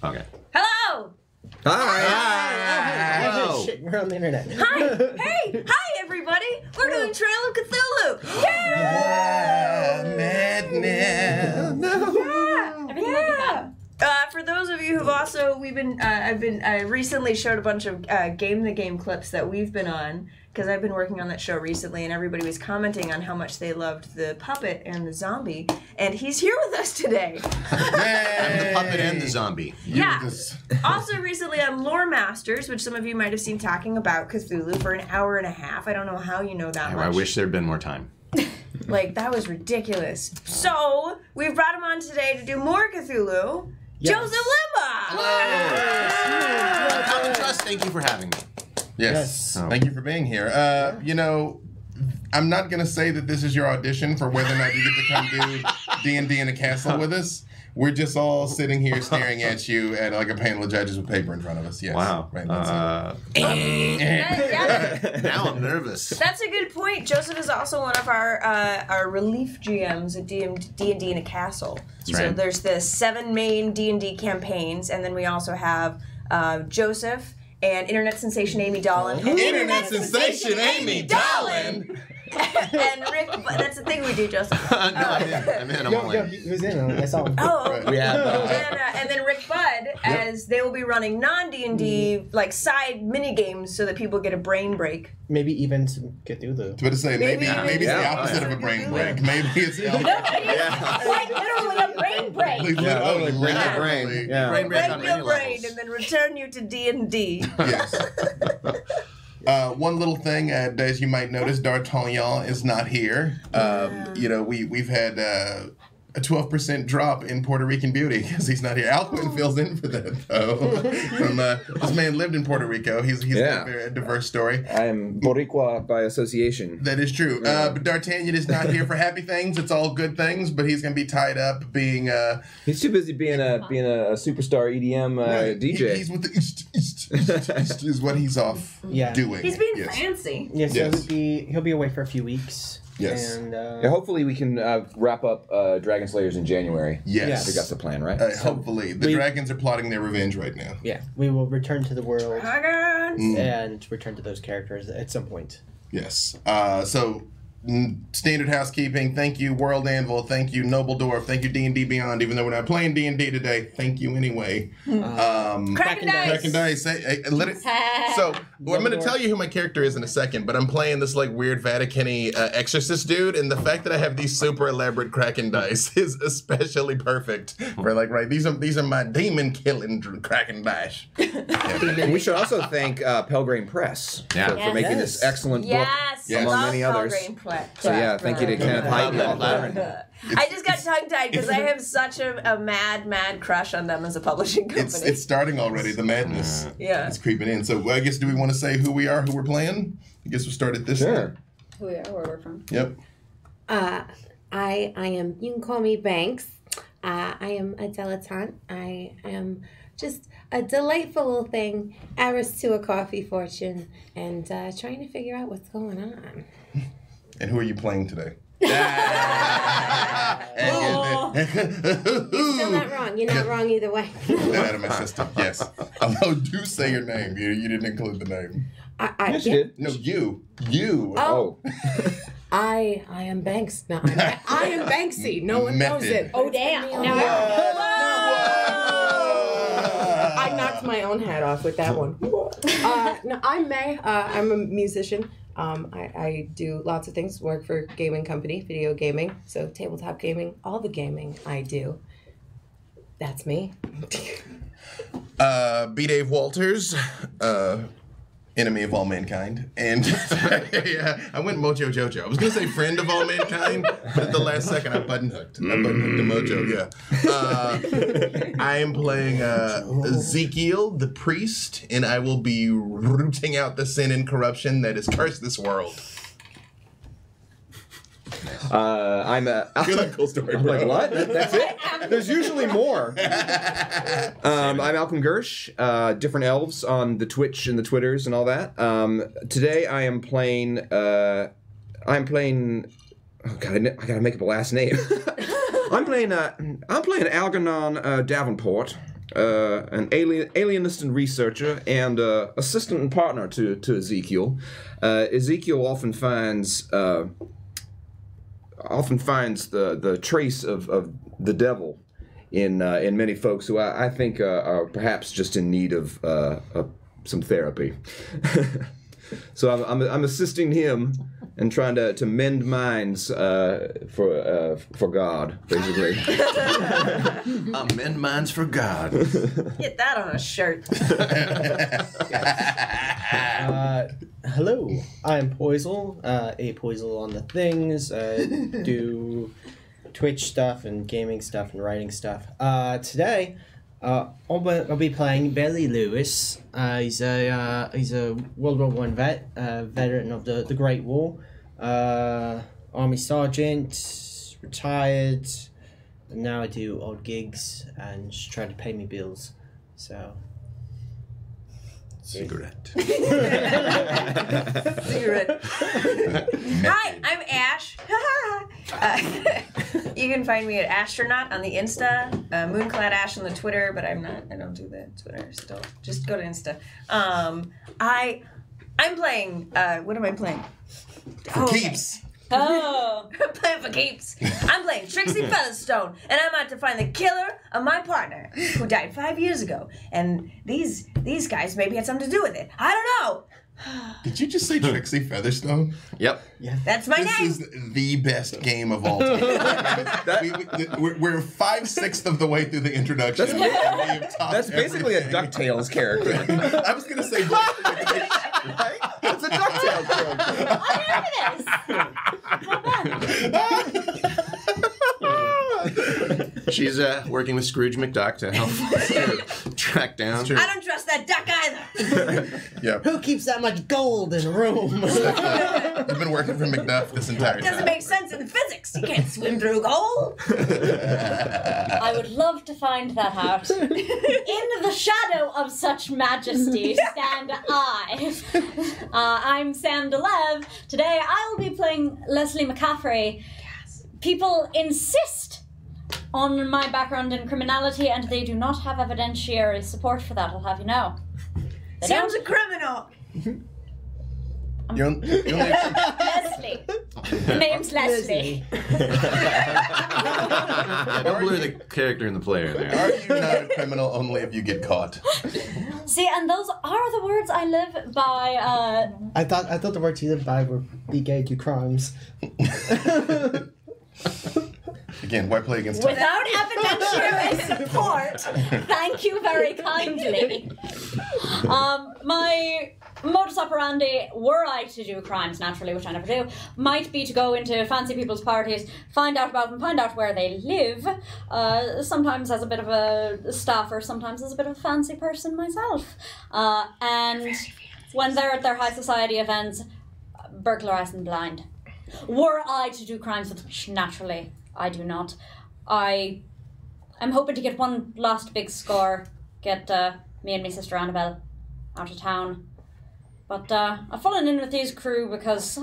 Okay. Hello! Hi! Oh, shit, we're on the internet. Hi! Hey! Hi, everybody! We're doing Trail of Cthulhu! Madness. Yeah! For those of you who've also, I recently showed a bunch of Game the Game clips that we've been on, because I've been working on that show recently, and everybody was commenting on how much they loved the puppet and the zombie, and he's here with us today. I'm the puppet and the zombie. Yeah. Also recently on Lore Masters, which some of you might have seen talking about Cthulhu for an hour and a half. I don't know how you know that much. I wish there'd been more time. Like, that was ridiculous. So, we've brought him on today to do more Cthulhu. Yes. Joseph Limba! Hello! Common Trust, thank you for having me. Yes. Oh. Thank you for being here. You know, I'm not going to say that this is your audition for whether or not you get to come do D&D in a castle with us. We're just all sitting here staring at you at like a panel of judges with paper in front of us. Yes. Wow. Right. Now I'm nervous. That's a good point. Joseph is also one of our relief GMs at D&D in a castle. That's So right. there's the 7 main D&D campaigns, and then we also have Joseph and internet sensation Amy Dolan. Internet sensation Amy Dolan. And Rick, that's the thing we do, Joseph. No, I'm in. I'm all in. He was in. I saw him. Oh, Right. We have and then Rick Budd, as they will be running non-D&D like side mini games so that people get a brain break. Maybe even some Cthulhu. But to say maybe it's the Yeah. opposite of a brain break. Maybe it's No, it's like literally a brain break. literally bring your brain. literally. Yeah. Break Brain break on your many brain levels. and then return you to D&D. Yes. One little thing, as you might notice, D'Artagnan is not here. You know, we've had a 12% drop in Puerto Rican beauty because he's not here. Alcuin fills in for that, though. This man lived in Puerto Rico. He's got a very diverse story. I am Boricua by association. That is true. But D'Artagnan is not here for happy things. It's all good things, but he's going to be tied up being... He's too busy being a superstar EDM DJ. He's with the East is what he's off doing. He's being Yes. fancy. Yeah, so Yes. he'll be away for a few weeks. Yes. And Yeah, hopefully we can wrap up Dragon Slayers in January. Yes. Yeah. I think that's the plan, right? Hopefully. The dragons are plotting their revenge right now. yeah, we will return to the world Dragons. and return to those characters at some point. Yes. Standard housekeeping. Thank you, World Anvil. Thank you, Noble Dwarf. Thank you, D&D Beyond. Even though we're not playing D&D today, thank you anyway. Kraken dice. Kraken Dice. So I'm going to tell you who my character is in a second, but I'm playing this like weird Vatican-y exorcist dude, and the fact that I have these super elaborate Kraken Dice is especially perfect for like these are my demon killing Kraken Dice. And we should also thank Pelgrane Press for making this excellent book, Yes, Yes. among love many others. Pelgrane Press. So yeah, thank you to Kenneth Hyde and all that. I just got tongue-tied because I have such a mad crush on them as a publishing company. It's starting already, the madness. Yeah. It's creeping in. So I guess, do we want to say who we are, who we're playing? I guess we'll start at this Sure. end. Who we are, where we're from. Yep. I am, you can call me Banks. I am a dilettante. I am just a delightful little thing, heiress to a coffee fortune, and trying to figure out what's going on. And who are you playing today? You're still not wrong. You're not wrong either way. Get that out of my system. Yes. Although, do say your name. You didn't include the name. Yes, you did. No, you. Oh. I am Banks. No, I am Banksy. No one knows it. Oh, damn. No, I knocked my own hat off with that one. No, I'm May. I'm a musician. I do lots of things, work for a gaming company, video gaming, so tabletop gaming, all the gaming I do. That's me. B. Dave Walters, enemy of all mankind. And yeah, I went Mojo Jojo. I was going to say friend of all mankind, but at the last second I button hooked. I button hooked to Mojo, yeah. I am playing Ezekiel, the priest, and I will be rooting out the sin and corruption that has cursed this world. I'm I feel like cool story, I'm bro. like, what? That's it? There's usually more. I'm Malcolm Gersh, different elves on the Twitch and the Twitters and all that. Today I am playing, oh god, I gotta make up a last name. I'm playing Algernon Davenport, an alienist and researcher, and assistant and partner to Ezekiel. Ezekiel often finds the trace of the devil in many folks who I think are perhaps just in need of some therapy. So I'm assisting him and trying to mend minds for God, basically. Mend minds for God. Get that on a shirt. Hello, I'm Poisel, a Poisel on the things, do Twitch stuff and gaming stuff and writing stuff. Today, I'll be playing Billy Lewis. He's a World War I vet, veteran of the Great War, Army Sergeant, retired, and now I do odd gigs and just try to pay me bills. So. Cigarette. Cigarette. Hi, I'm Ash. You can find me at Astronaut on the Insta, Moonclad Ash on the Twitter, but I don't do the Twitter still. Just go to Insta. I'm playing, what am I playing? For keeps. Oh, I'm playing for keeps. I'm playing Trixie Featherstone, and I'm out to find the killer of my partner, who died 5 years ago. And these guys maybe had something to do with it. I don't know. Did you just say Trixie Featherstone? Yep. Yeah. That's my This name. is the best game of all time. We're 5/6 of the way through the introduction. That's basically a DuckTales character. I was gonna say, Right? It's a DuckTales character. She's working with Scrooge McDuck to help track down. I don't trust that duck either. yeah. Who keeps that much gold in a room? You've been working for McDuff this entire It doesn't time. make sense in physics. You can't swim through gold. I would love to find that out. In the shadow of such majesty stand I. I'm Sam DeLev. Today I'll be playing Leslie McCaffrey. Yes. People insist on my background in criminality, and they do not have evidentiary support for that, I'll have you know. They Sam's don't. a criminal. You're only Leslie. The name's Leslie. Don't blur the character and the player there. Are you not a criminal only if you get caught? See, and those are the words I live by. I thought the words you live by were be gay, do crimes. Again, why play against time? Without evidentiary support, thank you very kindly. My modus operandi, were I to do crimes naturally, which I never do, might be to go into fancy people's parties, find out about them, find out where they live, sometimes as a bit of a staffer, sometimes as a bit of a fancy person myself. And when they're at their high society events, burglarize them blind. Were I to do crimes, which naturally I do not, I'm hoping to get one last big score, get me and my sister Annabelle out of town. But I've fallen in with these crew because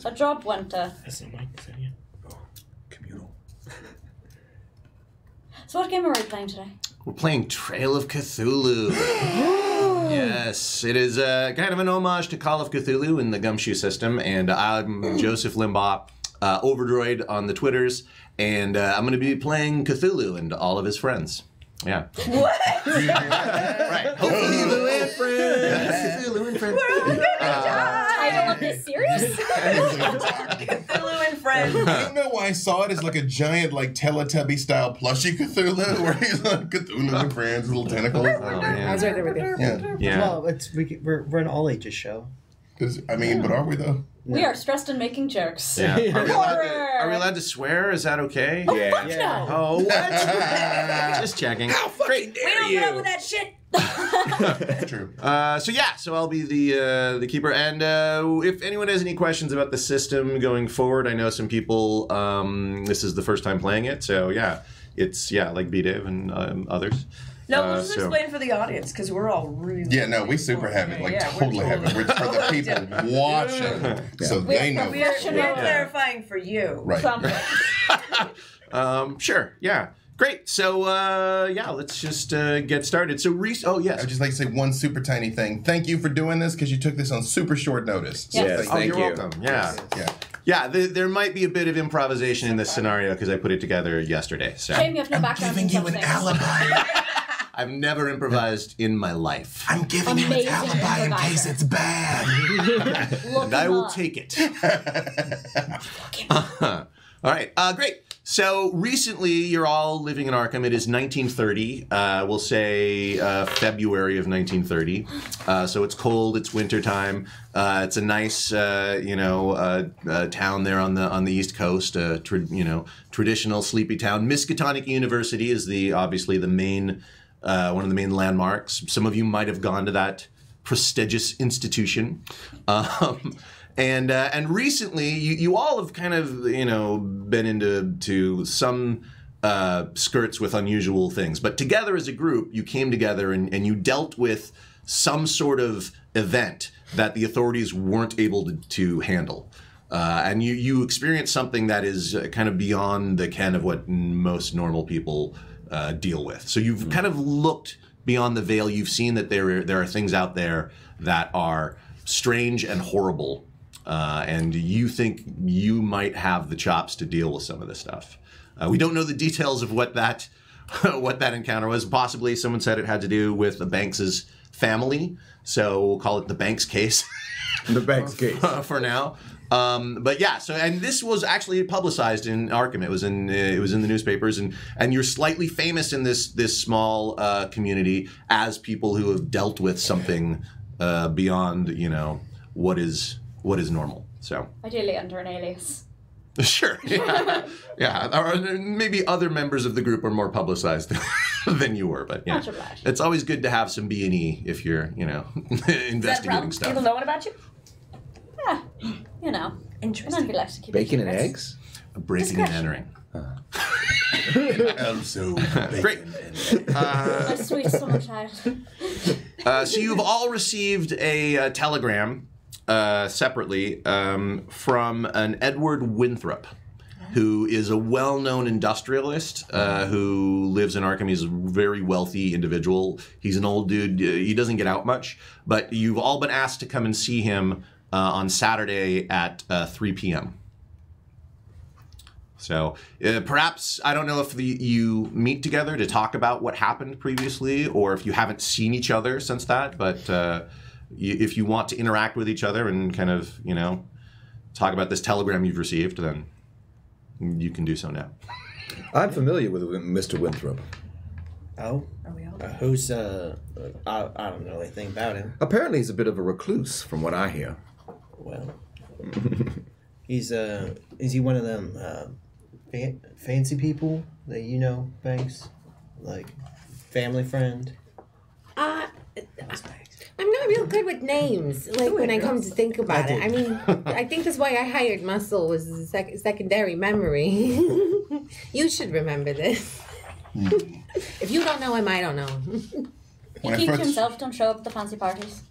a job went. Communal. So what game are we playing today? We're playing Trail of Cthulhu. Yes, it is kind of an homage to Call of Cthulhu in the Gumshoe system, and I'm Joseph Limbaugh, Overdroid on the Twitters, and I'm going to be playing Cthulhu and all of his friends. Yeah. What? Right. Cthulhu and friends. Cthulhu and friends. We're all gonna die. Title of this series? Cthulhu and friends. I don't know why I saw it as like a giant, like Teletubby style plushie Cthulhu, where he's like Cthulhu and friends, little tentacles. Oh, I was right there with you. Yeah. Yeah. Well, we're an all ages show. I mean, but are we though? We are stressed and making jokes. Yeah. Horror! Are we allowed to swear? Is that okay? Oh, fuck no! Oh, what? Just checking. How fucking We don't put up with that shit. That's true. So I'll be the keeper, and if anyone has any questions about the system going forward, I know some people. This is the first time playing it, so yeah, it's like B-Dave and others. No, we'll just explain for the audience because we're all really. Yeah, no, we super have it, like Yeah, totally have it. We're for the people watching, so they know. We're clarifying for you. Right. Trumpet. Sure, yeah. Great. So, yeah, let's just get started. So, Reese, oh, yes. I'd just like to say one super tiny thing. Thank you for doing this because you took this on super short notice. Yes, Oh, thank you're you. welcome. Yeah. Yeah. Yeah, there might be a bit of improvisation in this scenario because I put it together yesterday. So Shame you have no background. in such things. I've never improvised in my life. I'm giving you an alibi in case it's bad. Look And I him will up. take it. All right, great. So recently, you're all living in Arkham. It is 1930. We'll say February of 1930. So it's cold. It's wintertime. It's a nice, town there on the East Coast. Traditional sleepy town. Miskatonic University is obviously the main one of the main landmarks. Some of you might have gone to that prestigious institution. And recently, you all have kind of, been into some skirts with unusual things. But together as a group, you came together and you dealt with some sort of event that the authorities weren't able to handle. And you experienced something that is kind of beyond the ken of what most normal people deal with. So you've kind of looked beyond the veil. You've seen that there are things out there that are strange and horrible. And you think you might have the chops to deal with some of this stuff. We don't know the details of what that encounter was. Possibly someone said it had to do with the Banks' family, so we'll call it the Banks case. The Banks case for now. But yeah, and this was actually publicized in Arkham. It was in the newspapers, and you're slightly famous in this small community as people who have dealt with something beyond what is normal. So Ideally under an alias. sure, yeah. Or maybe other members of the group are more publicized than you were, but yeah, Much obliged. it's always good to have some B&E if you're investigating stuff. People know what about you? Yeah, Interesting. I'd like to keep bacon it and secret. eggs. Breaking and entering. Also, Great. My sweet summer child. So you've all received a telegram separately from an Edward Winthrop, who is a well-known industrialist who lives in Arkham. He's a very wealthy individual. He's an old dude. He doesn't get out much, but you've all been asked to come and see him on Saturday at 3 p.m. So perhaps, I don't know if you meet together to talk about what happened previously, or if you haven't seen each other since that, but if you want to interact with each other and kind of, talk about this telegram you've received, then you can do so now. I'm familiar with Mr. Winthrop. Oh? Are we all? Who's, I don't know anything about him. Apparently he's a bit of a recluse, from what I hear. Well, is he one of them, fancy people that Banks? Like, family friend? I'm not real good with names, like when I come to think about it. I mean, I think that's why I hired Muscle was a secondary memory. You should remember this. If you don't know him, I don't know. He keeps himself, don't show up at the fancy parties.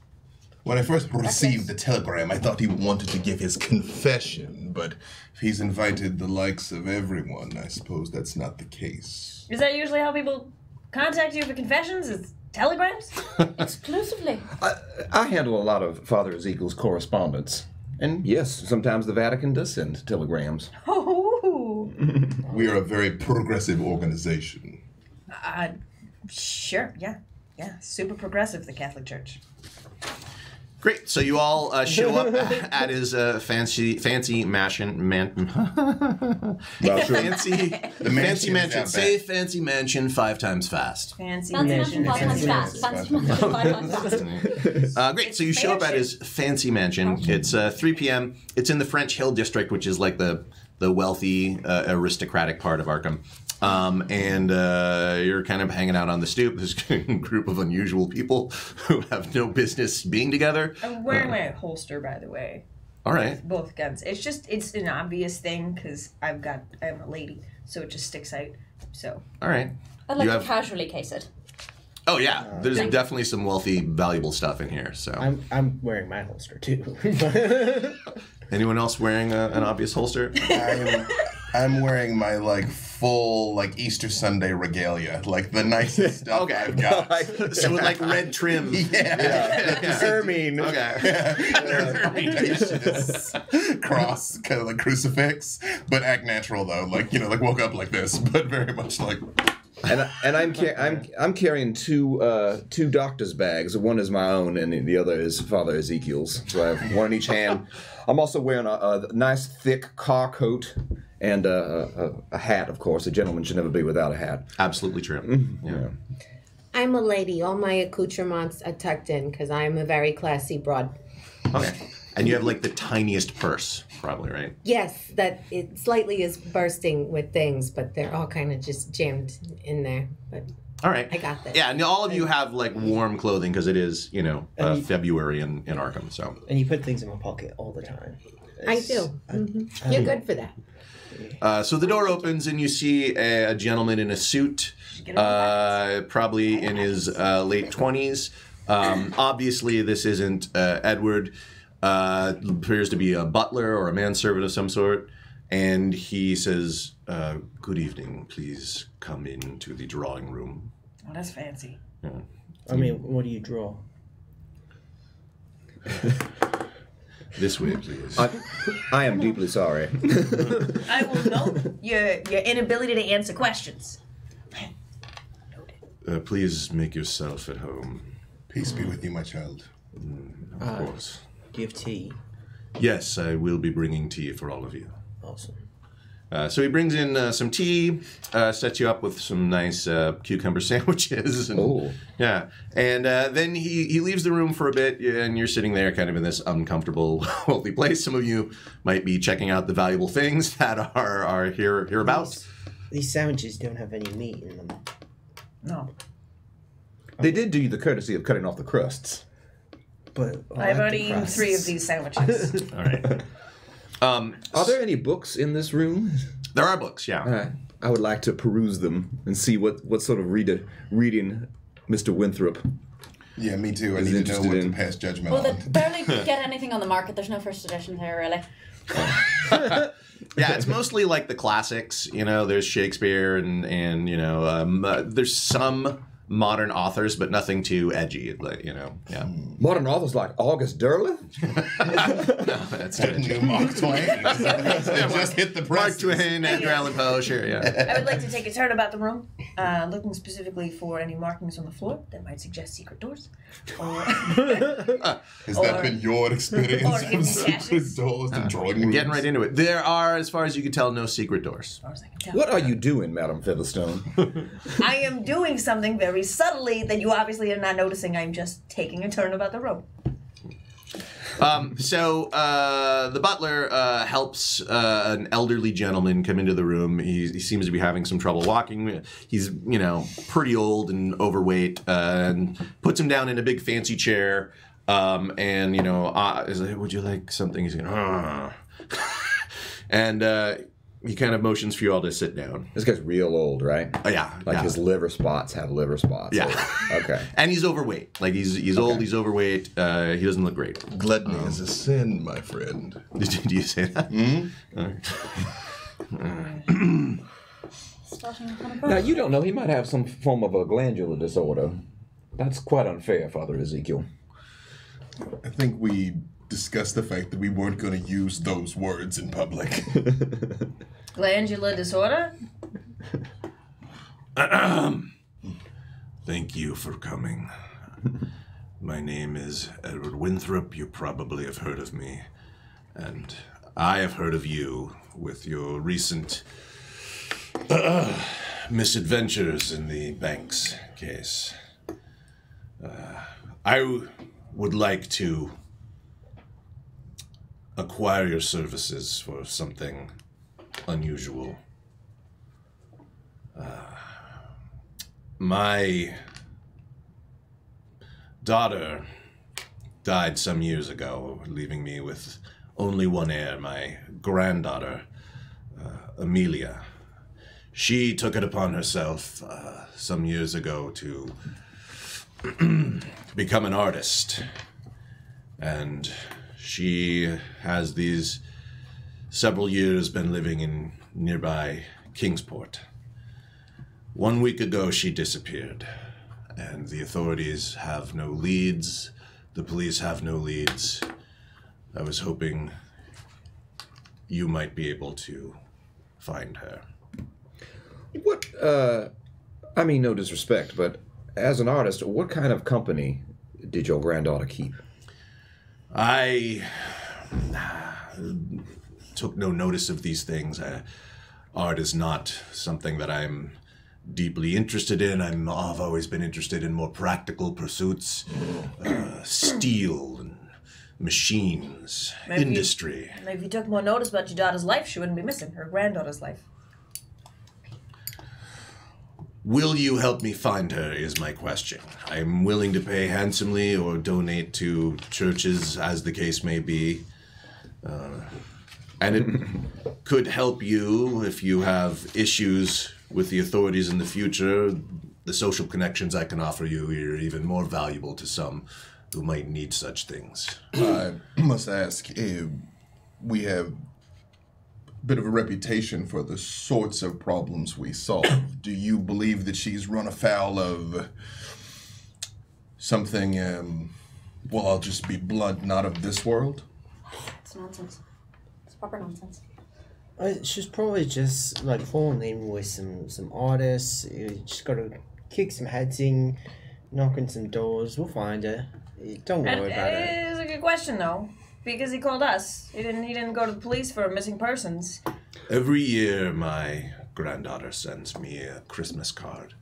When I first received the telegram, I thought he wanted to give his confession, but if he's invited the likes of everyone, I suppose that's not the case. Is that usually how people contact you for confessions? Is telegrams? Exclusively. I handle a lot of Father Ezekiel's correspondence. And yes, sometimes the Vatican does send telegrams. Oh. We are a very progressive organization. Sure. Yeah. Super progressive, the Catholic Church. Great. So you all show up at his fancy mansion. Fancy mansion. Say fancy mansion 5 times fast. Fancy Fancy mansion 5 times fast. Fancy mansion 5 times fast. Great. So you show up at his fancy mansion. It's 3 p.m. It's in the French Hill District, which is like the wealthy, aristocratic part of Arkham. And you're kind of hanging out on the stoop. This group of unusual people who have no business being together. I'm wearing my holster, by the way. All right. Both guns. It's an obvious thing because I'm a lady, so it just sticks out. So. All right. I'd like to casually case it. Oh yeah, there's definitely some wealthy, valuable stuff in here. So I'm wearing my holster too. Anyone else wearing an obvious holster? I'm wearing my full like Easter Sunday regalia, like the nicest stuff I've got. So with like red trim. Ermine. Audacious cross, kind of like crucifix, but act natural though. Like like woke up like this, but very much like. And I'm carrying two doctor's bags. One is my own, and the other is Father Ezekiel's. So I have one in each hand. I'm also wearing a nice thick car coat and a hat. Of course, a gentleman should never be without a hat. Absolutely true. Yeah. I'm a lady. All my accoutrements are tucked in because I'm a very classy broad. Okay. And you have like the tiniest purse, probably, right? Yes, that it slightly is bursting with things, but they're all kind of just jammed in there. But all right. I got this. Yeah, and all of you have like warm clothing because it is, February in Arkham. So. And you put things in my pocket all the time. I do. You're good for that. So the door opens and you see a gentleman in a suit, probably in his late 20s. Obviously, this isn't Edward. Appears to be a butler or a manservant of some sort. And he says, good evening, please come into the drawing room. Oh, that's fancy. Yeah. I mean, what do you draw? This way, please. I am deeply sorry. I will note your inability to answer questions. Please make yourself at home. Peace be with you, my child. Of course. Do you have tea? Yes, I will be bringing tea for all of you. Awesome. So he brings in some tea, sets you up with some nice cucumber sandwiches. And, yeah. And then he leaves the room for a bit, and you're sitting there kind of in this uncomfortable, wealthy place. Some of you might be checking out the valuable things that are hereabouts. These sandwiches don't have any meat in them. No. They did do you the courtesy of cutting off the crusts. But I've already eaten 3 of these sandwiches. All right. Are there any books in this room? There are books, yeah. I would like to peruse them and see what sort of reading Mr. Winthrop. Yeah, me too. I need to know what to pass judgment Well, on. they barely get anything on the market. There's no first edition here, really. Yeah, it's mostly like the classics. There's Shakespeare and there's some modern authors, but nothing too edgy. Yeah. Modern authors like August Derleth? No, that's too edgy. New Mark Twain. Just hit the press. Mark Twain, Edgar Allan Poe, sure, yeah. I would like to take a turn about the room, looking specifically for any markings on the floor that might suggest secret doors. Has that been your experience? Or hidden Secret caches. doors and drawing rooms? Getting right into it. There are, as far as you can tell, no secret doors. As far as I can tell. What are you doing, Madam Featherstone? I am doing something very subtly that you obviously are not noticing. I'm just taking a turn about the room. So the butler helps an elderly gentleman come into the room. He seems to be having some trouble walking. He's, pretty old and overweight, and puts him down in a big fancy chair. And, is like, would you like something? He's going, and he kind of motions for you all to sit down. This guy's real old, right? Yeah. Like yeah. his liver spots have liver spots. Yeah. Okay. And he's overweight. Like he's old, he's overweight. He doesn't look great. Gluttony is a sin, my friend. Did you say that? Now, you don't know. He might have some form of a glandular disorder. That's quite unfair, Father Ezekiel. I think we discussed the fact that we weren't going to use those words in public. Glandular disorder? Thank you for coming. My name is Edward Winthrop. You probably have heard of me. And I have heard of you with your recent misadventures in the Banks case. I would like to acquire your services for something unusual. My daughter died some years ago, leaving me with only one heir, my granddaughter, Amelia. She took it upon herself some years ago to become an artist. And she has these several years been living in nearby Kingsport. 1 week ago, she disappeared, and the authorities have no leads. The police have no leads. I was hoping you might be able to find her. What, I mean, no disrespect, but as an artist, what kind of company did your granddaughter keep? I took no notice of these things. Art is not something that I'm deeply interested in. I've always been interested in more practical pursuits, steel and machines, industry. Maybe if you took more notice about your daughter's life, she wouldn't be missing. Her granddaughter's life. Will you help me find her is my question. I'm willing to pay handsomely or donate to churches, as the case may be. And it could help you if you have issues with the authorities in the future. The social connections I can offer you are even more valuable to some who might need such things. I must ask, we have a bit of a reputation for the sorts of problems we solve. Do you believe that she's run afoul of something, well, I'll just be blunt, not of this world? It's nonsense. It's proper nonsense. She's probably just like falling in with some artists. You just gotta kick some heads in, knock on some doors. We'll find her. Don't worry about it. It's a good question though, because he called us. He didn't go to the police for missing persons. Every year, my granddaughter sends me a Christmas card.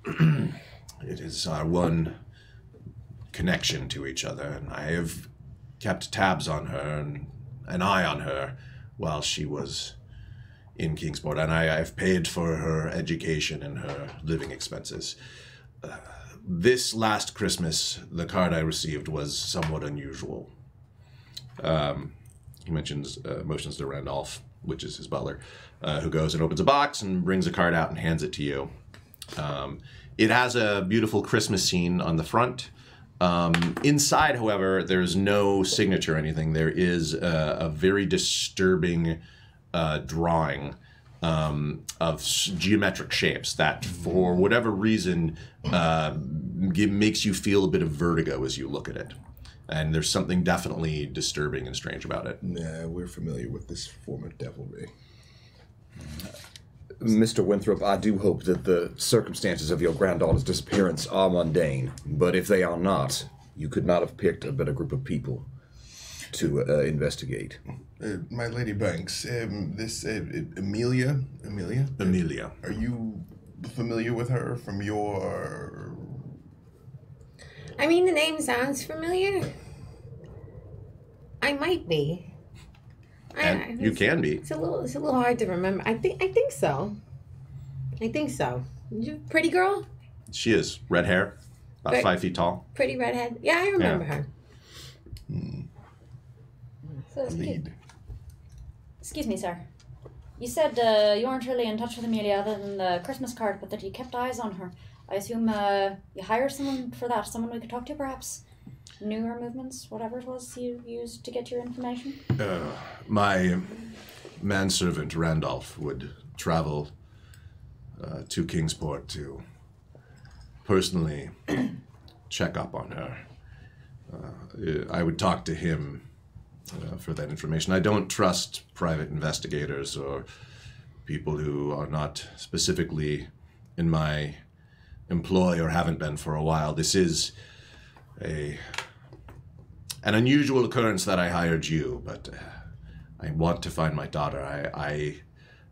It is our one connection to each other, and I have kept tabs on her and an eye on her while she was in Kingsport, and I've paid for her education and her living expenses. This last Christmas, the card I received was somewhat unusual. He motions to Randolph, which is his butler, who goes and opens a box and brings a card out and hands it to you. It has a beautiful Christmas scene on the front. Inside, however, there's no signature or anything. There is a very disturbing drawing of geometric shapes that, for whatever reason, makes you feel a bit of vertigo as you look at it. And there's something definitely disturbing and strange about it. Nah, we're familiar with this form of devilry. Mr. Winthrop, I do hope that the circumstances of your granddaughter's disappearance are mundane, but if they are not, you could not have picked a better group of people to investigate. My Lady Banks, this Amelia? Amelia. Are you familiar with her from your... I mean, the name sounds familiar. I might be. And you can be. It's a little hard to remember. I think so. I think so. You pretty girl? She is. Red hair. About 5 feet tall. Pretty redhead. Yeah, I remember her. So, lead? excuse me, sir. You said you weren't really in touch with Amelia other than the Christmas card, but that you kept eyes on her. I assume you hired someone for that, someone we could talk to, perhaps? Knew her movements, whatever it was you used to get your information? My manservant, Randolph, would travel to Kingsport to personally check up on her. I would talk to him for that information. I don't trust private investigators or people who are not specifically in my employ or haven't been for a while. This is an unusual occurrence that I hired you, but I want to find my daughter. I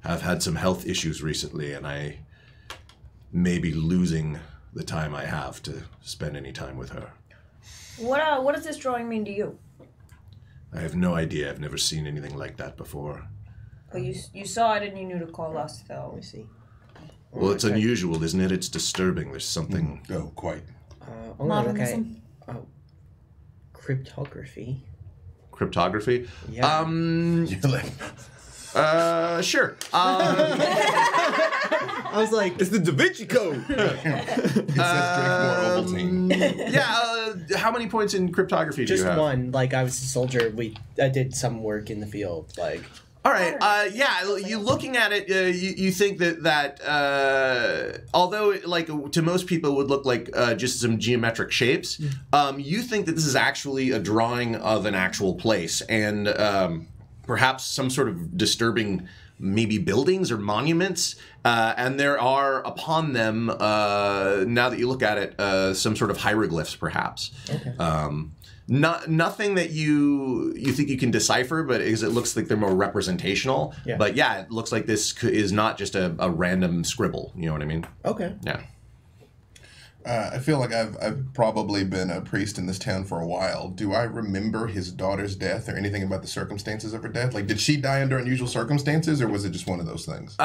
have had some health issues recently, and I may be losing the time I have to spend any time with her. What does this drawing mean to you? I have no idea. I've never seen anything like that before. Well, you saw it and you knew to call us, though. Let me see. Well, it's unusual, isn't it? It's disturbing. There's something... Oh, quite. I'm gonna look at Modernism. cryptography. Cryptography? Yeah. Sure. I was like, It's the Da Vinci Code! How many points in cryptography do just you have? one. Like, I was a soldier. I did some work in the field. Like, All right. Yeah. You looking at it, you think that although like to most people it would look like just some geometric shapes, you think that this is actually a drawing of an actual place and perhaps some sort of disturbing maybe buildings or monuments, and there are upon them now that you look at it some sort of hieroglyphs perhaps. Okay. Nothing that you think you can decipher, but it looks like they're more representational. Yeah. But yeah, it looks like this is not just a random scribble. You know what I mean? Okay. Yeah. I feel like I've probably been a priest in this town for a while. Do I remember his daughter's death or anything about the circumstances of her death? Like, did she die under unusual circumstances, or was it just one of those things?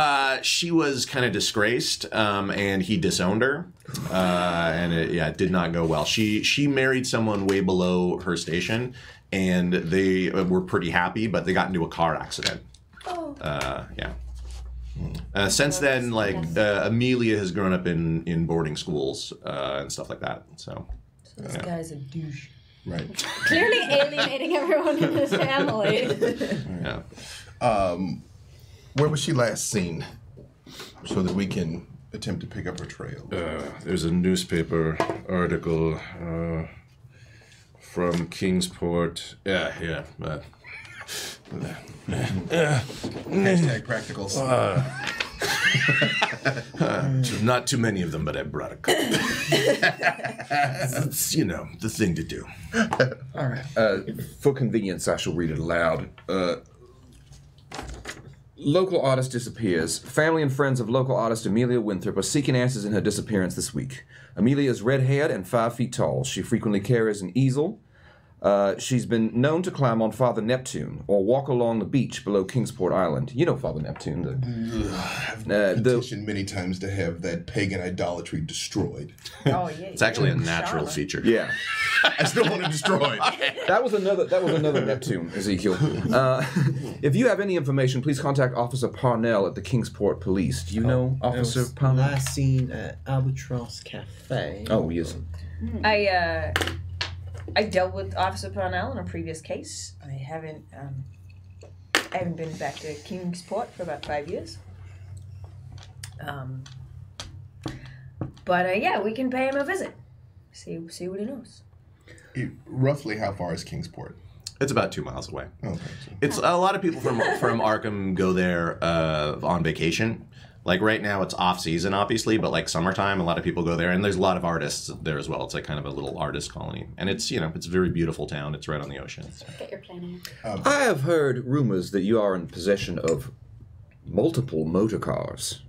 She was kind of disgraced, and he disowned her, and it did not go well. She married someone way below her station, and they were pretty happy, but they got into a car accident. Oh. Yeah. Since then, like Amelia has grown up in boarding schools and stuff like that. So this guy's a douche. Right. Clearly alienating everyone in his family. Yeah. Where was she last seen, so that we can attempt to pick up her trail? There's a newspaper article from Kingsport. Yeah. Hashtag practicals. Not too many of them, but I brought a couple. It's, the thing to do. All right. For convenience, I shall read it aloud. Local artist disappears. Family and friends of local artist Amelia Winthrop are seeking answers in her disappearance this week. Amelia is red-haired and 5 feet tall. She frequently carries an easel. She's been known to climb on Father Neptune or walk along the beach below Kingsport Island. You know Father Neptune. I've petitioned many times to have that pagan idolatry destroyed. Oh, yeah. It's actually a natural feature. Yeah. I still want it destroyed. That was another Neptune, Ezekiel. If you have any information, please contact Officer Parnell at the Kingsport Police. Do you know Officer Parnell? Last seen at Albatross Cafe. Oh, yes. I dealt with Officer Parnell in a previous case. I haven't been back to Kingsport for about 5 years. But we can pay him a visit. See what he knows. Roughly how far is Kingsport? It's about 2 miles away. Okay. It's a lot of people from Arkham go there on vacation. Like right now, it's off season, obviously, but like summertime, a lot of people go there, and there's a lot of artists there as well. It's like kind of a little artist colony, and it's it's a very beautiful town. It's right on the ocean. Get your plane in. I have heard rumors that you are in possession of multiple motor cars.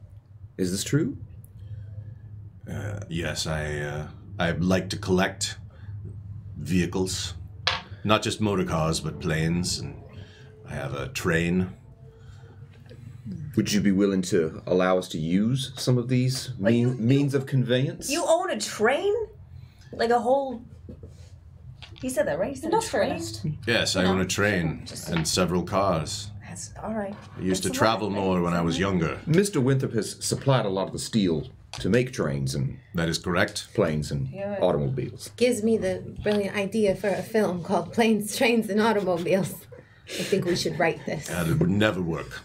Is this true? Yes, I like to collect vehicles, not just motor cars, but planes, and I have a train. Would you be willing to allow us to use some of these means of conveyance? You own a train? Like a whole... He said that, right? He said a train? Yes, I own a train and several cars. That's all right. I used to travel more when I was younger. Mr. Winthrop has supplied a lot of the steel to make trains and... That is correct. Planes and automobiles. Gives me the brilliant idea for a film called Planes, Trains, and Automobiles. I think we should write this. And it would never work.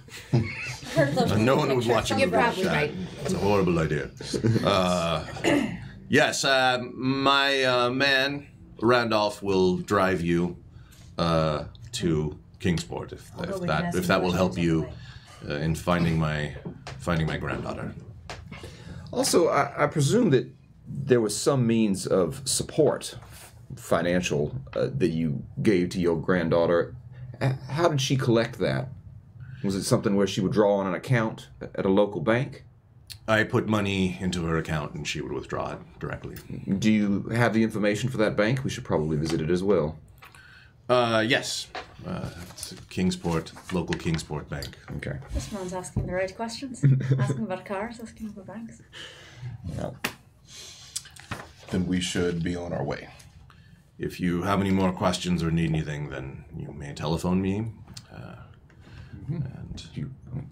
No one would watch a movie like that. Right. It's a horrible idea. Yes, my man, Randolph, will drive you to Kingsport if that will help you in finding my granddaughter. Also, I presume that there was some means of support, financial, that you gave to your granddaughter. How did she collect that? Was it something where she would draw on an account at a local bank? I put money into her account and she would withdraw it directly. Do you have the information for that bank? We should probably visit it as well. Yes. It's a Kingsport, local Kingsport bank. Okay. This man's asking the right questions. Asking about cars, asking about banks. No. Then we should be on our way. If you have any more questions or need anything, then you may telephone me. And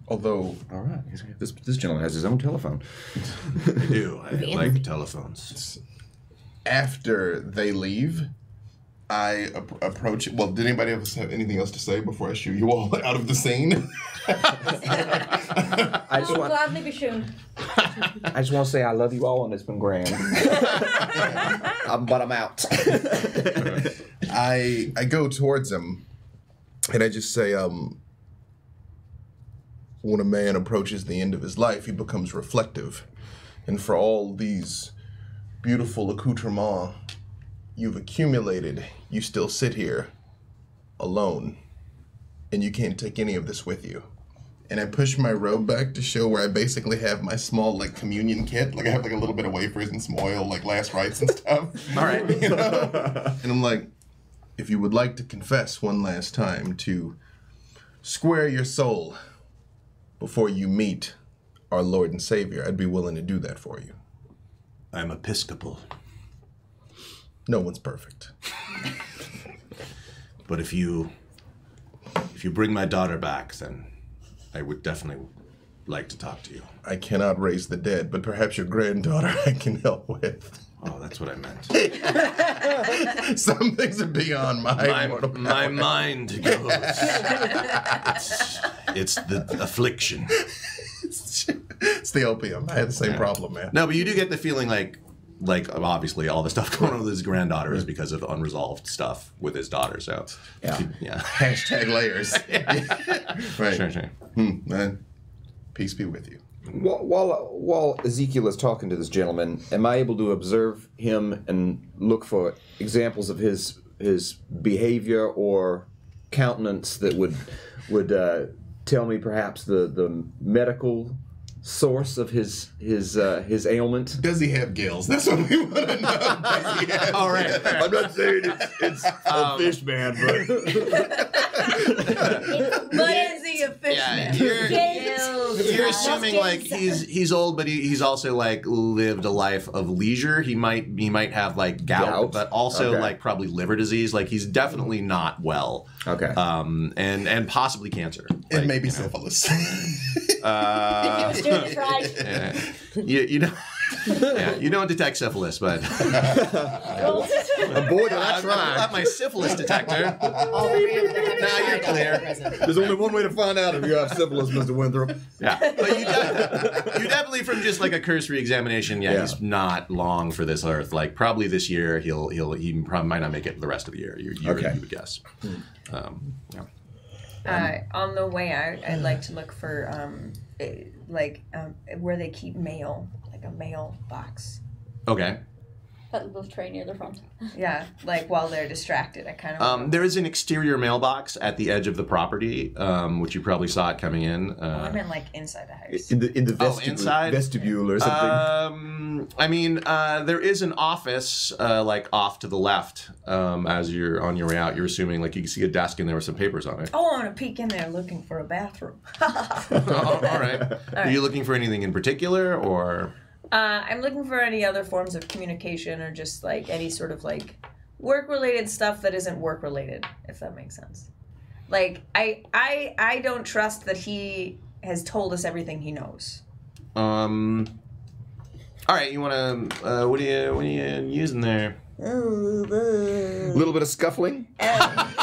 although, all right, this gentleman has his own telephone. I do. I like telephones. After they leave, approach it. Well, did anybody else have anything else to say before I shoo you all out of the scene? I just I'll want gladly be shown. to say I love you all and it's been grand. But I'm out. I go towards him and I just say, when a man approaches the end of his life, he becomes reflective. And for all these beautiful accoutrements you've accumulated, you still sit here alone, and you can't take any of this with you. And I push my robe back to show where I basically have my small, like, communion kit. Like, I have, like, a little bit of wafers and some oil, like, last rites and stuff. All right. You know? And I'm like, if you would like to confess one last time to square your soul before you meet our Lord and Savior, I'd be willing to do that for you. I'm Episcopal. No one's perfect. But if you bring my daughter back, then I would definitely like to talk to you. I cannot raise the dead, but perhaps your granddaughter I can help with. Oh, that's what I meant. Some things are beyond my mortal power. My mind goes. It's the affliction. It's the opium. I had the same problem, man. No, but you do get the feeling like obviously all the stuff going on with his granddaughter is because of unresolved stuff with his daughter. So Yeah. Hashtag layers. Right. Sure. Man, peace be with you. While Ezekiel is talking to this gentleman, am I able to observe him and look for examples of his behavior or countenance that would tell me perhaps the medical source of his ailment? Does he have gills? That's what we want to know. All right. I'm not saying it's a fish man, but But is he a fish man? You're assuming like he's old, but he's also like lived a life of leisure. He might have like gout. But also like probably liver disease. Like he's definitely not well. Okay. And possibly cancer. And maybe syphilis. If he was doing it right. You know. Yeah, you don't detect syphilis, but boy, did I try. Not my syphilis detector. All three of them have Now you're died clear. present. There's only one way to find out if you have syphilis, Mr. Winthrop. Yeah, but you definitely from just like a cursory examination. Yeah, he's not long for this earth. Like probably this year, he probably might not make it the rest of the year. You would guess. On the way out, I'd like to look for where they keep mail, like a mail box. Okay. That little tray near the front. Yeah, like while they're distracted, I kind of. There is an exterior mailbox at the edge of the property, which you probably saw it coming in. I meant like inside the house. In the vestibule or something. I mean, there is an office like off to the left. As you're on your way out, you're assuming like you can see a desk and there were some papers on it. Oh, I want to peek in there looking for a bathroom. All right. Are you looking for anything in particular, or? I'm looking for any other forms of communication or just like any sort of like work-related stuff that isn't work-related, if that makes sense. Like I don't trust that he has told us everything he knows. All right. You want to? What are you using there? A little bit of scuffling. I'm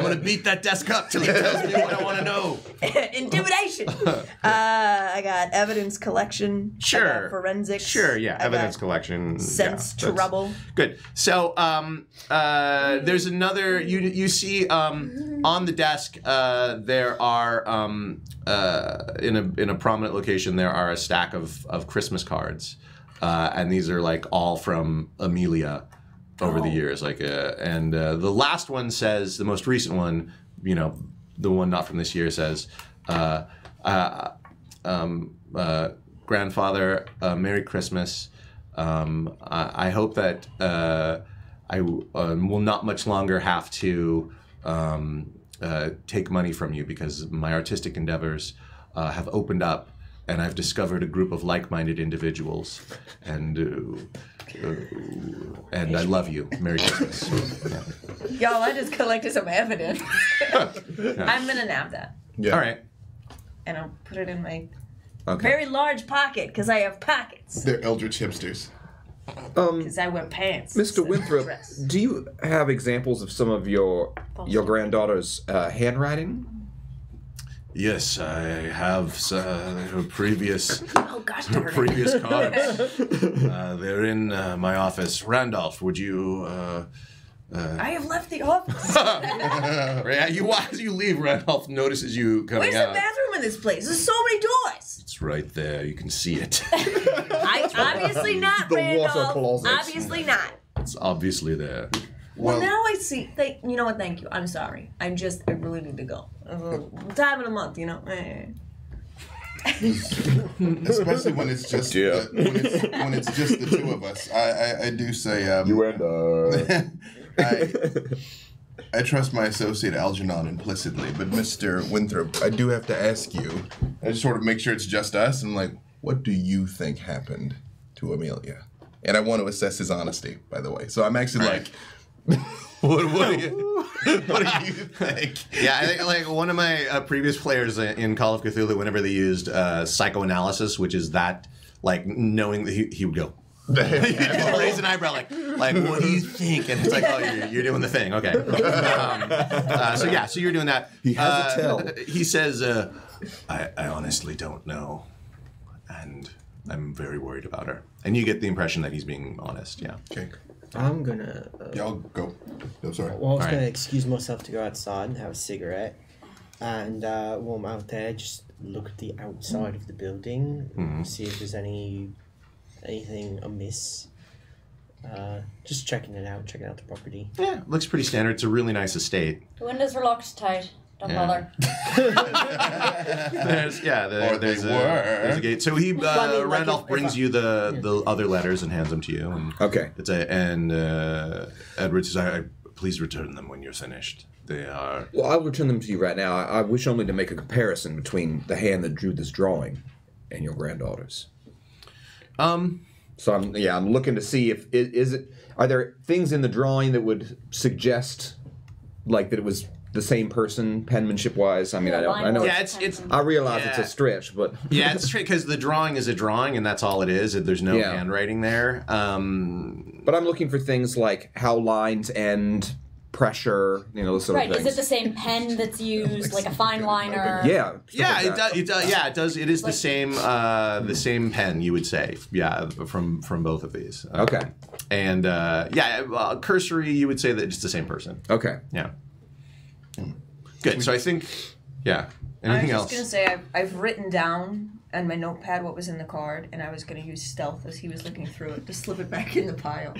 gonna beat that desk up till he tells me what I want to know. Intimidation. I got evidence collection. Sure. I got forensics. Sure. Yeah. I Evidence got collection. Sense trouble. Good. So there's another. You see on the desk there are in a prominent location there are a stack of Christmas cards. And these are like all from Amelia over the years. Like, and the last one says, the most recent one, you know, the one not from this year says, grandfather, Merry Christmas. I hope that I will not much longer have to take money from you because my artistic endeavors have opened up. And I've discovered a group of like-minded individuals, and I love you. Merry Christmas. Yeah. Y'all, I just collected some evidence. I'm gonna nab that. Yeah. All right. And I'll put it in my very large pocket because I have pockets. They're eldritch hipsters. Because I wear pants. Mr. Winthrop, Dress. do you have examples of some of your granddaughter's handwriting? Yes, I have her previous Oh gosh, darn it. previous cards. They're in my office. Randolph, would you? I have left the office. As you leave, Randolph notices you coming Where's out. the bathroom in this place? There's so many doors. It's right there. You can see it. Obviously not, The water Randolph. closet. Obviously not. It's obviously there. Well, now I see. You know what? Thank you. I'm sorry. I really need to go. Time of the month, you know. Especially when it's just when it's just the two of us. I do say You and I trust my associate Algernon implicitly, but Mr. Winthrop, I do have to ask you. I just sort of make sure it's just us. And like, what do you think happened to Amelia? And I want to assess his honesty, by the way. So I'm actually like, what do you think? Yeah, I think like one of my previous players in Call of Cthulhu, whenever they used psychoanalysis, which is that like knowing that he would go. He'd raise an eyebrow like what do you think? And it's like, oh, you're doing the thing, okay. So you're doing that. He has a tell. He says, I honestly don't know, and I'm very worried about her. And you get the impression that he's being honest. Yeah. Okay. I'm gonna. Y'all go. No, sorry. Well, I was All gonna right. excuse myself to go outside and have a cigarette, and while I'm out there, just look at the outside of the building, see if there's anything amiss. Just checking out the property. Yeah, looks pretty standard. It's a really nice estate. The windows are locked tight. Don't bother. There's There's a gate. So he Running like Randolph if brings you the other letters and hands them to you. And Okay. Edward says, "Please return them when you're finished. They are." Well, I'll return them to you right now. I wish only to make a comparison between the hand that drew this drawing and your granddaughter's. So I'm looking to see if are there things in the drawing that would suggest like that it was the same person penmanship wise? I mean, I know. Yeah, it's. I realize it's a stretch, but Yeah, it's straight because the drawing is a drawing, and that's all it is. There's no Yeah. handwriting there. but I'm looking for things like how lines end, pressure, those sort Right, of is things. it the same pen that's used, like a fine liner? Yeah. Yeah, stuff like it does. Yeah, it does. It is the same pen, you would say. Yeah, from both of these. Okay. And cursory, you would say that it's the same person. Okay. Yeah. Good. So I think, yeah. I was Anything just else? gonna say I've written down on my notepad what was in the card, and I was gonna use stealth as he was looking through it to slip it back in the pile.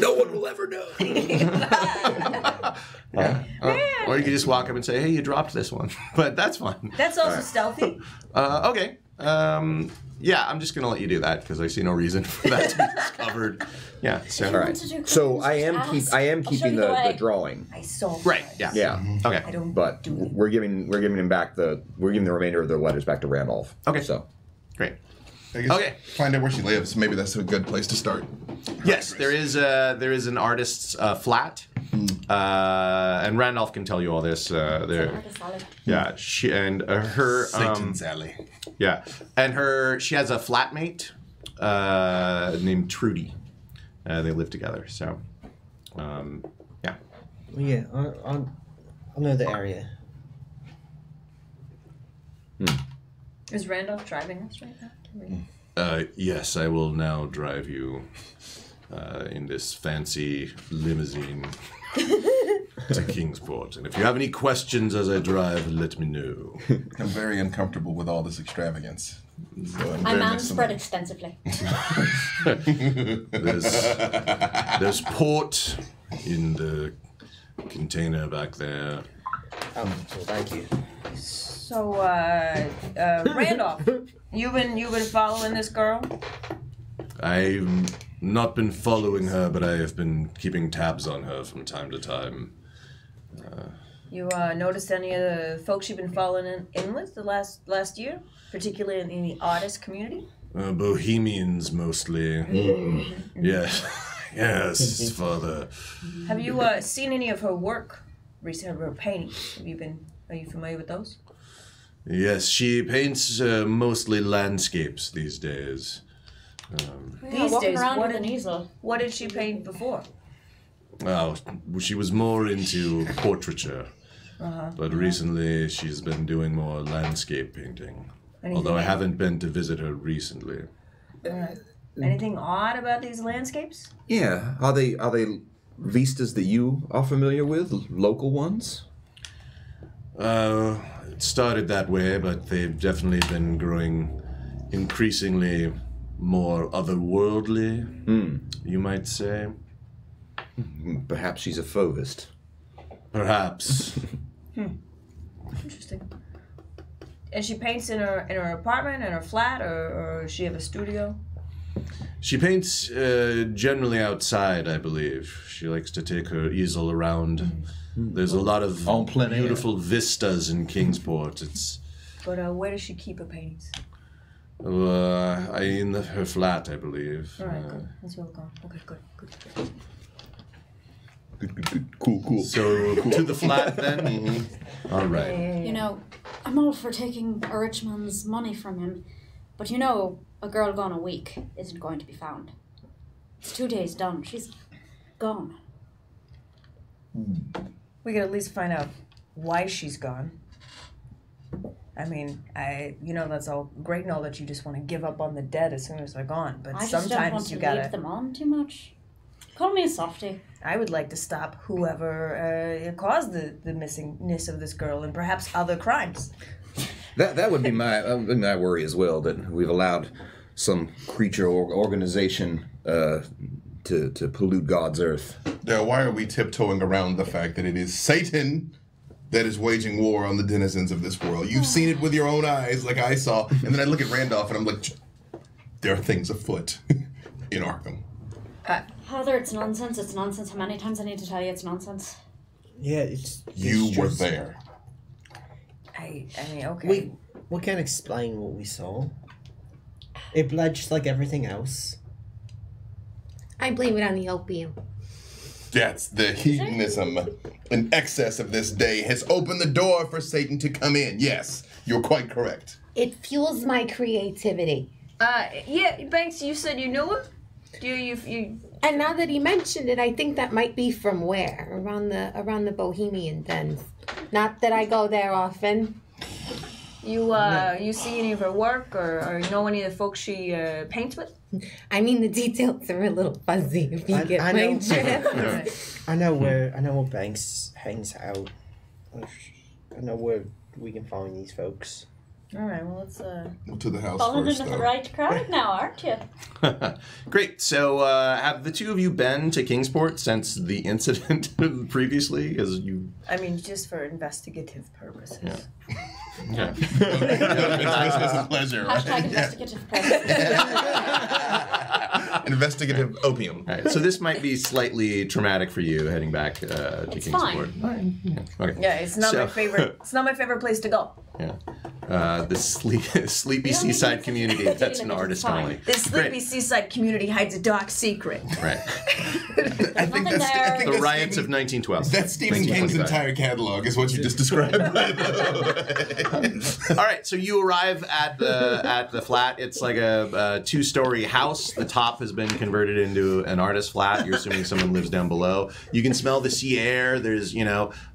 No one will ever know. Or you could just walk up and say, "Hey, you dropped this one," but that's fine. That's also stealthy. Okay. Yeah, I'm just gonna let you do that because I see no reason for that to be discovered. Yeah. So. All right. So I am keeping the drawing. I saw. Right. Yeah. Yeah. Okay. I don't. But we're giving him back the remainder of the letters back to Randolph. Okay. So Great. I guess Okay. Find out where she lives. Maybe that's a good place to start. Yes, there is an artist's flat, and Randolph can tell you all this. Yeah, she and her Satan's Alley. yeah, and she has a flatmate named Trudy. They live together, so yeah. Well, yeah, I know the area. Is Randolph driving us right now? Yes, I will now drive you in this fancy limousine to Kingsport. And if you have any questions as I drive, let me know. I'm very uncomfortable with all this extravagance. So I'm I very man much spread so- extensively. There's port in the container back there. Well, thank you. So, Randolph, you've been following this girl? I've not been following her, but I have been keeping tabs on her from time to time. You noticed any of the folks you've been following in with the last year, particularly in the artist community? Bohemians mostly. Yes. Yes, father. Have you seen any of her work recently? Her paintings? Are you familiar with those? Yes, she paints mostly landscapes these days. These These walking days, around what with an did- easel. What did she paint before? Well, she was more into portraiture, but recently she's been doing more landscape painting. Although I haven't been to visit her recently. Anything odd about these landscapes? Yeah, are they vistas that you are familiar with, local ones? It started that way, but they've definitely been growing increasingly more otherworldly, you might say. Perhaps she's a fauvist. Perhaps. Interesting. And she paints in her apartment, in her flat, or does she have a studio? She paints generally outside, I believe. She likes to take her easel around. There's a lot of En plein air. beautiful vistas in Kingsport. But where does she keep her paintings? In her flat, I believe. All right, good. That's where we're going. Okay, good. Good. Cool. So to the flat then. All right. You know, I'm all for taking a rich man's money from him, but you know, a girl gone a week isn't going to be found. It's 2 days done. She's gone. We could at least find out why she's gone. I mean, that's all great and all that you just want to give up on the dead as soon as they're gone, but I just don't want sometimes to you gotta. lead them on too much. Call me a softie. I would like to stop whoever caused the missingness of this girl and perhaps other crimes. That would be my worry as well, that we've allowed some creature or organization to pollute God's earth. Now, why are we tiptoeing around the fact that it is Satan that is waging war on the denizens of this world? You've seen it with your own eyes, like I saw, and then I look at Randolph and I'm like, there are things afoot in Arkham. Father, it's nonsense. It's nonsense. How many times I need to tell you it's nonsense? Yeah, it's You were just- there. I mean, okay. We can't explain what we saw. It bled just like everything else. I blame it on the opium. That's the hedonism and excess of this day has opened the door for Satan to come in. Yes, you're quite correct. It fuels my creativity. Yeah, Banks, you said you knew him? You And now that he mentioned it, I think that might be from where? Around the Bohemian dens. Not that I go there often. you see any of her work or know any of the folks she paints with? I mean, the details are a little fuzzy, if you get I my know. drift. I know where Banks hangs out. I know where we can find these folks. All right, well, let's To the house Falling first, into though. the right crowd now, aren't you? Great. So have the two of you been to Kingsport since the incident previously? Because you. I mean, just for investigative purposes. Yeah. Okay. Business and pleasure, right? Hashtag investigative press. Investigative opium. All right. So this might be slightly traumatic for you heading back to It's Kingsport. fine. Okay. Yeah, it's not So- my favorite. It's not my favorite place to go. Yeah. The sleepy You don't need seaside to community. deal That's with an it, it's artist fine. only. This sleepy seaside community hides a dark secret. Right. I think Nothing that's, I there. think The that's riots Stephen, of 1912. that's Stephen King's 1925. entire catalog, is what you just described. All right, so you arrive at the flat. It's like a two-story house. The top has been converted into an artist flat. You're assuming someone lives down below. You can smell the sea air. There's,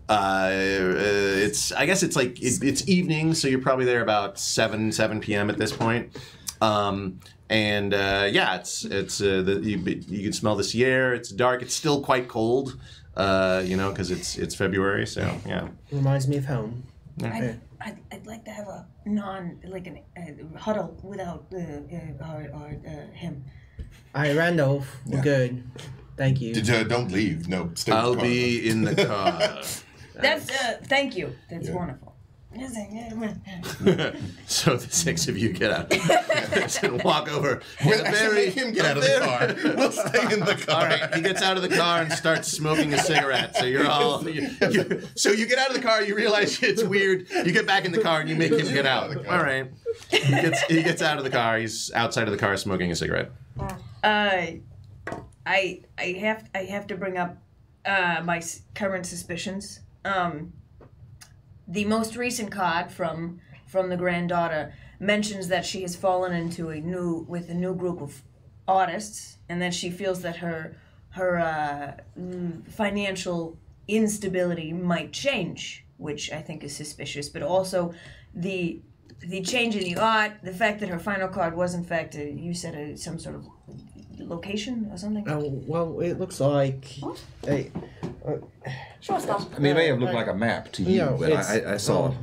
it's I guess it's evening, so you're probably there about 7 p.m. at this point. You can smell the sea air. It's dark. It's still quite cold, because it's February. So yeah. Reminds me of home. I'd like to have a huddle without him. All right, Randolph, we're good. Thank you. Don't leave. No, stay with I'll the car. be in the car. That's thank you. That's Yeah. wonderful. So the six of you get out and walk over. We'll actually make him get out of the car. We'll stay in the car. All right, he gets out of the car and starts smoking a cigarette. So you're all. So you get out of the car. You realize it's weird. You get back in the car and you make him get out. All right. He gets out of the car. He's outside of the car smoking a cigarette. I have to bring up my current suspicions. The most recent card from the granddaughter mentions that she has fallen into a new group of artists, and that she feels that her financial instability might change, which I think is suspicious. But also the change in the art, the fact that her final card was in fact you said some sort of location or something. Oh well, it looks like. What? Sure, Scott. I mean, it may have looked like a map to you, but I saw.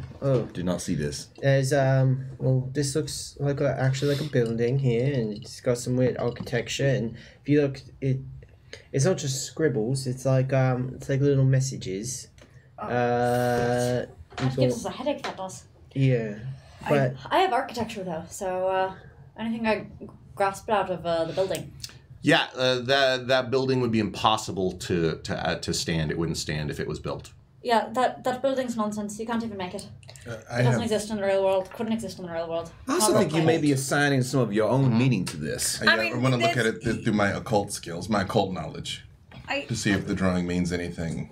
Did not see this. There's well, this looks like actually like a building here, and it's got some weird architecture. And if you look, it's not just scribbles. It's like little messages. That gives us a headache. That does. Yeah, but I have architecture though, so anything I grasped out of the building. Yeah, that building would be impossible to stand. It wouldn't stand if it was built. Yeah, that building's nonsense. You can't even make it. It doesn't exist in the real world. Couldn't exist in the real world. I also think you may be assigning some of your own meaning to this. I want to look at it through my occult skills, my occult knowledge, to see if the drawing means anything.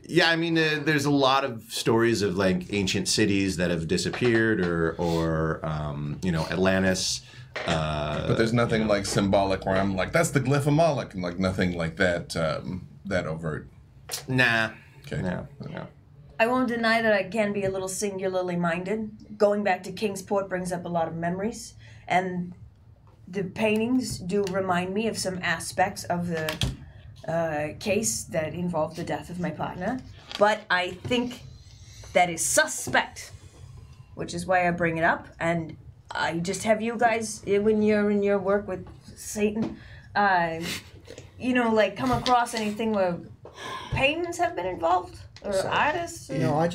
Yeah, I mean, there's a lot of stories of like ancient cities that have disappeared, or Atlantis. But there's nothing like symbolic where I'm like, that's the glyph of Moloch, and like nothing like that, that overt. Nah. Okay. No. I won't deny that I can be a little singularly minded. Going back to Kingsport brings up a lot of memories, and the paintings do remind me of some aspects of the case that involved the death of my partner. But I think that is suspect, which is why I bring it up. And I just have you guys, when you're in your work with Satan, come across anything where paintings have been involved? Or artists? No, I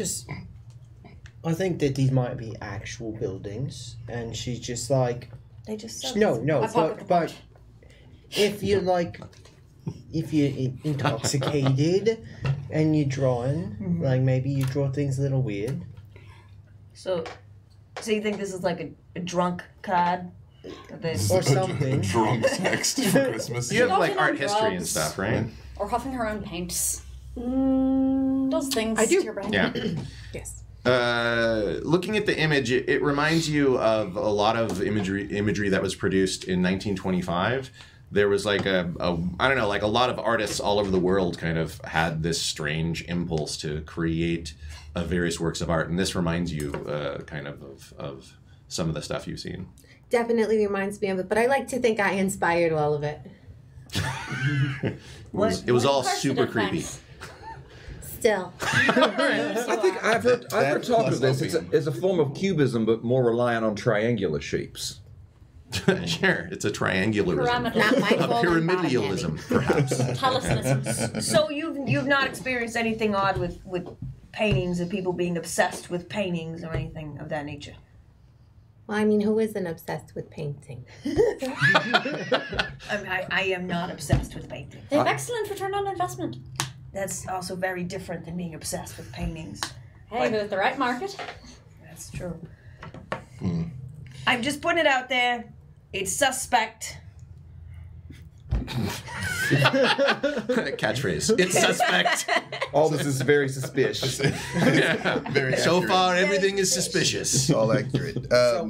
think that these might be actual buildings, and she's just like... They just... No, but if you're intoxicated and you're drawing, like maybe you draw things a little weird. So you think this is like a drunk card? Or something. Drunk text for Christmas. You have like art drugs. history and stuff, right? Or huffing her own paints. Those things I do. to your brain. Yeah. Yes. Looking at the image, it reminds you of a lot of imagery that was produced in 1925. There was like a lot of artists all over the world kind of had this strange impulse to create various works of art, and this reminds you kind of some of the stuff you've seen. Definitely reminds me of it, but I like to think I inspired all of it. It was all super creepy. Still. I think I've heard talk of this. It's a form of cubism, but more reliant on triangular shapes. Sure, it's a triangularism. Pyramidal. Not my A fault, pyramidalism, perhaps. Talismanism. So you've not experienced anything odd with paintings and people being obsessed with paintings or anything of that nature? Well, I mean, who isn't obsessed with painting? I am not obsessed with painting. They have excellent return on investment. That's also very different than being obsessed with paintings. Hey, with the right market. That's true. I'm just putting it out there. It's suspect. Catchphrase. It's suspect. All this is very suspicious. Yeah. Very So accurate. far, everything is suspicious. All accurate. So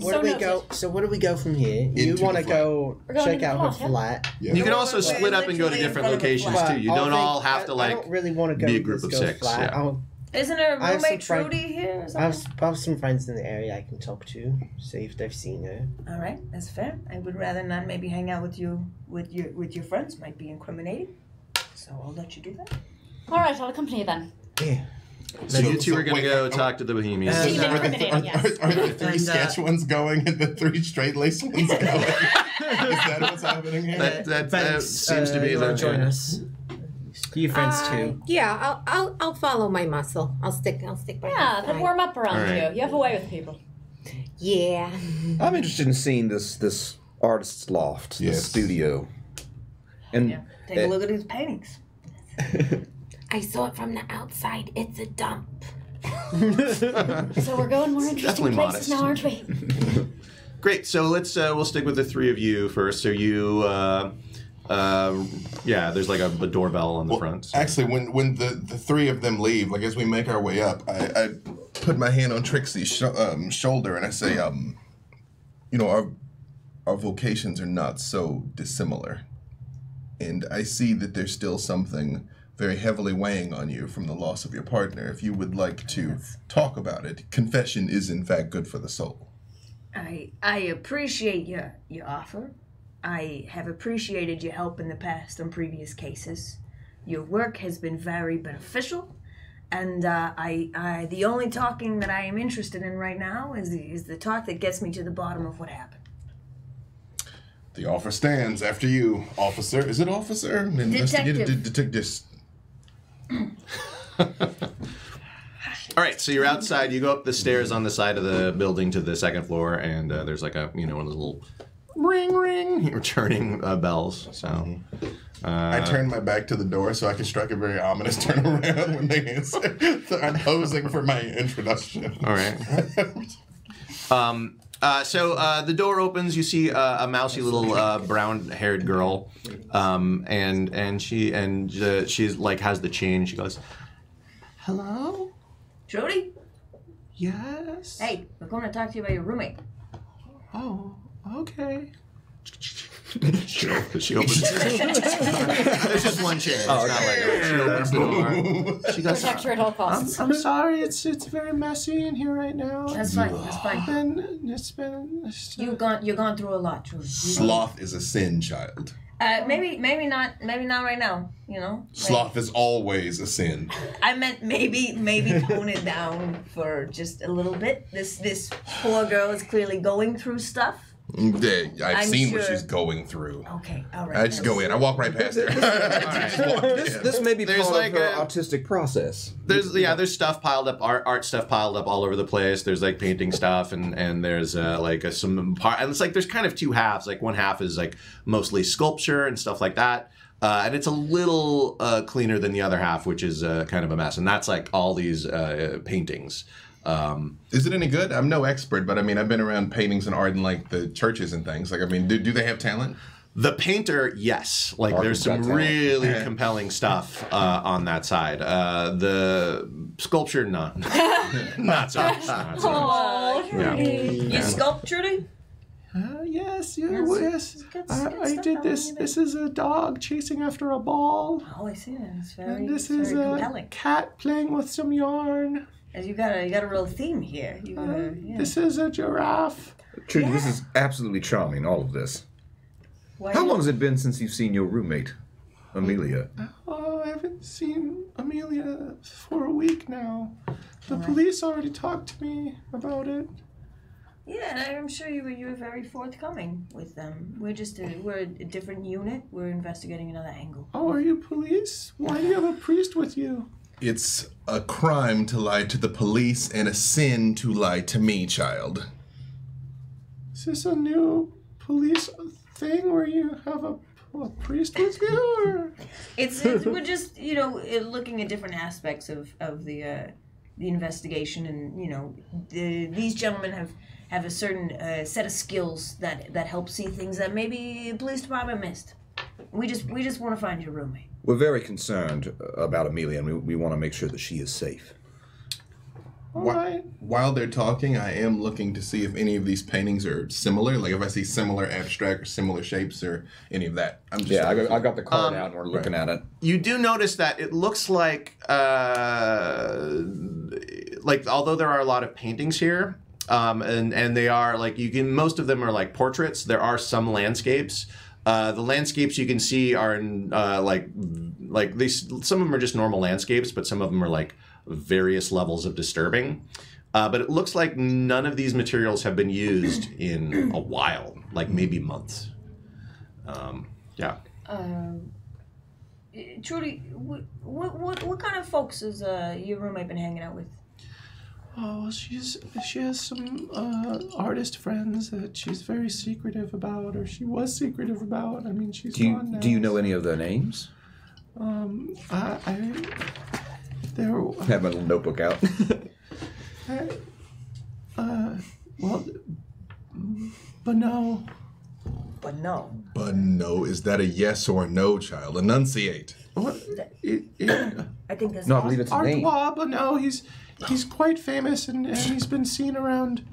where do we go from here? You Into want to the go We're going check into out the her plot, yeah? flat? Yeah. You can also We're split up and go to literally in different front of the locations flat. too. You don't all have to I like don't really want to go be a to group this of girl's 6. flat. Yeah. Isn't her I have roommate some friend- Trudy here or I something? have some friends in the area I can talk to, see if they've seen her. All right, that's fair. I would rather not maybe hang out with you with your friends. Might be incriminating. So I'll let you do that. All right, I'll accompany you then. Yeah. So you two are gonna wait, go wait, talk to the Bohemians. And, Team incriminating, yes. Are the 3 And, sketch ones going and the 3 straight lace ones going? Is that what's happening here? That seems to be you the wanna join us. You friends too. Yeah, I'll follow my muscle. I'll stick by Yeah, his then side. warm up around All right. you. You have a way with people. Yeah. I'm interested in seeing this artist's loft, this Yes. studio. And Take a look at his paintings. I saw it from the outside. It's a dump. So we're going more interesting Definitely places modest. now, aren't we? Great. So we'll stick with the 3 of you first. So you there's like a doorbell on the front. So. Actually, when the 3 of them leave, like as we make our way up, I put my hand on Trixie's shoulder and I say, our vocations are not so dissimilar. And I see that there's still something very heavily weighing on you from the loss of your partner. If you would like to talk about it, confession is in fact good for the soul. I appreciate your offer. I have appreciated your help in the past on previous cases. Your work has been very beneficial, and the only talking that I am interested in right now is the talk that gets me to the bottom of what happened. The offer stands. After you, officer. Is it officer? Detective. All right, so you're outside. You go up the stairs on the side of the building to the second floor, and there's like a one of those little ring returning bells. So I turn my back to the door so I can strike a very ominous turnaround when they answer. So I'm posing for my introduction. All right. So the door opens. You see a mousy little brown-haired girl, and she's like has the chain. She goes, "Hello, Trudy? yes. Hey, we're going to talk to you about your roommate." Oh, okay." She opens. There's just one chair. It's not like she opens the door. She goes, Protect her at all costs. I'm sorry. It's very messy in here right now. That's fine. That's fine. It's been. You've gone through a lot, Trudy. Sloth is a sin, child. Maybe not right now. Sloth is always a sin. I meant maybe tone it down for just a little bit. This poor girl is clearly going through stuff. I've seen what she's going through. Okay, all right. I just go in. I walk right past her. This may be There's part like of her a- autistic process. There's stuff piled up, art stuff piled up all over the place. There's like painting stuff, and there's some part, and it's like there's kind of two halves. Like one half is like mostly sculpture and stuff like that, and it's a little cleaner than the other half, which is kind of a mess. And that's like all these paintings. Is it any good? I'm no expert, but I mean, I've been around paintings and art in like the churches and things. Like, I mean, do they have talent? The painter, yes. Like, Art there's has some got talent. really compelling stuff on that side. The sculpture, not not so much. Not so much. Oh, Yeah. You sculpt, Trudy? Yes. Good I stuff did on this. you This is a dog chasing after a ball. Oh, I see that. It's And very, this it's is very a compelling. cat playing with some yarn. As you got a real theme here. You got a, yeah. This is a giraffe. Trudy, this is absolutely charming, all of this. Why How you- long has it been since you've seen your roommate, Amelia? Oh, I haven't seen Amelia for a week now. The police already talked to me about it. Yeah, and I'm sure you were very forthcoming with them. We're a different unit. We're investigating another angle. Oh, are you police? Why do you have a priest with you? It's a crime to lie to the police and a sin to lie to me, child. Is this a new police thing where you have a priest with you? Or? It's we're just looking at different aspects of the investigation, and these gentlemen have a certain set of skills that help see things that maybe the police department missed. We just want to find your roommate. We're very concerned about Amelia, and we want to make sure that she is safe. All right. While they're talking, I am looking to see if any of these paintings are similar. Like if I see similar abstract or similar shapes or any of that. I'm just I got the card out, and we're looking at it. You do notice that it looks like although there are a lot of paintings here, and they are like most of them are like portraits. There are some landscapes. The landscapes you can see are in some of them are just normal landscapes, but some of them are like various levels of disturbing. But it looks like none of these materials have been used in a while, like maybe months. Yeah. Trudy, what kind of folks has your roommate been hanging out with? Oh, she has some artist friends that she's very secretive about, or she was secretive about. I mean, she's gone now. Do you know any of their names? I Have my little notebook out. but no. But no. But no, is that a yes or a no, child? Enunciate. What? I think that's No, I believe it's a name. Artois, but no, he's quite famous, and he's been seen around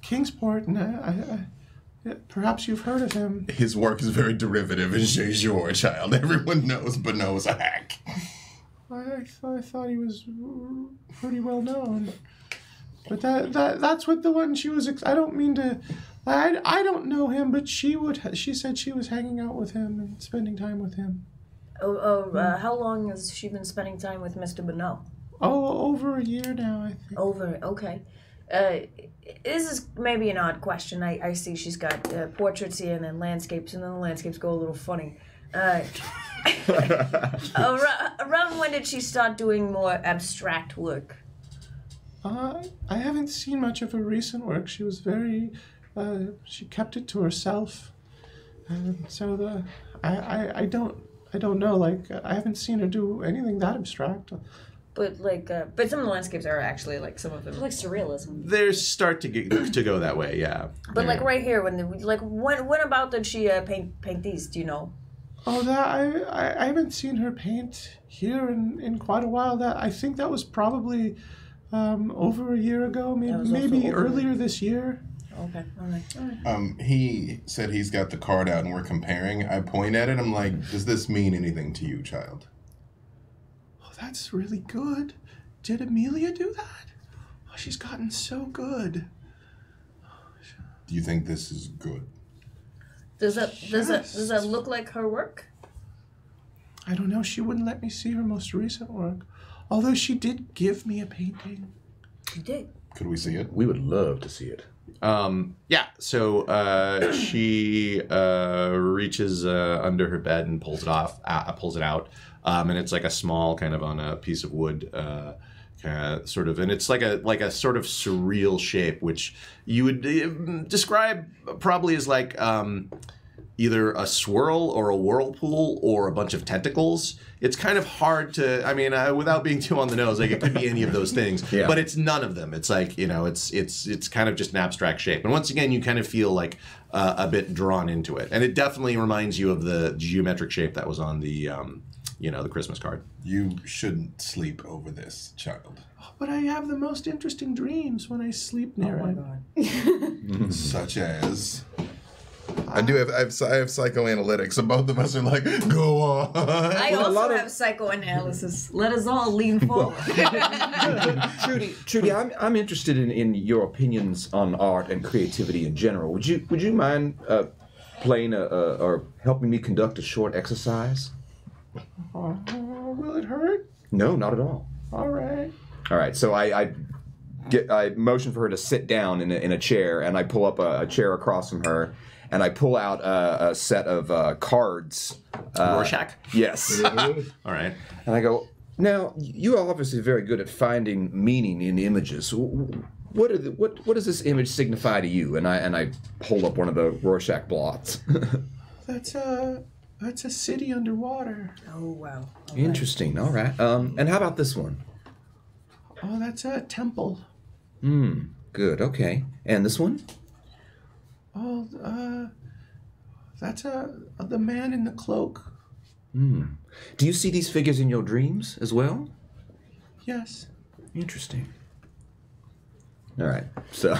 Kingsport, and Perhaps you've heard of him. His work is very derivative and chez jour, child. Everyone knows Bonneau is a hack. I thought he was pretty well known. But that's what the one she was. I don't mean to. I don't know him, but she said she was hanging out with him and spending time with him. How long has she been spending time with Mr. Bonneau? Oh, over a year now, I think. Okay. This is maybe an odd question. I see she's got portraits here and then landscapes, and then the landscapes go a little funny. Around when did she start doing more abstract work? I haven't seen much of her recent work. She was very, she kept it to herself. So I don't know. Like, I haven't seen her do anything that abstract. But but some of the landscapes are actually like some of them Like surrealism. They start to go that way, yeah. But like right here, when about did she paint these? Do you know? Oh, that I haven't seen her paint here in quite a while. That I think that was probably over a year ago, maybe earlier this year. Okay, all right. He said he's got the card out and we're comparing. I point at it. I'm like, does this mean anything to you, child? Oh, that's really good. Did Amelia do that? Oh, she's gotten so good. Do you think this is good? Does that look like her work? I don't know. She wouldn't let me see her most recent work. Although she did give me a painting. She did. Could we see it? We would love to see it. Yeah, so she reaches under her bed and pulls it out, and it's like a small kind of on a piece of wood, sort of, and it's like a sort of surreal shape, which you would describe probably as like either a swirl or a whirlpool or a bunch of tentacles. It's kind of hard to, I mean, without being too on the nose, like it could be any of those things, Yeah. but it's none of them. It's like, it's kind of just an abstract shape. And once again, you kind of feel like a bit drawn into it. And it definitely reminds you of the geometric shape that was on the, the Christmas card. You shouldn't sleep over this, child. But I have the most interesting dreams when I sleep near it. God. Such as... I have psychoanalytics, so both of us are like, go on. I also have psychoanalysis. Let us all lean forward. Trudy, I'm interested in your opinions on art and creativity in general. Would you mind playing or helping me conduct a short exercise? Will it hurt? No, not at all. All right. All right. So I motion for her to sit down in a chair, and I pull up a chair across from her. And I pull out a set of cards. Rorschach? Yes. All right. And I go, now, you are obviously very good at finding meaning in images. What does this image signify to you? And I hold up one of the Rorschach blots. That's a city underwater. Oh, wow. All Interesting. All right. And how about this one? Oh, that's a temple. Good. Okay. And this one? Oh, that's the man in the cloak. Do you see these figures in your dreams as well? Yes. Interesting. All right. So.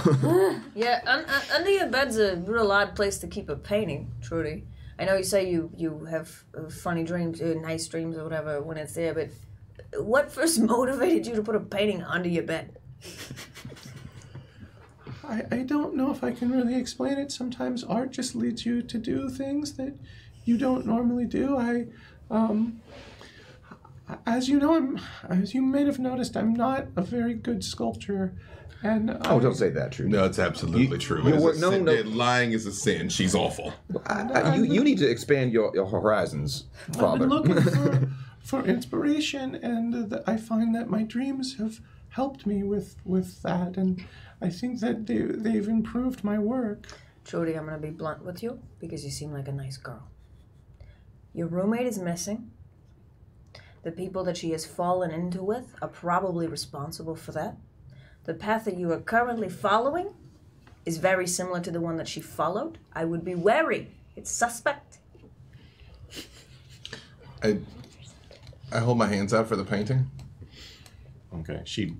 Yeah, under your bed's a real odd place to keep a painting, Trudy. I know you say you have funny dreams, nice dreams or whatever when it's there, but what first motivated you to put a painting under your bed? I don't know if I can really explain it. Sometimes art just leads you to do things that you don't normally do. As you know, as you may have noticed, I'm not a very good sculptor. And Don't say that, Trudy. No, it's absolutely true. Lying is a sin. She's awful. You need to expand your horizons, Father. I've been looking for inspiration, and I find that my dreams have helped me with that, and I think that they've improved my work. Trudy, I'm going to be blunt with you because you seem like a nice girl. Your roommate is missing. The people that she has fallen into with are probably responsible for that. The path that you are currently following is very similar to the one that she followed. I would be wary. It's suspect. I hold my hands out for the painting. Okay. She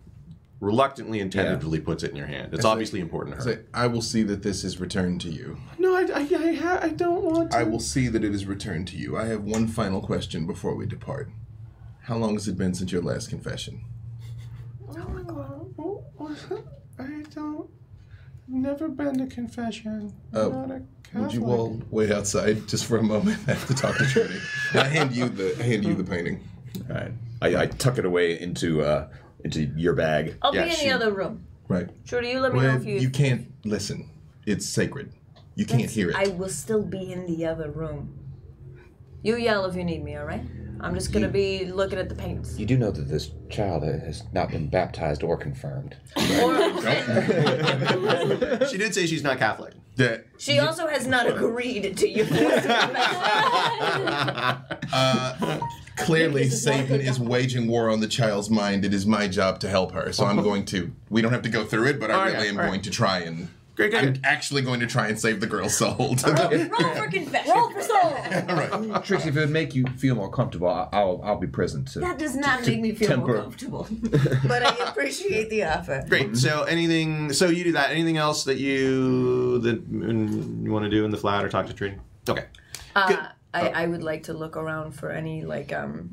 reluctantly and tentatively puts it in your hand. It's obviously important to her. I will see that this is returned to you. No, I don't want to. I will see that it is returned to you. I have one final question before we depart. How long has it been since your last confession? Oh my God. I don't. Never been to confession. I'm not a Catholic. Would you all wait outside just for a moment? I have to talk to Trudy. I hand you the painting. All right. I tuck it away into your bag. I'll be in the other room. Right. Trudy, you let me know if you... You can't listen. It's sacred. You can't hear it. I will still be in the other room. You yell if you need me, all right? I'm just going to be looking at the paints. You do know that this child has not been baptized or confirmed. She did say she's not Catholic. She also has not agreed to your Clearly, Satan is waging war on the child's mind. It is my job to help her. So I'm going to... We don't have to go through it, but I really am going to try and... Great. I'm actually going to try and save the girl's soul. Roll for confession. Roll for soul. Right. Trixie, if it would make you feel more comfortable, I'll be present to. That does not make me feel more comfortable. But I appreciate the offer. Great. So so you do that. Anything else that you want to do in the flat or talk to Trudy? Okay. Good. I would like to look around for any can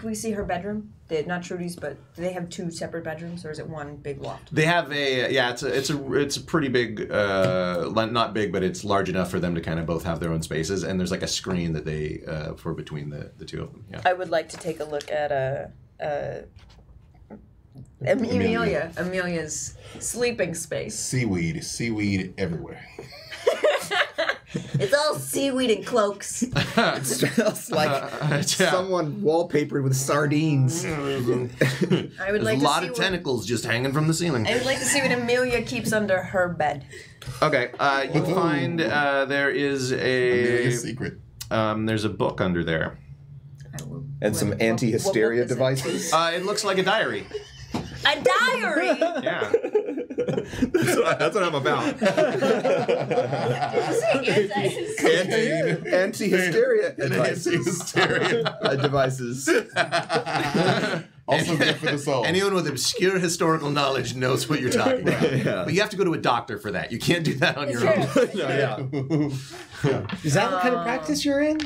we see her bedroom? Not Trudy's, but do they have two separate bedrooms, or is it one big loft? They have it's a pretty big, not big, but it's large enough for them to kind of both have their own spaces, and there's like a screen that they for between the two of them. Yeah. I would like to take a look at Amelia's sleeping space. Seaweed everywhere. It's all seaweed and cloaks. It smells like someone wallpapered with sardines. I would There's like a to lot see of tentacles just hanging from the ceiling. I would like to see what Amelia keeps under her bed. Okay, you find there is Amelia's secret. There's a book under there. And some anti-hysteria devices. It looks like a diary. A diary? Yeah. That's what I'm about. Anti-hysteria devices. Also good for the soul. Anyone with obscure historical knowledge knows what you're talking about. Yeah. But you have to go to a doctor for that. You can't do that on your own. Is that what kind of practice you're in?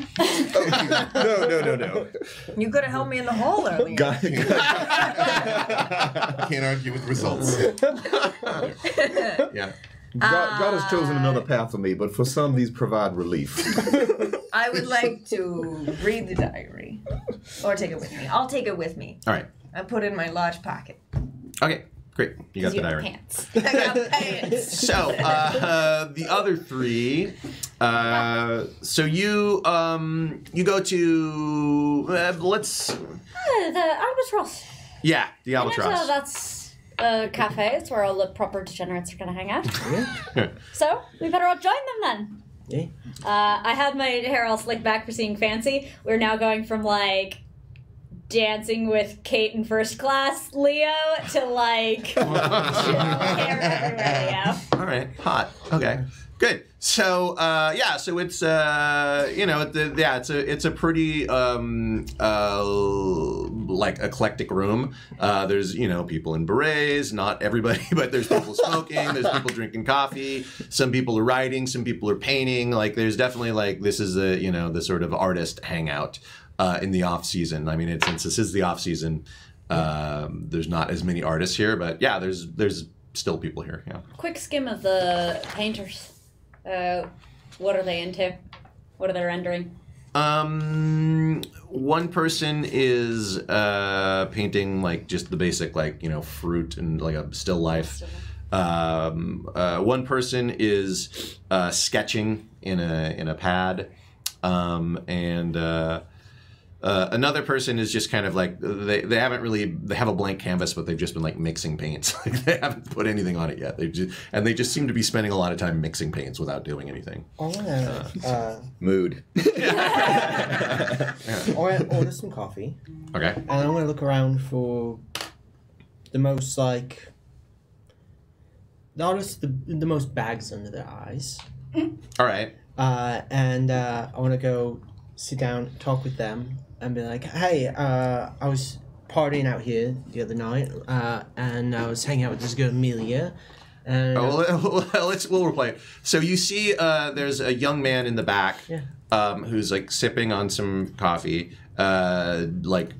No. You could have helped me in the hole earlier. Can't argue with results. Yeah. God has chosen another path for me, but for some, these provide relief. I would like to read the diary. Or take it with me. I'll take it with me. All right. I put it in my lodge pocket. Okay. Great. You got the diary. Pants. I got pants. So, the other three. So you go to The Albatross. yeah, the Albatross. That's a cafe. It's where all the proper degenerates are going to hang out. So we better all join them then. Yeah. I had my hair all slicked back for seeing fancy. We're now going from like dancing with Kate in first class Leo to like chill hair everywhere Leo. All right, hot. Okay, good. So so it's it's a pretty like eclectic room. There's people in berets, not everybody, but there's people smoking. There's people drinking coffee. Some people are writing. Some people are painting. Like there's definitely like this is the sort of artist hangout in the off season. I mean, since this is the off season, there's not as many artists here, but yeah, there's still people here. Yeah. Quick skim of the painters. What are they into? What are they rendering? One person is painting like just the basic fruit and like a still life. One person is sketching in a pad, and another person is just kind of like they have a blank canvas, but they've just been like mixing paints. Like they haven't put anything on it yet. They just seem to be spending a lot of time mixing paints without doing anything. I want to Mood. order some coffee. Okay. And I'm going to look around for the most the artists the most bags under their eyes. All right. And I want to go sit down, talk with them, and be like, hey, I was partying out here the other night, and I was hanging out with this girl Amelia. And we'll replay it. So you see, there's a young man in the back, who's like sipping on some coffee, like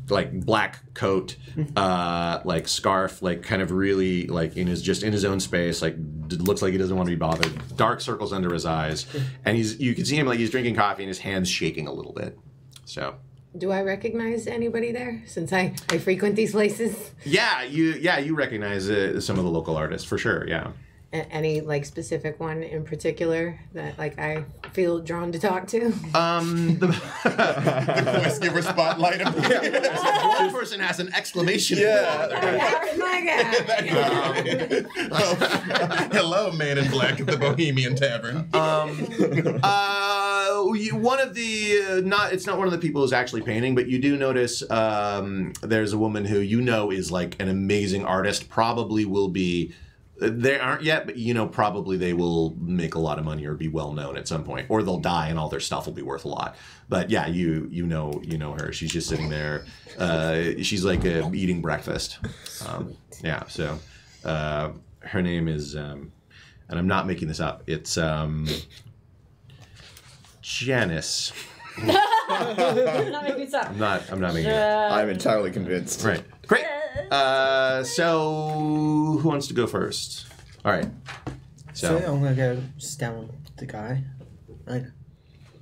black coat, like scarf, like kind of really like in his own space, like looks like he doesn't want to be bothered. Dark circles under his eyes, and you can see him like he's drinking coffee and his hands shaking a little bit. So. Do I recognize anybody there since I frequent these places? Yeah, you recognize some of the local artists for sure. Yeah. Any like specific one in particular that like I feel drawn to talk to? The quest giver spotlight. One person has an exclamation. My God. Hello, man in black at the Bohemian Tavern. One of the it's not one of the people who's actually painting, but you do notice there's a woman who is like an amazing artist. Probably will be. They aren't yet, but probably they will make a lot of money or be well known at some point, or they'll die and all their stuff will be worth a lot. But yeah, you know her. She's just sitting there. She's like eating breakfast. So her name is, and I'm not making this up. It's Janice. I'm not making this up. I'm not making it up. I'm entirely convinced. Right. Great. So who wants to go first? All right. So I'm gonna go just down with the guy. Like,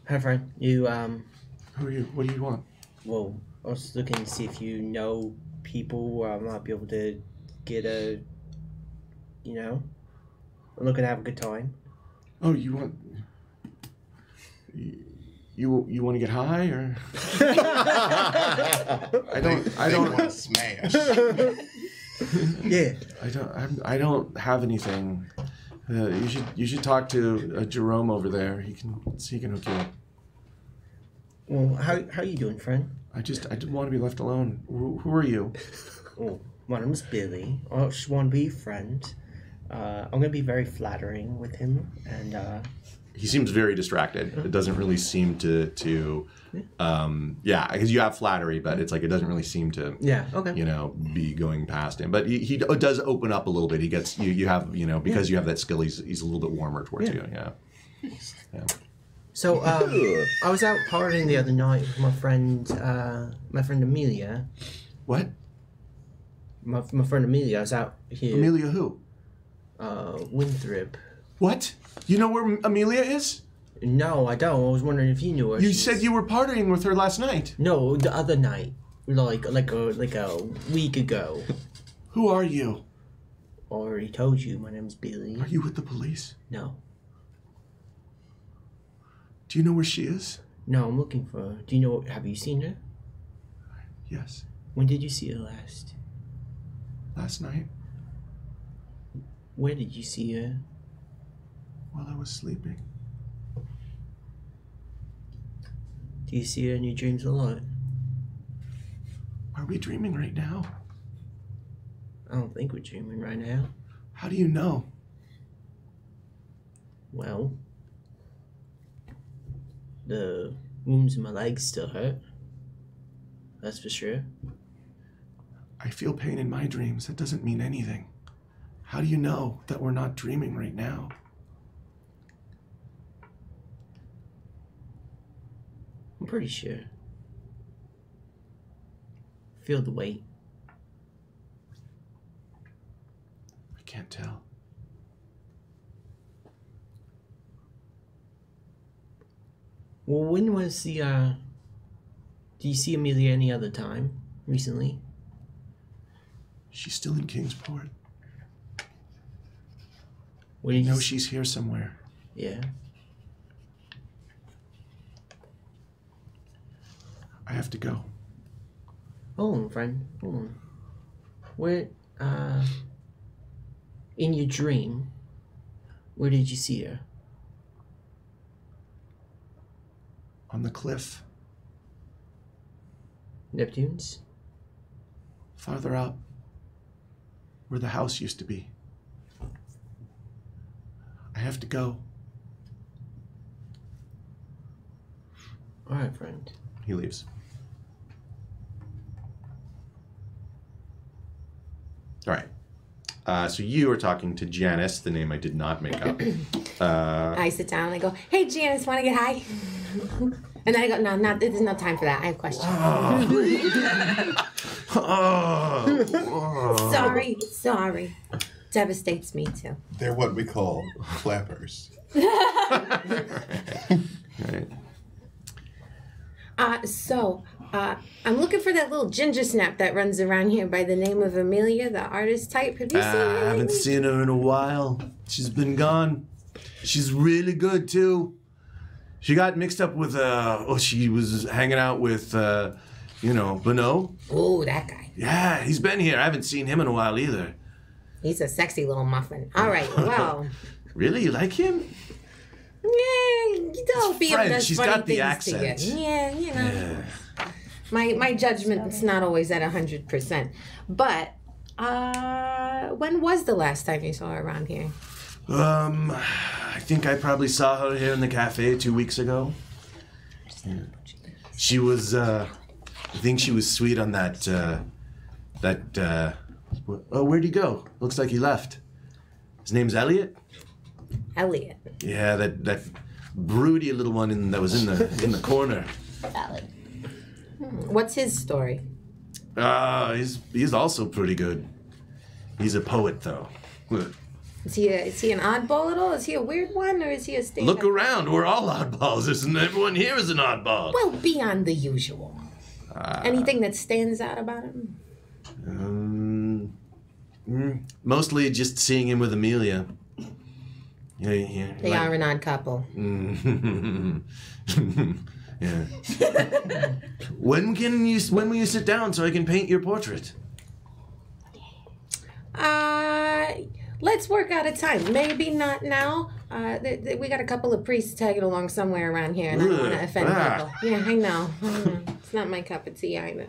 hi friend. You Who are you? What do you want? Well, I was looking to see if you know people where I might be able to get a. I'm looking to have a good time. Oh, you want? You want to get high or? I don't want to smash. Yeah. I don't have anything. You should talk to Jerome over there. He can hook you up. Well, how you doing, friend? I didn't want to be left alone. Who are you? Oh, my name's Billy. I just want to be a friend. I'm gonna be very flattering with him, and he seems very distracted. It doesn't really seem to because you have flattery, but it's like it doesn't really seem to be going past him. But he does open up a little bit. He gets you have because you have that skill. He's a little bit warmer towards you. Yeah. So I was out partying the other night with my friend Amelia. What? My friend Amelia. I was out here. Amelia who? Winthrop. What? You know where Amelia is? No, I don't. I was wondering if you knew her. You said you were partying with her last night. No, the other night, like a week ago. Who are you? Already told you. My name's Billy. Are you with the police? No. Do you know where she is? No, I'm looking for her. Do you know? Have you seen her? Yes. When did you see her last? Last night. Where did you see her? While I was sleeping. Do you see her in your dreams a lot? Are we dreaming right now? I don't think we're dreaming right now. How do you know? Well, the wounds in my legs still hurt. That's for sure. I feel pain in my dreams. That doesn't mean anything. How do you know that we're not dreaming right now? I'm pretty sure. Feel the weight. I can't tell. Well, when was the, do you see Amelia any other time recently? She's still in Kingsport. Where did I know you she's here somewhere. Yeah. I have to go. Hold on, friend. Hold on. Where, in your dream, where did you see her? On the cliff. Neptune's? Farther up. Where the house used to be. I have to go. Alright, friend. He leaves. All right. So you are talking to Janice, the name I did not make up. I sit down and I go, "Hey, Janice, want to get high?" And then I go, "No, there's no time for that. I have questions." Sorry. Devastates me too. They're what we call flappers. Right. I'm looking for that little ginger snap that runs around here by the name of Amelia, the artist type. Have you seen her? I haven't seen her in a while. She's been gone. She's really good too. She got mixed up with she was hanging out with Bono. Oh, that guy. Yeah, he's been here. I haven't seen him in a while either. He's a sexy little muffin. All right, well. Really? You like him? Yeah, don't be French. does She's funny got the things to accent. you. Yeah, Yeah. My judgment's not always at 100%. But when was the last time you saw her around here? I think I probably saw her here in the cafe 2 weeks ago. Yeah. She was, I think she was sweet on that, where'd he go? Looks like he left. His name's Elliot? Elliot. Yeah, that broody little one that was in the corner. Valid. What's his story? He's also pretty good. He's a poet, though. Is he an oddball at all? Is he a weird one, or is he a stand-up? Look around. We're all oddballs. Isn't everyone here is an oddball? Well, beyond the usual. Anything that stands out about him? Mostly just seeing him with Amelia. Yeah. They are an odd couple. Yeah. When will you sit down so I can paint your portrait? Let's work out a time. Maybe not now. We got a couple of priests tagging along somewhere around here, and I don't want to offend people. Yeah, I know. It's not my cup of tea either.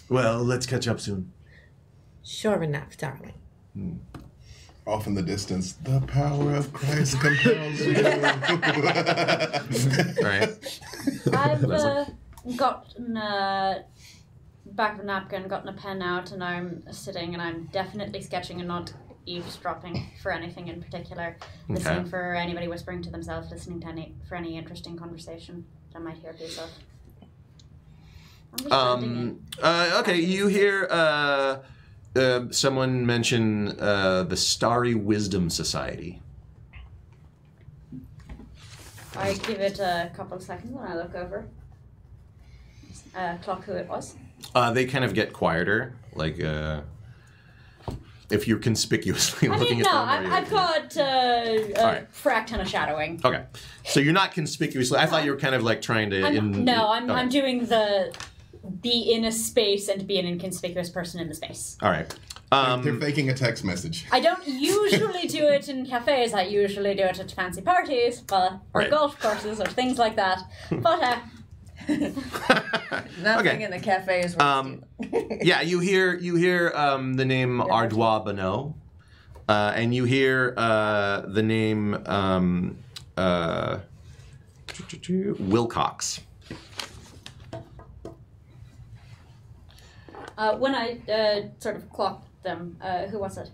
Well, let's catch up soon. Sure enough, darling. Off in the distance, the power of Christ compels you. Right. I've gotten back of a napkin, gotten a pen out, and I'm sitting and I'm definitely sketching and not eavesdropping for anything in particular. Listening for anybody whispering to themselves, listening to any interesting conversation that I might hear a piece of. I'm just blending in. Okay, you hear someone mention the Starry Wisdom Society. I give it a couple of seconds and I look over. Clock who it was. They kind of get quieter, like if you're conspicuously looking at them. I've got frack ton of shadowing. Okay, so you're not conspicuously. I thought you were kind of like trying to. I'm doing the be in a space and be an inconspicuous person in the space. All right. They're faking a text message. I don't usually do it in cafes. I usually do it at fancy parties, or golf courses, or things like that. But nothing in the cafe is worth yeah, you hear the name Ardois Bonneau, and you hear the name Wilcox. When I sort of clocked them, who was it,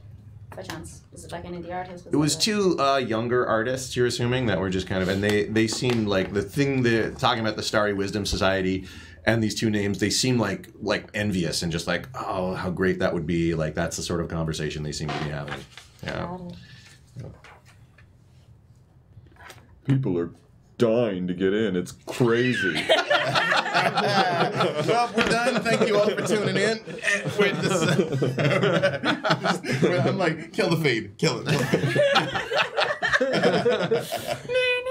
by chance? Was it like any of the artists? It was two younger artists, you're assuming, that were just kind of, and they seemed like they're talking about the Starry Wisdom Society and these two names, they seem like envious and just like, oh, how great that would be. Like, that's the sort of conversation they seem to be having. Yeah. People are dying to get in. It's crazy. Well, we're done. Thank you all for tuning in. I'm like, kill the feed. Kill it.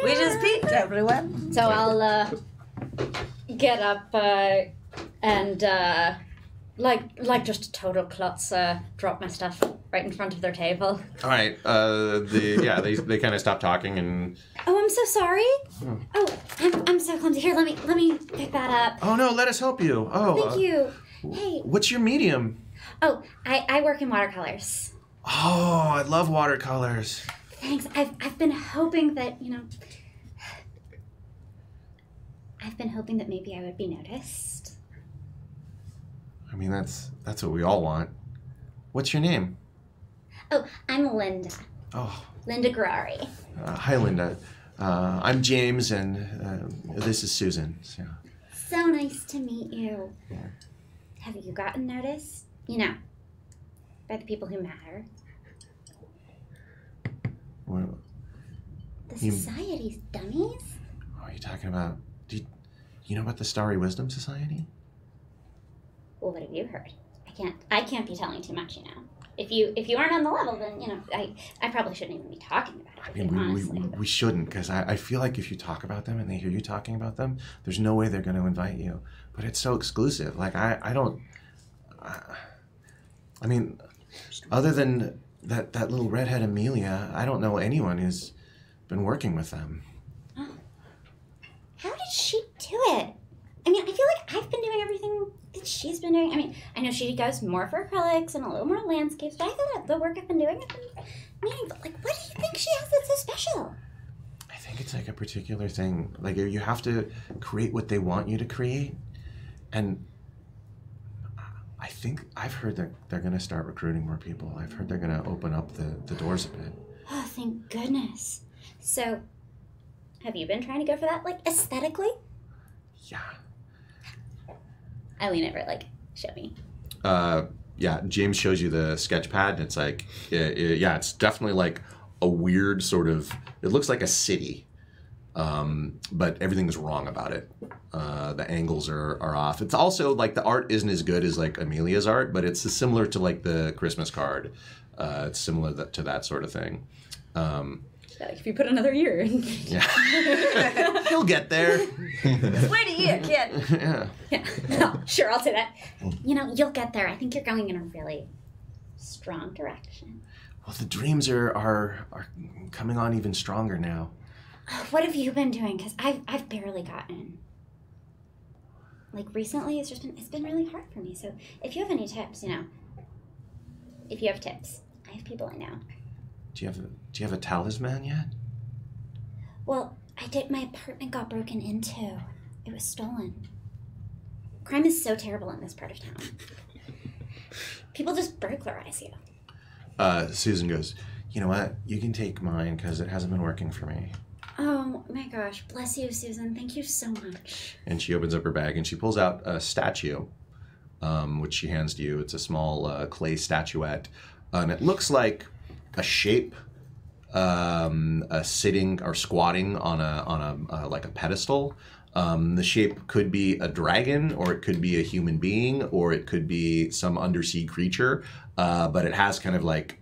We just peaked, everyone. So I'll get up and like just a total klutz, drop my stuff right in front of their table. All right. They kind of stop talking and. Oh, I'm so sorry. Oh, I'm so clumsy. Here, let me pick that up. Oh no, let us help you. Oh, thank you. Hey. What's your medium? Oh, I work in watercolors. Oh, I love watercolors. Thanks. I've been hoping that I've been hoping that maybe I would be noticed. I mean, that's what we all want. What's your name? Oh, I'm Linda. Oh. Linda Grari. Hi, Linda. I'm James, and this is Susan. So. So nice to meet you. Have you gotten noticed? You know, by the people who matter. What? The society's dummies? What are you talking about? Do you know about the Starry Wisdom Society? Well, what have you heard? I can't be telling too much, you know. If you aren't on the level, then, you know, I probably shouldn't even be talking about it. I mean, we shouldn't, because I feel like if you talk about them and they hear you talking about them, there's no way they're going to invite you. But it's so exclusive. Like, I mean, other than that little redhead Amelia, I don't know anyone who's been working with them. Oh. How did she do it? I mean, I feel like I've been doing everything that she's been doing. I mean, I know she goes more for acrylics and a little more landscapes, but I feel like the work I've been doing has been meaningful. Like, what do you think she has that's so special? I think it's like a particular thing. Like, you have to create what they want you to create. And I think I've heard that they're going to start recruiting more people. I've heard they're going to open up the doors a bit. Oh, thank goodness. So, have you been trying to go for that, like, aesthetically? Yeah. I lean over, like, show me. Yeah, James shows you the sketch pad, and it's like, yeah, it's definitely like a weird sort of, it looks like a city, but everything's wrong about it. The angles are off. It's also like the art isn't as good as like Amelia's art, but it's similar to like the Christmas card. It's similar to that sort of thing. Like if you put another year in. Yeah. He'll get there. Just wait a year, kid. Yeah. Yeah. No, sure, I'll say that. You know, you'll get there. I think you're going in a really strong direction. Well, the dreams are coming on even stronger now. What have you been doing? Because I've barely gotten. Like recently, it's been really hard for me. So if you have any tips, you know, if you have tips, I have people I know. Do you have a talisman yet? Well, I did. My apartment got broken into. It was stolen. Crime is so terrible in this part of town. People just burglarize you. Susan goes, you know what? You can take mine because it hasn't been working for me. Oh my gosh, bless you, Susan. Thank you so much. And she opens up her bag and she pulls out a statue, which she hands to you. It's a small clay statuette, and it looks like a shape, sitting or squatting on a like a pedestal. The shape could be a dragon, or it could be a human being, or it could be some undersea creature. But it has kind of like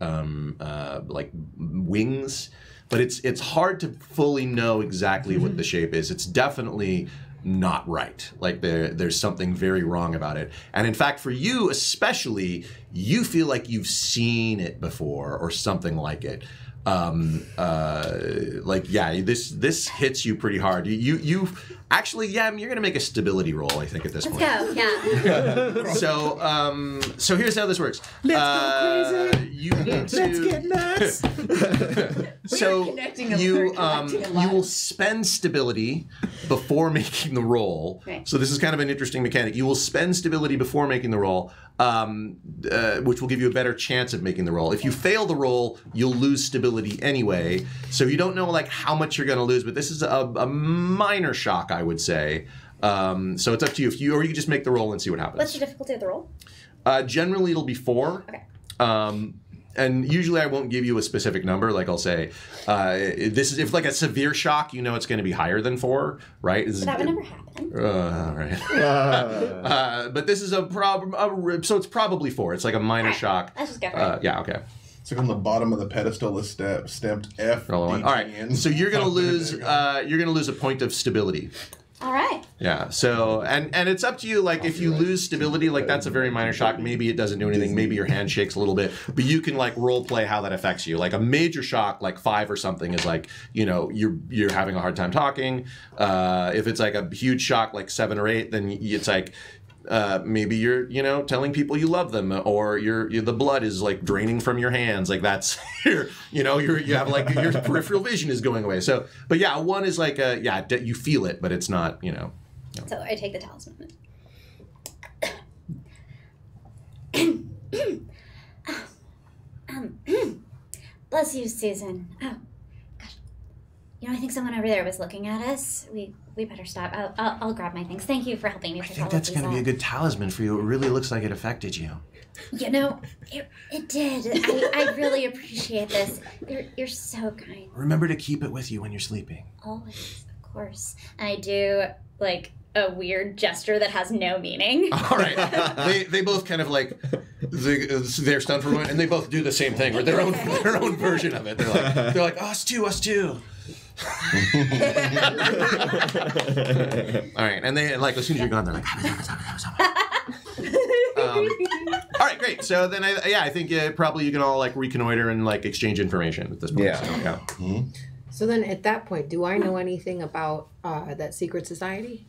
wings. But it's hard to fully know exactly what the shape is. It's definitely not right. Like there's something very wrong about it. And in fact, for you especially, you feel like you've seen it before or something like it. Like, yeah, this hits you pretty hard. You actually, yeah, you're gonna make a stability roll, I think, at this point. Let's go, yeah. So here's how this works. Let's go crazy. You need to. Let's get nuts. So you will spend stability before making the roll. Right. So this is kind of an interesting mechanic. You will spend stability before making the roll, which will give you a better chance of making the roll. If you fail the roll, you'll lose stability anyway. So you don't know like how much you're going to lose, but this is a minor shock, I would say. So it's up to you. Or you can just make the roll and see what happens. What's the difficulty of the roll? Generally, it'll be 4. Okay. And usually I won't give you a specific number. Like I'll say, this is if like a severe shock, you know it's going to be higher than 4, right? But that would never happen. Right. But this is a problem, so it's probably 4. It's like a minor shock. Let's just go for it. Yeah, okay. So on the bottom of the pedestal is stamped F. Roll one. All right. So you're gonna lose. You're gonna lose a point of stability. All right. Yeah. So and it's up to you. Like if you lose stability, like that's a very minor shock. Maybe it doesn't do anything. Maybe your hand shakes a little bit. But you can like role play how that affects you. Like a major shock, like 5 or something, is like you're having a hard time talking. If it's like a huge shock, like 7 or 8, then it's like. Maybe you're telling people you love them, or the blood is like draining from your hands, like that's you have like your peripheral vision is going away. So but yeah, 1 is like you feel it, but it's not. So I take the talisman. Bless you, Susan. Oh, gosh. You know, I think someone over there was looking at us. We better stop. I'll grab my things. Thank you for helping me I pick think all that's of these going to be a up. good talisman for you. It really looks like it affected you. You know, it did. I really appreciate this. You're so kind. Remember to keep it with you when you're sleeping. Always, of course. I do, like, a weird gesture that has no meaning. All right. They both kind of like they're stunned for a moment, and they both do the same thing, or their own version of it. They're like us too. All right, and they like as soon as you're gone, they're like. All right, great. So then I think probably you can all like reconnoiter and like exchange information at this point. Yeah. So, yeah. Mm-hmm. So then at that point, do I know anything about that secret society?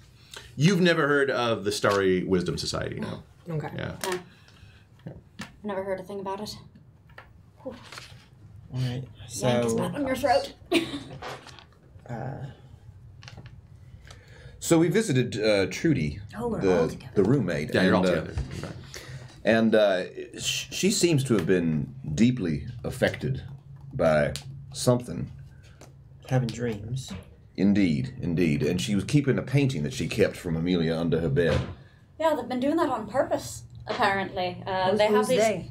You've never heard of the Starry Wisdom Society, no? Okay. Yeah. Never heard a thing about it. All right. Yank is back on your throat. So we visited Trudy, we're all together. the roommate. Yeah, you're all and, together. Right. And she seems to have been deeply affected by something. Having dreams. Indeed. And she was keeping a painting that she kept from Amelia under her bed. Yeah, they've been doing that on purpose, apparently. They have Who's these... they?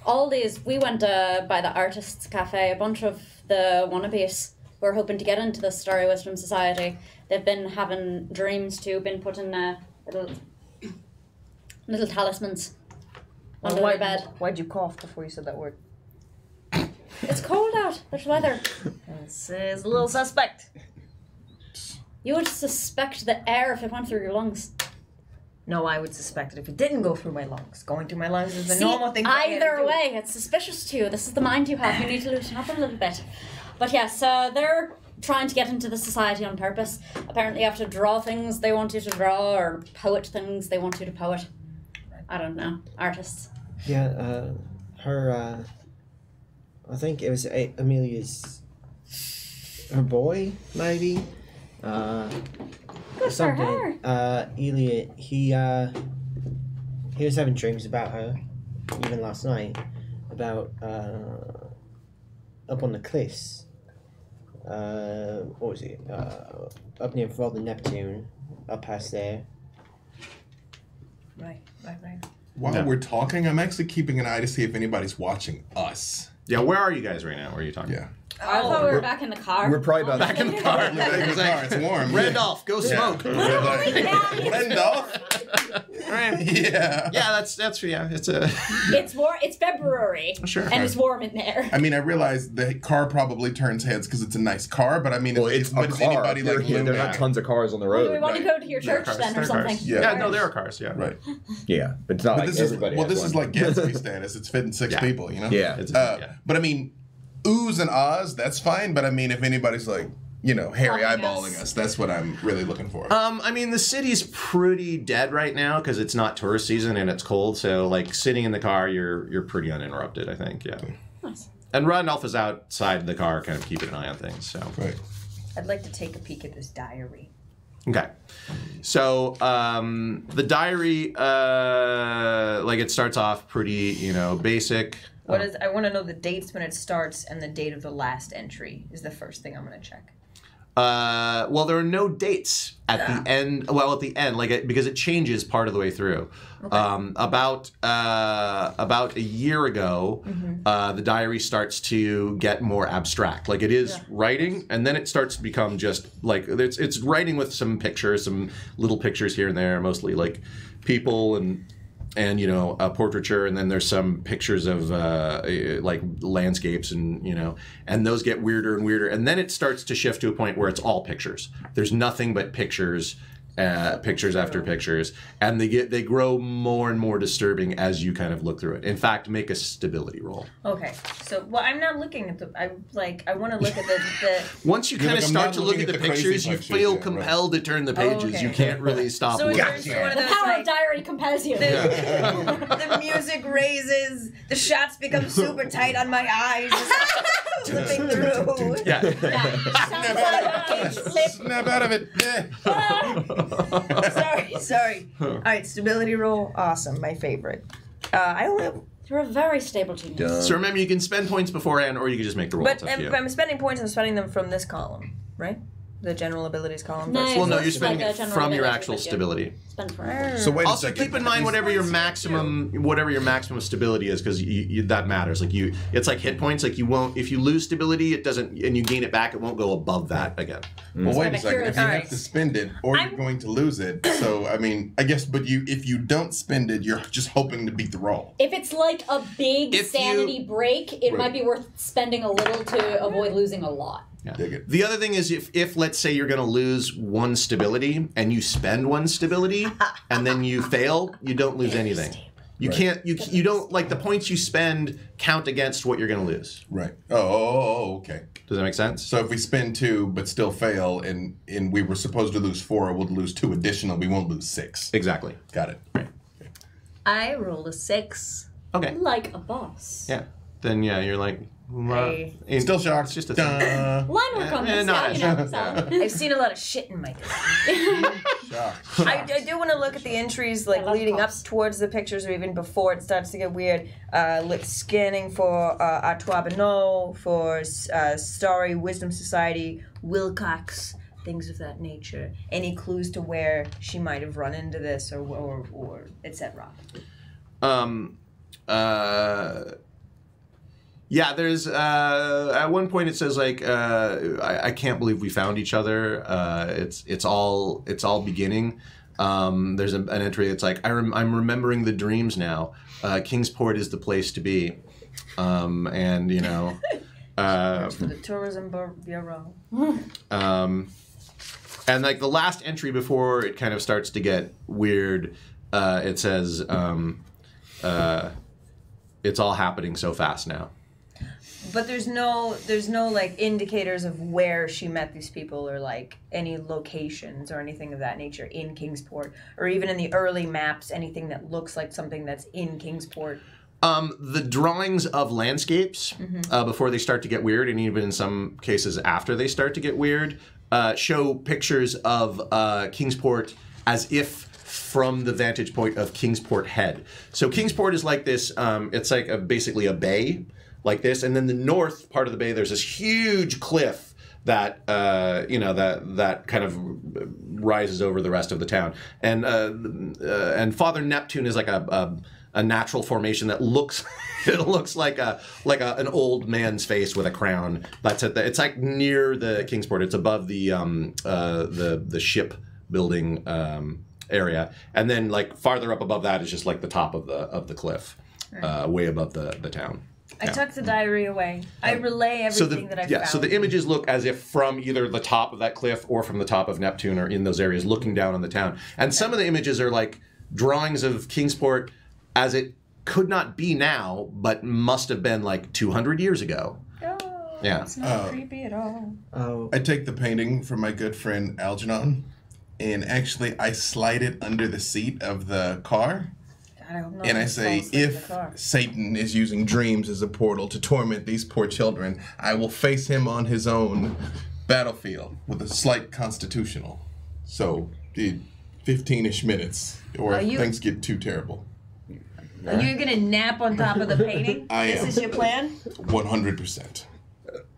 All these... We went by the Artists Cafe. A bunch of the wannabes who are hoping to get into the Starry Wisdom Society. They've been having dreams too, been putting little talismans under their bed. Why'd you cough before you said that word? It's cold out. There's weather. This is a little suspect. You would suspect the air if it went through your lungs. No, I would suspect it if it didn't go through my lungs. Going through my lungs is the See, normal thing for me to either do. way, it's suspicious to you. This is the mind you have. You need to loosen up a little bit. But yes, they're trying to get into the society on purpose. Apparently you have to draw things they want you to draw, or poet things they want you to poet. I don't know. Artists. Yeah, her, I think it was Amelia's, her boy, maybe? Good something. for her. Elia, he was having dreams about her, even last night, about, up on the cliffs. What was it? Up near Father Neptune, up past there. Right. While we're talking, I'm actually keeping an eye to see if anybody's watching us. Yeah, where are you guys right now? Where are you talking? Yeah. I thought we were back in the car. We're probably about Back in the car. It's warm. Randolph, go smoke. Randolph? Yeah. Yeah, that's it's a It's warm. It's February. Sure. And it's warm in there. I mean, I realize the car probably turns heads because it's a nice car, but I mean, Well, it's but a is car. anybody like there are not tons of cars on the Well, do we road. want to go to your church cars, then there or are something? cars. Yeah. no, there are cars. Yeah, Right. Yeah, but it's not But like this is everybody well, has this is one. like Gatsby status. It's fitting six Yeah. people, you know. Yeah. It's But I mean, oohs and ahs, that's fine. But I mean, if anybody's like, hairy Calling eyeballing us, that's what I'm really looking for. I mean, the city's pretty dead right now because it's not tourist season and it's cold. So, like, sitting in the car, you're pretty uninterrupted, I think. Yeah. Nice. And Randolph is outside the car, kind of keeping an eye on things. So. Right. I'd like to take a peek at this diary. Okay. So, the diary, like, it starts off pretty, basic. I want to know the dates when it starts and the date of the last entry is the first thing I'm going to check. Well, there are no dates at the end. Well, at the end, because it changes part of the way through. Okay. About a year ago, the diary starts to get more abstract. Like, it is writing, and then it starts to become just like it's writing with some pictures, some little pictures here and there, mostly like people and a portraiture, and then there's some pictures of like landscapes and those get weirder and weirder, and then it starts to shift to a point where it's all pictures. There's nothing but pictures, pictures after pictures, and they grow more and more disturbing as you kind of look through it. In fact, make a stability roll. Okay, so I'm not looking at I want to look at the. Once you kind of like, I'm start not to look looking at at the the crazy pictures, you pictures, feel yeah, compelled to turn the pages. okay. You can't really stop So looking. it's one of The those power like, of diary compels you. the music raises, the shots become super tight on my eyes, flipping through. Yeah. Snap out of it. Yeah. Sorry. All right, stability roll, awesome, my favorite. I only have. You're a very stable genius. So remember, you can spend points beforehand, or you can just make the roll. But It's up to you. if I'm spending points, I'm spending them from this column, right? The general abilities column. No, versus- Well, no, It's you're like spending a it general from your ability, actual but you- stability. Spend for So wait a Also, second. keep in mind whatever your maximum stability is, because that matters. Like it's like hit points. Like you won't, if you lose stability, it doesn't, and you gain it back, it won't go above that again. Well, wait a second. If you Alright. have to spend it, or you're going to lose it, so I mean, I guess. But if you don't spend it, you're just hoping to beat the roll. If it's like a big If sanity break, it Right. might be worth spending a little to avoid losing a lot. Yeah. Dig it. The other thing is if let's say you're going to lose one stability and you spend one stability and then you fail, you don't lose anything. You can't. You don't, like, the points you spend count against what you're going to lose. Right. Oh, okay. Does that make sense? So if we spend 2 but still fail, and we were supposed to lose 4, we'll lose 2 additional. We won't lose 6. Exactly. Got it. I rolled a 6. Okay. Like a boss. Yeah. Then yeah, you're like. Hey. Still shocked. It's just a Duh. Line work on this, not yeah, you know. So. I've seen a lot of shit in my day. Shocked. I do want to look at the entries, like, I love leading cops. up towards the pictures, or even before it starts to get weird. Like, scanning for Artois Benoit, for Starry, Wisdom Society, Wilcox, things of that nature. Any clues to where she might have run into this, or etc. Yeah, there's at one point it says, like, I can't believe we found each other. It's all beginning. There's an entry that's like, I'm remembering the dreams now. Kingsport is the place to be, and you know. For the Tourism Bureau. And like the last entry before it kind of starts to get weird, it says, it's all happening so fast now. But there's no like indicators of where she met these people, or like any locations or anything of that nature in Kingsport, or even in the early maps, anything that looks like something that's in Kingsport. The drawings of landscapes before they start to get weird, and even in some cases after they start to get weird, show pictures of Kingsport as if from the vantage point of Kingsport Head. So Kingsport is like this, it's like basically a bay like this, and then the north part of the bay, there's this huge cliff that that kind of rises over the rest of the town, and Father Neptune is like a natural formation that looks it looks like an old man's face with a crown. That's it. It's like near the Kingsport. It's above the ship building area, and then like farther up above that is just like the top of the cliff, way above the town. I tucked the diary away. I relay everything that I found. So the images look as if from either the top of that cliff or from the top of Neptune, or in those areas looking down on the town. And some of the images are like drawings of Kingsport as it could not be now, but must have been like 200 years ago. Oh, Yeah. it's not creepy at all. Oh, I take the painting from my good friend Algernon, and actually I slide it under the seat of the car. I don't know. And I if say, it's false, like, if the car. Satan is using dreams as a portal to torment these poor children, I will face him on his own battlefield with a slight constitutional. So, 15-ish minutes, or Are you- things get too terrible. Are you gonna nap on top of the painting? I am. This is your plan? 100%.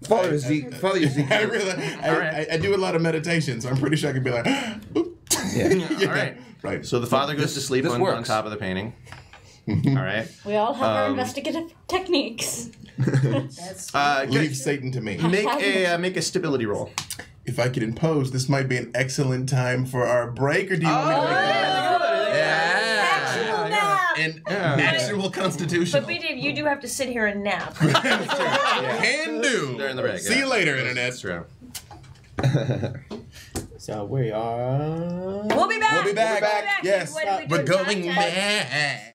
Father Ezekiel. I do a lot of meditation, so I'm pretty sure I can be like, "Oop." All right. Right. So the father goes to sleep this on works. top of the painting. All right. We all have our investigative techniques. That's Leave Satan to me. Make a stability roll. If I could impose, this might be an excellent time for our break, or do you want me to actual nap. an actual constitutional? But BD, you do have to sit here and nap. Can do. During the break. See you later, Internet. That's true. so we are. We'll be back. We'll be back. Yes. What did we We're do? going Time test? back.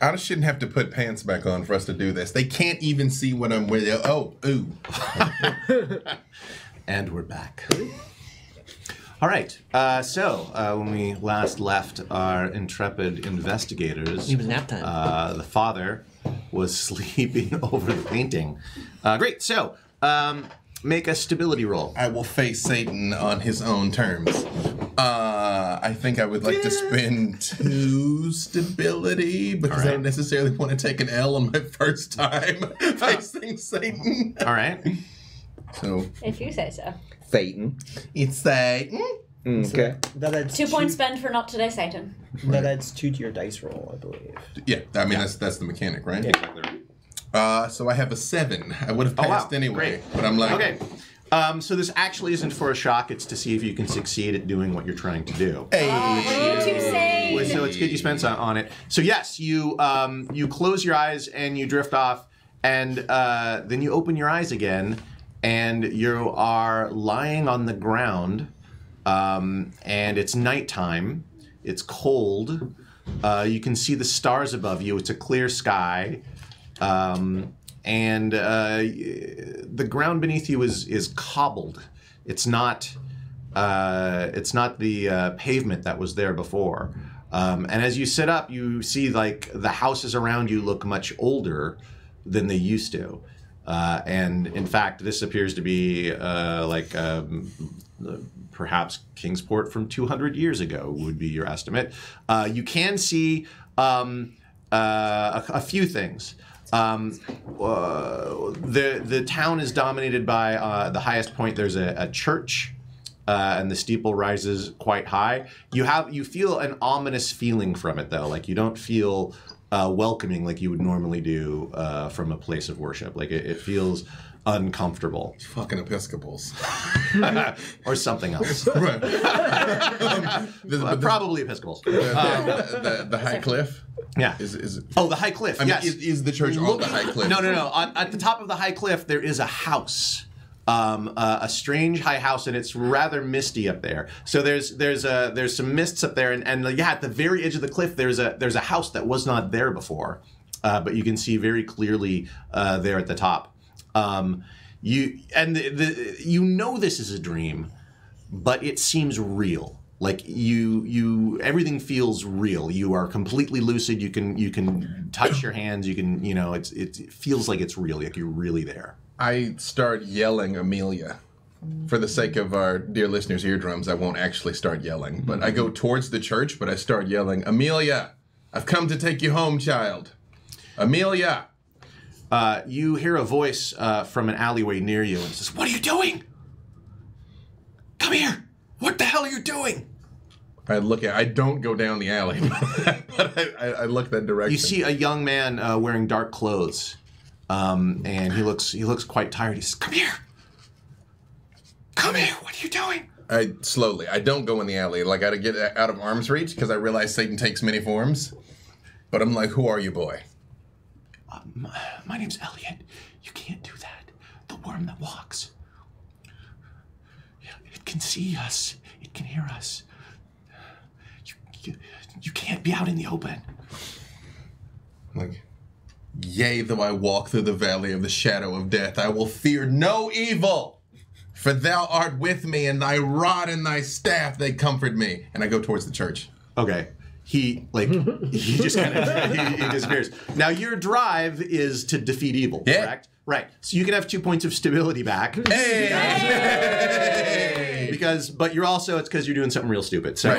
I shouldn't have to put pants back on for us to do this. They can't even see what I'm wearing. Oh, ooh. And we're back. All right. So when we last left our intrepid investigators, It was nap time. the father was sleeping over the painting. Great. So make a stability roll. I will face Satan on his own terms. I think I would like to spend 2 stability because I don't necessarily want to take an L on my first time facing Satan. All right. So If you say so. Phaeton. it's Satan. Okay. That adds 2 points spent for not today, Satan. That adds 2 to your dice roll, I believe. Yeah, I mean that's the mechanic, right? Exactly right. So I have a 7. I would have Oh, wow. passed anyway, Great. but I'm like, Okay. So this actually isn't for a shock. It's to see if you can succeed at doing what you're trying to do. hey. So it's good you spent on it. So yes, you close your eyes and you drift off, and then you open your eyes again, and you are lying on the ground, and it's nighttime. It's cold. You can see the stars above you. It's a clear sky. And the ground beneath you is cobbled. It's not the pavement that was there before. And as you sit up, you see like the houses around you look much older than they used to. And in fact, this appears to be perhaps Kingsport from 200 years ago would be your estimate. You can see a few things. The town is dominated by the highest point. There's a church, and the steeple rises quite high. You feel an ominous feeling from it though. Like you don't feel welcoming like you would normally do from a place of worship. Like it feels uncomfortable. Fucking Episcopals. Or something else. Right. Probably Episcopals. The high cliff. Yeah. Is Oh, the high cliff. I mean, Yes. is the church on the high cliff? No. At the top of the high cliff, there is a house, a strange high house, and it's rather misty up there. So there's some mists up there, and at the very edge of the cliff, there's a house that was not there before, but you can see very clearly there at the top. You know this is a dream, but it seems real. Like everything feels real. You are completely lucid. You can touch your hands. You can, it feels like it's real. Like you're really there. I start yelling Amelia. For the sake of our dear listeners' eardrums, I won't actually start yelling. But I go towards the church, but I start yelling, Amelia, I've come to take you home, child. Amelia. You hear a voice from an alleyway near you and it says, "What are you doing? Come here. What the hell are you doing?" I don't go down the alley, but I look that direction. You see a young man wearing dark clothes, and he looks quite tired. He says, "Come here. Come here. What are you doing?" I don't go in the alley. Like, I gotta get out of arm's reach because I realize Satan takes many forms. But I'm like, who are you, boy? My name's Elliot. You can't do that. The worm that walks. It can see us. It can hear us. You can't be out in the open. Like, yea, though I walk through the valley of the shadow of death, I will fear no evil. For thou art with me, and thy rod and thy staff, they comfort me. And I go towards the church. Okay. He just kind of he disappears. Now your drive is to defeat evil, correct? Right. So you can have 2 points of stability back. Hey! But you're also, it's because you're doing something real stupid. So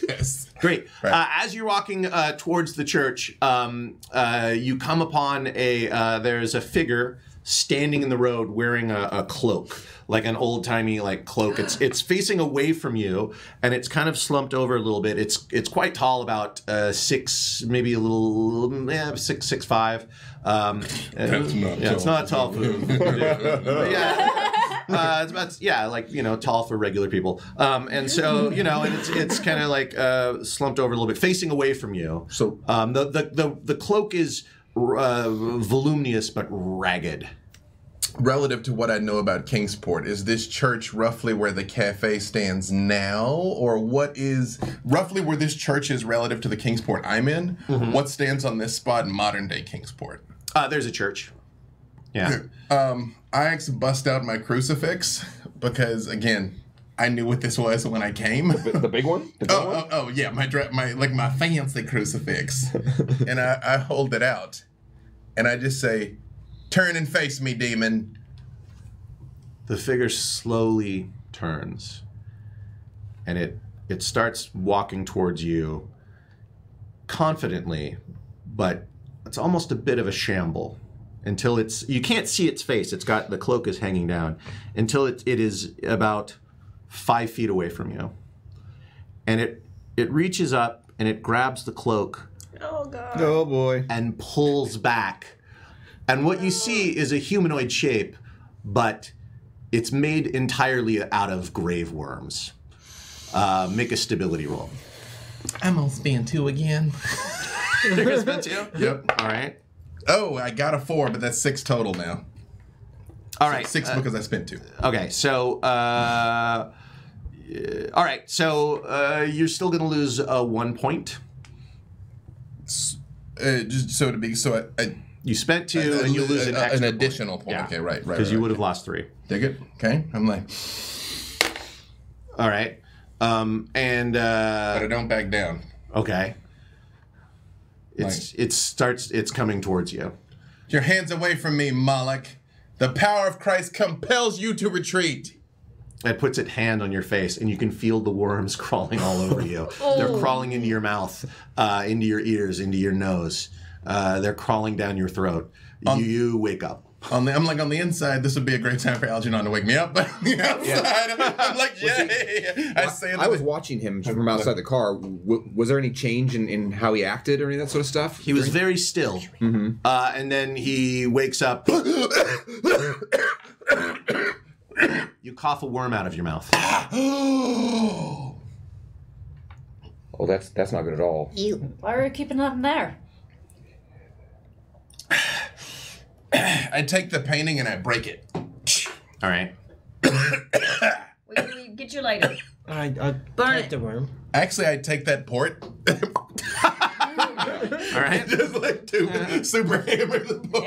Yes. great. Right. As you're walking towards the church, you come upon there's a figure standing in the road wearing a cloak, like an old-timey cloak. It's facing away from you, and it's kind of slumped over a little bit. It's quite tall, about 6, maybe a little 6'5". It's not tall for it's about tall for regular people. And so and it's kind of slumped over a little bit, facing away from you. So the cloak is voluminous but ragged. relative to what I know about Kingsport, is this church roughly where the cafe stands now? Or what is roughly where this church is relative to the Kingsport I'm in? What stands on this spot in modern day Kingsport? There's a church. Yeah. I actually bust out my crucifix because, again, I knew what this was when I came. The big one? The big one? Oh, yeah, my fancy crucifix. And I hold it out. And I just say, "Turn and face me, demon." The figure slowly turns, and it starts walking towards you confidently, but it's almost a bit of a shamble until you can't see its face. The cloak is hanging down until it is about 5 feet away from you, and it reaches up and it grabs the cloak. Oh God. Oh boy. And pulls back. And what you see is a humanoid shape, but it's made entirely out of grave worms. Make a stability roll. I'm gonna spend 2 again. You're gonna spend 2? Yep. All right. Oh, I got a 4, but that's 6 total now. All right. 6 because I spent 2. Okay, so all right, so you're still gonna lose 1 point. Just so to be You spent 2, and you lose an extra additional point. Yeah. Okay, right. Because you would have lost 3. Dig it? Okay. I'm like, all right, but I don't back down. okay. It's coming towards you. Your hands away from me, Moloch. The power of Christ compels you to retreat. It puts its hand on your face, and you can feel the worms crawling all over you. They're crawling into your mouth, into your ears, into your nose. They're crawling down your throat. You wake up. I'm like, on the inside, this would be a great time for Algernon to wake me up. But on the outside, I'm like, yay. I was watching him from outside the car. Was there any change in how he acted or any of that sort of stuff? He was very still. And then he wakes up. You cough a worm out of your mouth. Oh, that's not good at all. Why are you keeping that in there? I take the painting and I break it. All right. Wait, get your lighter. I Burn take it. the worm. Actually, I take that port. All right. Just like to super hammer the port.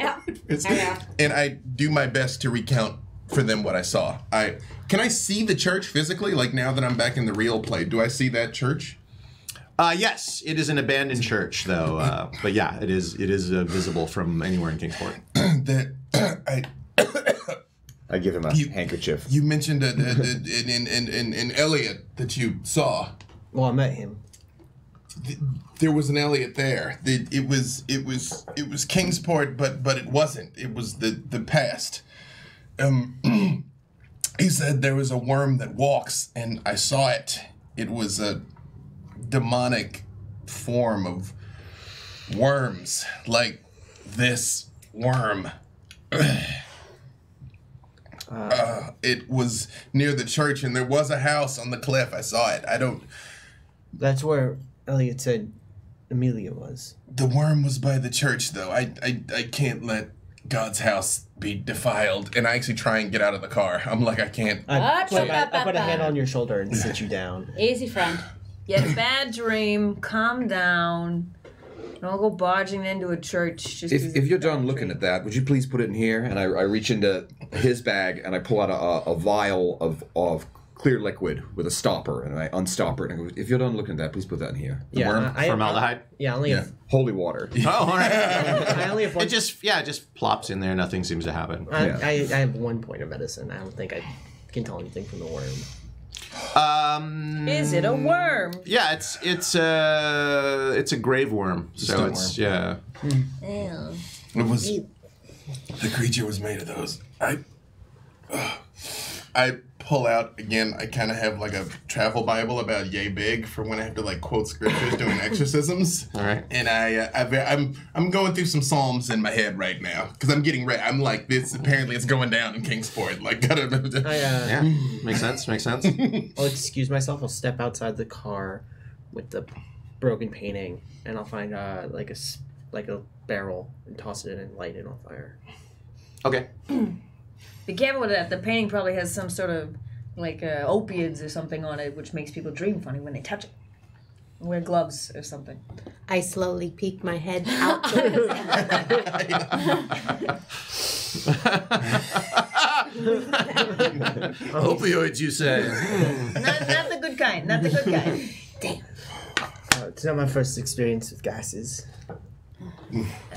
Yeah. And I do my best to recount for them what I saw. Can I see the church physically? Like now that I'm back in the real play, do I see that church? Yes, it is an abandoned church, though. But yeah, it is visible from anywhere in Kingsport. I give him a handkerchief. You mentioned in Elliot that you saw. Well, I met him. There was an Elliot there. It was Kingsport, but it wasn't. It was the past. He said there was a worm that walks, and I saw it. It was a demonic form of worms, like this worm. It was near the church, and there was a house on the cliff. I saw it. That's where Elliot said Amelia was. The worm was by the church, though. I can't let God's house be defiled. And I actually try and get out of the car. I'm like, I can't. I put a hand on your shoulder and sit you down. Easy, friend. You had a bad dream. Calm down. Don't go barging into a church. Just If you're done looking at that, would you please put it in here? And I reach into his bag and I pull out a vial of clear liquid with a stopper, and I unstopper it. And I go, if you're done looking at that, please put that in here. Formaldehyde? Yeah, I only have... Holy water. Oh, all right. I only have one... It just plops in there. Nothing seems to happen. I have 1 point of medicine. I don't think I can tell anything from the worm. Is it a worm? Yeah, it's a grave worm. So it's yeah. Ew. It was. The creature was made of those. I pull out again. I kind of have like a travel Bible about yay big for when I have to like quote scriptures doing exorcisms. All right. And I'm going through some psalms in my head right now because I'm getting ready. I'm like, this apparently it's going down in Kingsport. Like, yeah, makes sense. Makes sense. I'll excuse myself. I'll step outside the car with the broken painting, and I'll find like a barrel and toss it in and light it on fire. Okay. Be careful with that. The painting probably has some sort of like opiates or something on it, which makes people dream funny when they touch it. Wear gloves or something. I slowly peek my head out. Opioids, you say? Not the good kind. Not the good kind. Damn. It's not my first experience with gases.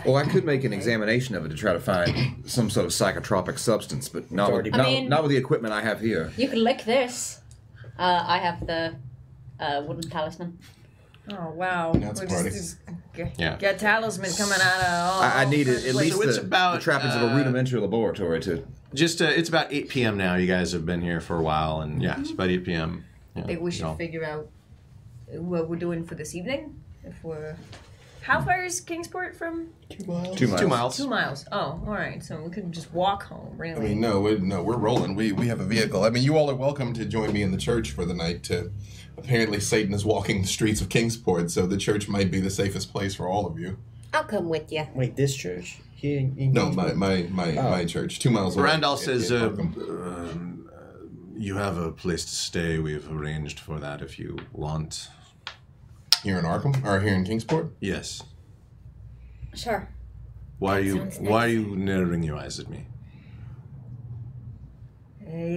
Well, I could make an examination of it to try to find some sort of psychotropic substance, but not with, not with the equipment I have here. You can lick this. I have the wooden talisman. Oh wow! That's a party. Got talisman coming out of all. I need at least So it's the about, trappings of a rudimentary laboratory to. Just it's about 8 p.m. now. You guys have been here for a while, and yeah, it's about 8 p.m. Yeah, I think we should figure out what we're doing for this evening. If we're, how far is Kingsport from? 2 miles. 2 miles. 2 miles. Oh, all right. So we could just walk home. Really? I mean, no, we're rolling. We have a vehicle. I mean, you all are welcome to join me in the church for the night. Apparently, Satan is walking the streets of Kingsport, so the church might be the safest place for all of you. I'll come with you. Wait, this church? Here in No, my church, 2 miles away. Randall says, welcome. you have a place to stay. We've arranged for that if you want. Here in Arkham, or here in Kingsport? Yes. Sure. Why are you narrowing your eyes at me?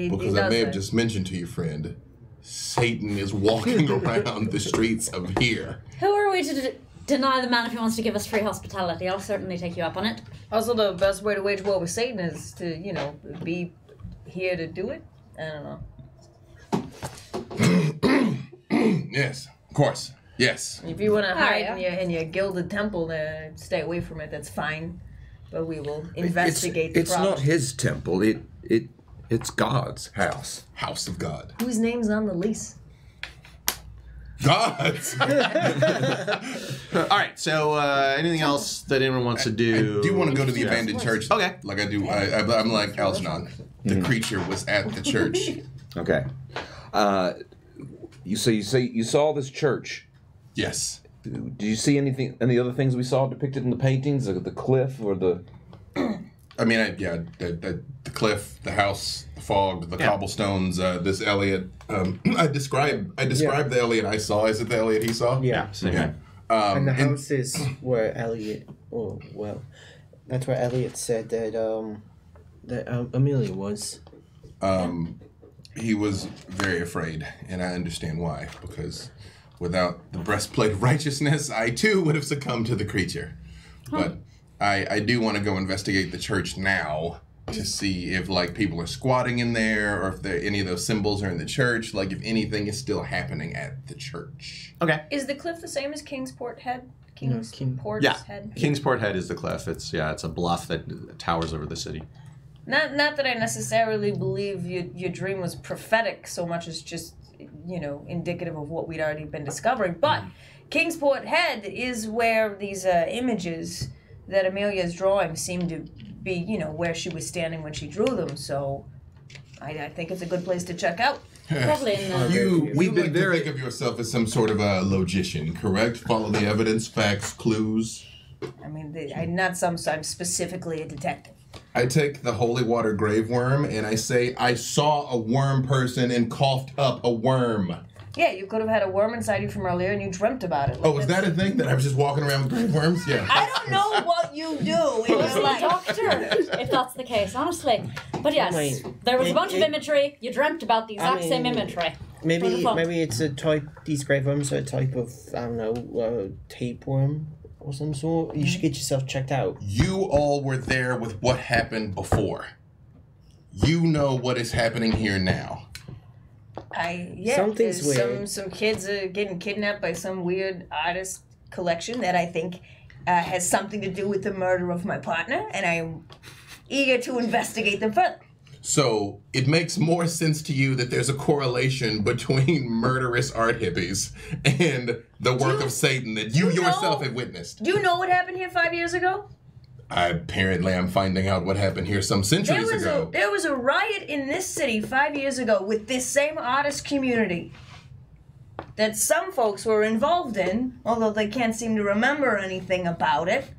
Because I may have just mentioned to you, friend, Satan is walking around the streets of here. Who are we to deny the man if he wants to give us free hospitality? I'll certainly take you up on it. Also, the best way to wage war with Satan is to, be here to do it. I don't know. Yes, of course. Yes. If you want to hide yeah. in your gilded temple, stay away from it. That's fine. But we will investigate the It's problem. not his temple. It's God's house. House of God. Whose name's on the lease? God's! All right. So, anything else that anyone wants to do? I do want to go to the abandoned church. Okay. Like I do. I'm like Algernon. The creature was at the church. Okay. You saw this church. Yes. Did you see any other things we saw depicted in the paintings, the cliff or the? I mean, the cliff, the house, the fog, the cobblestones. This Elliot. I described the Elliot I saw. Is it the Elliot he saw? Yeah. Yeah. And the house is where Elliot. Oh well, that's where Elliot said that Amelia was. He was very afraid, and I understand why. Because without the breastplate of righteousness, I too would have succumbed to the creature. But I do want to go investigate the church now to see if people are squatting in there, or if any of those symbols are in the church. Like if anything is still happening at the church. Okay. Is the cliff the same as Kingsport Head? Kingsport's Head? Kingsport Head is the cliff. It's a bluff that towers over the city. Not that I necessarily believe your dream was prophetic so much as just, indicative of what we'd already been discovering. But Kingsport Head is where these images that Amelia's drawing seem to be, where she was standing when she drew them. So I think it's a good place to check out. Probably in the... We've been to think of yourself as some sort of a logician, correct? Follow the evidence, facts, clues. I mean, I'm specifically a detective. I take the holy water grave worm and I say, I saw a worm person and coughed up a worm. Yeah, you could have had a worm inside you from earlier and you dreamt about it. Oh, was that a thing? That I was just walking around with grave worms? Yeah. I don't know what you do in your life. Doctor, if that's the case, honestly. But yes, there was a bunch of imagery. You dreamt about the exact same imagery. Maybe it's a type. These grave worms are a type of tapeworm or some sort. You should get yourself checked out. You all were there with what happened before. You know what is happening here now. Something's weird. Some kids are getting kidnapped by some weird artist collection that I think has something to do with the murder of my partner, and I'm eager to investigate them further. So it makes more sense to you that there's a correlation between murderous art hippies and the work of Satan that you yourself have witnessed. Do you know what happened here 5 years ago? Apparently, I'm finding out what happened here some centuries ago. There was a riot in this city 5 years ago with this same artist community that some folks were involved in, although they can't seem to remember anything about it.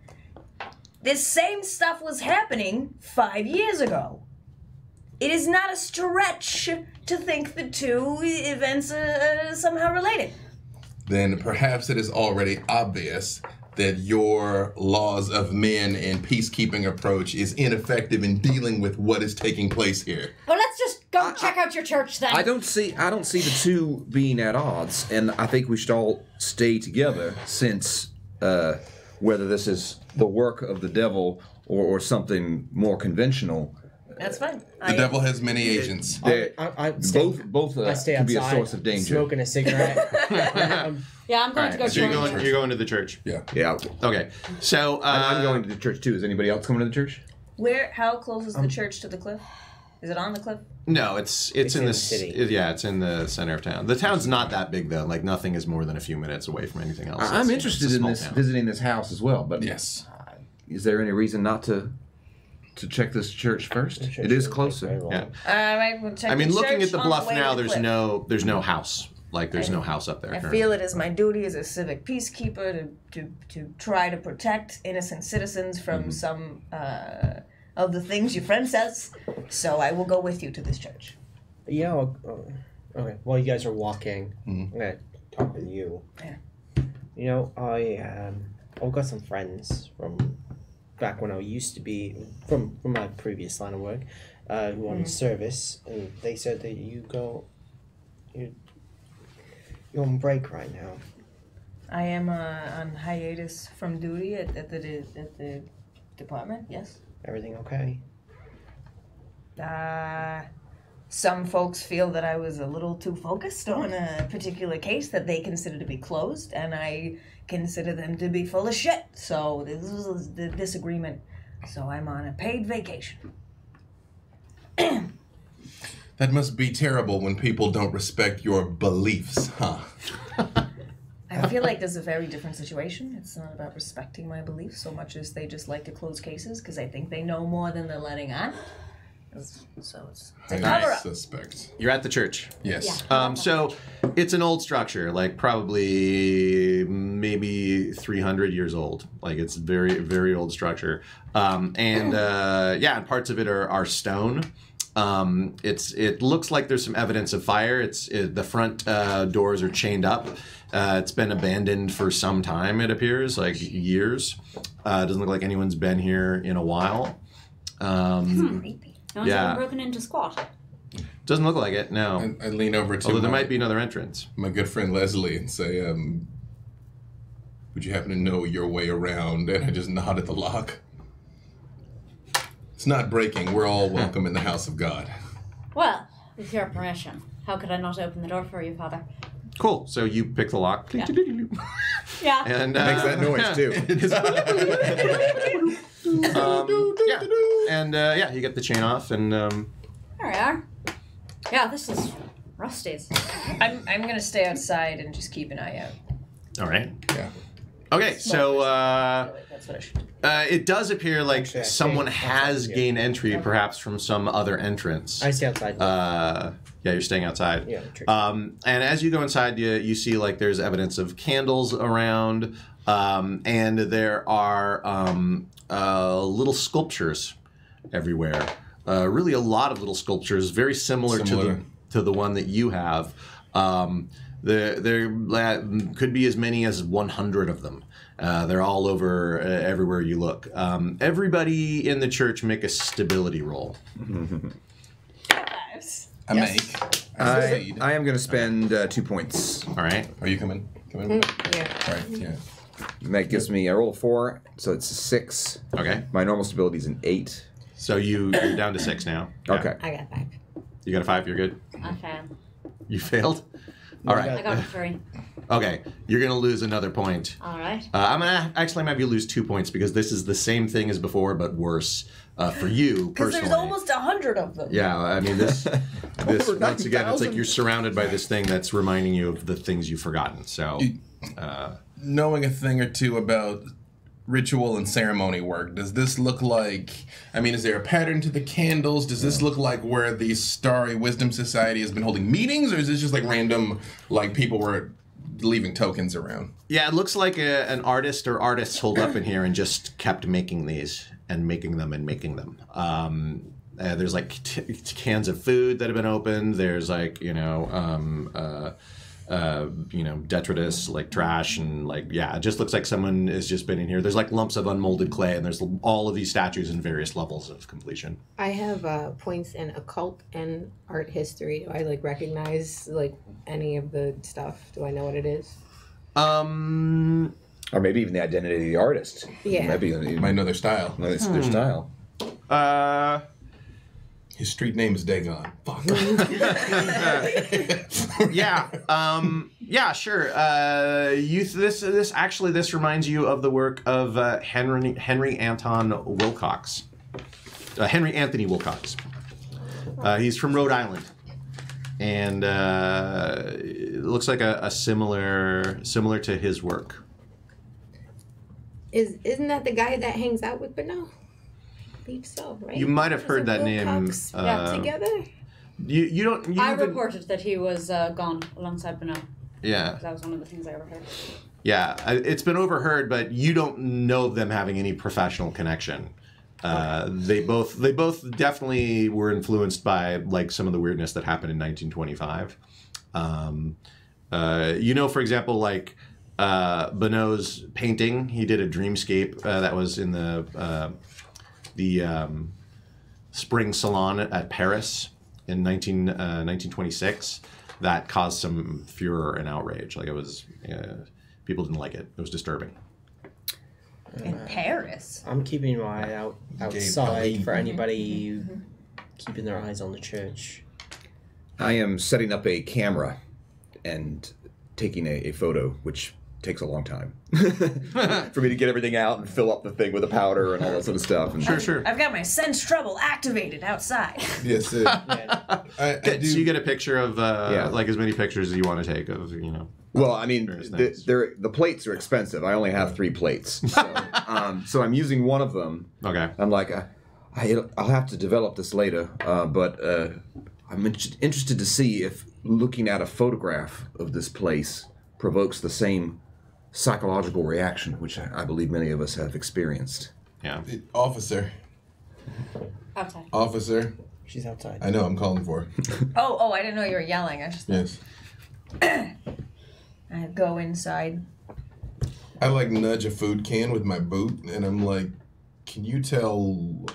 This same stuff was happening 5 years ago. it is not a stretch to think the two events are somehow related. Then perhaps it is already obvious that your laws of men and peacekeeping approach is ineffective in dealing with what is taking place here. Well, let's just go check out your church then. I don't see the two being at odds, and I think we should all stay together since whether this is the work of the devil or something more conventional. That's fine. The devil has many agents. Both I stay can be a outside, source of danger. smoking a cigarette. Yeah, I'm going to go So you're join going. You're going to the church. Yeah. Yeah, Okay. So I'm going to the church too. Is anybody else coming to the church? How close is the church to the cliff? Is it on the cliff? No, it's in the city. Yeah, it's in the center of town. The town's not that big though. Like nothing is more than a few minutes away from anything else. I'm interested it's a in small this town. visiting this house as well. But Yes. is there any reason not to check this church first? It is closer. Yeah. I will check I mean, the looking church at the on bluff way to now, the there's cliff. no house. Like there's no house up there. I currently. feel it is my duty as a civic peacekeeper to try to protect innocent citizens from some of the things your friend says. So I will go with you to this church. Yeah. Okay. While you guys are walking, I'm gonna talk with you. Yeah. You know, I've got some friends from back when I used to be from my previous line of work, who on service, and they said that you're on break right now. I am on hiatus from duty at the department. Yes. Everything okay? Some folks feel that I was a little too focused on a particular case that they consider to be closed, and I consider them to be full of shit. So this is the disagreement. So I'm on a paid vacation. That must be terrible when people don't respect your beliefs, huh? I feel like there's a very different situation. It's not about respecting my beliefs so much as they just like to close cases because I think they know more than they're letting on. So it's a cover I up. suspect. You're at the church. Yes. So it's an old structure, like probably maybe 300 years old. Like it's very, very old structure. And parts of it are stone. It looks like there's some evidence of fire. The front doors are chained up. It's been abandoned for some time, it appears, like years. It doesn't look like anyone's been here in a while. Creepy. No one's ever broken into squat. Doesn't look like it, no. I lean over to Although there might be another entrance. my good friend Leslie and say, would you happen to know your way around? And I just nod at the lock. It's not breaking. We're all welcome in the house of God. Well, with your permission, how could I not open the door for you, Father? Cool. So you pick the lock. Yeah. Yeah. And Makes that noise too. You get the chain off, and There we are. Yeah, this is Rusty's. I'm gonna stay outside and just keep an eye out. all right. Yeah. Okay, so That's what I should do. it does appear like Actually, I someone think has that's gained entry, perhaps from some other entrance. I stay outside. You're staying outside. Yeah, true. And as you go inside, you see like there's evidence of candles around, and there are little sculptures everywhere. Really, a lot of little sculptures, very similar. To the one that you have. There could be as many as 100 of them. They're all over everywhere you look. Everybody in the church make a stability roll. I make. I succeed. I am going to spend 2 points. All right. Are you coming? Come in? Yeah. All right, yeah. And that gives me a roll of 4, so it's a 6. Okay. My normal stability is an 8. So you're down to 6 now. Yeah. Okay. I got 5. You got a 5. You're good. I failed. You failed. All right. I got a 3. Okay. You're gonna lose another point. All right. I'm gonna actually have you lose 2 points because this is the same thing as before, but worse for you Because personally. there's almost 100 of them. Yeah, I mean this Over once again, it's like 9,000. you're surrounded by this thing that's reminding you of the things you've forgotten. So, Knowing a thing or two about ritual and ceremony work, does this look like, I mean, is there a pattern to the candles? Does this look like where the Starry Wisdom Society has been holding meetings, or is this just like random, like people were leaving tokens around? yeah, it looks like an artist or artists holed up in here and just kept making these and making them and making them. There's like cans of food that have been opened. There's like detritus, like trash, and like it just looks like someone has just been in here. There's like lumps of unmolded clay, and there's all of these statues in various levels of completion. I have points in occult and art history. Do I like recognize like any of the stuff? Do I know what it is? Or maybe even the identity of the artist. Yeah. Maybe You might know their style. their style. His street name is Dagon. Fuck. Sure. This reminds you of the work of Henry Anthony Wilcox. He's from Rhode Island, and it looks like a similar to his work. Isn't that the guy that hangs out with Beno? I believe so, right? You might have heard that name. Together. You don't. I reported that he was gone alongside Beno. Yeah. That was one of the things I overheard. Yeah, it's been overheard, but you don't know of them having any professional connection. They both definitely were influenced by like some of the weirdness that happened in 1925. For example, like Bonneau's painting, he did a dreamscape that was in the Spring Salon at Paris in 1926 that caused some furor and outrage. Like it was, people didn't like it. It was disturbing. In Paris. I'm keeping my eye outside for anybody keeping their eyes on the church. I am setting up a camera and taking a photo, which takes a long time for me to get everything out and fill up the thing with the powder and all that sort of stuff. And Sure. I've got my sense trouble activated outside. Yes, sir. I do. So you get a picture of like as many pictures as you want to take of Well, I mean, the plates are expensive. I only have 3 plates, so I'm using one of them. Okay. I'm like, I'll have to develop this later, but I'm interested to see if looking at a photograph of this place provokes the same psychological reaction, which I believe many of us have experienced. Yeah. Officer. Outside. Officer. She's outside. I know, I'm calling for her. Oh, I didn't know you were yelling. I just Yes. I go inside. I like nudge a food can with my boot, and I'm like, can you tell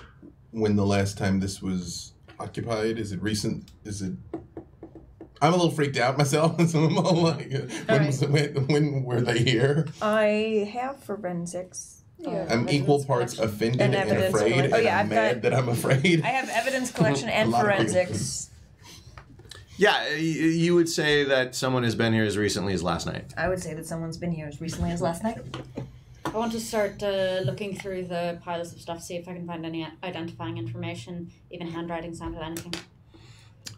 when the last time this was occupied? Is it recent? Is it... I'm a little freaked out myself, so I'm all like, when were they here? I have forensics. I'm equal parts offended and evidence afraid, collection. and I'm mad that I'm afraid. I have evidence collection and forensics. Yeah, you would say that someone has been here as recently as last night. I would say that someone's been here as recently as last night. I want to start looking through the piles of stuff, see if I can find any identifying information, even handwriting sample, anything.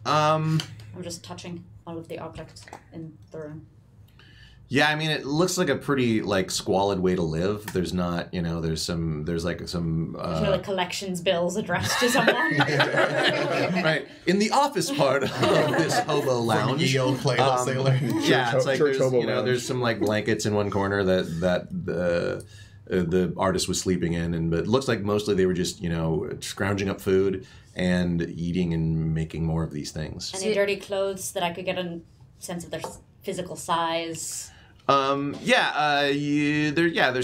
I'm just touching all of the objects in the room. Yeah, I mean, it looks like a pretty like squalid way to live. There's not, there's some. There's like collections bills addressed to someone. Right in the office part of this hobo lounge. Yield play wholesaler. Yeah, it's like Church hobo lounge. there's some like blankets in one corner that the artist was sleeping in, but it looks like mostly they were just scrounging up food and eating and making more of these things. Any dirty clothes that I could get a sense of their physical size? There's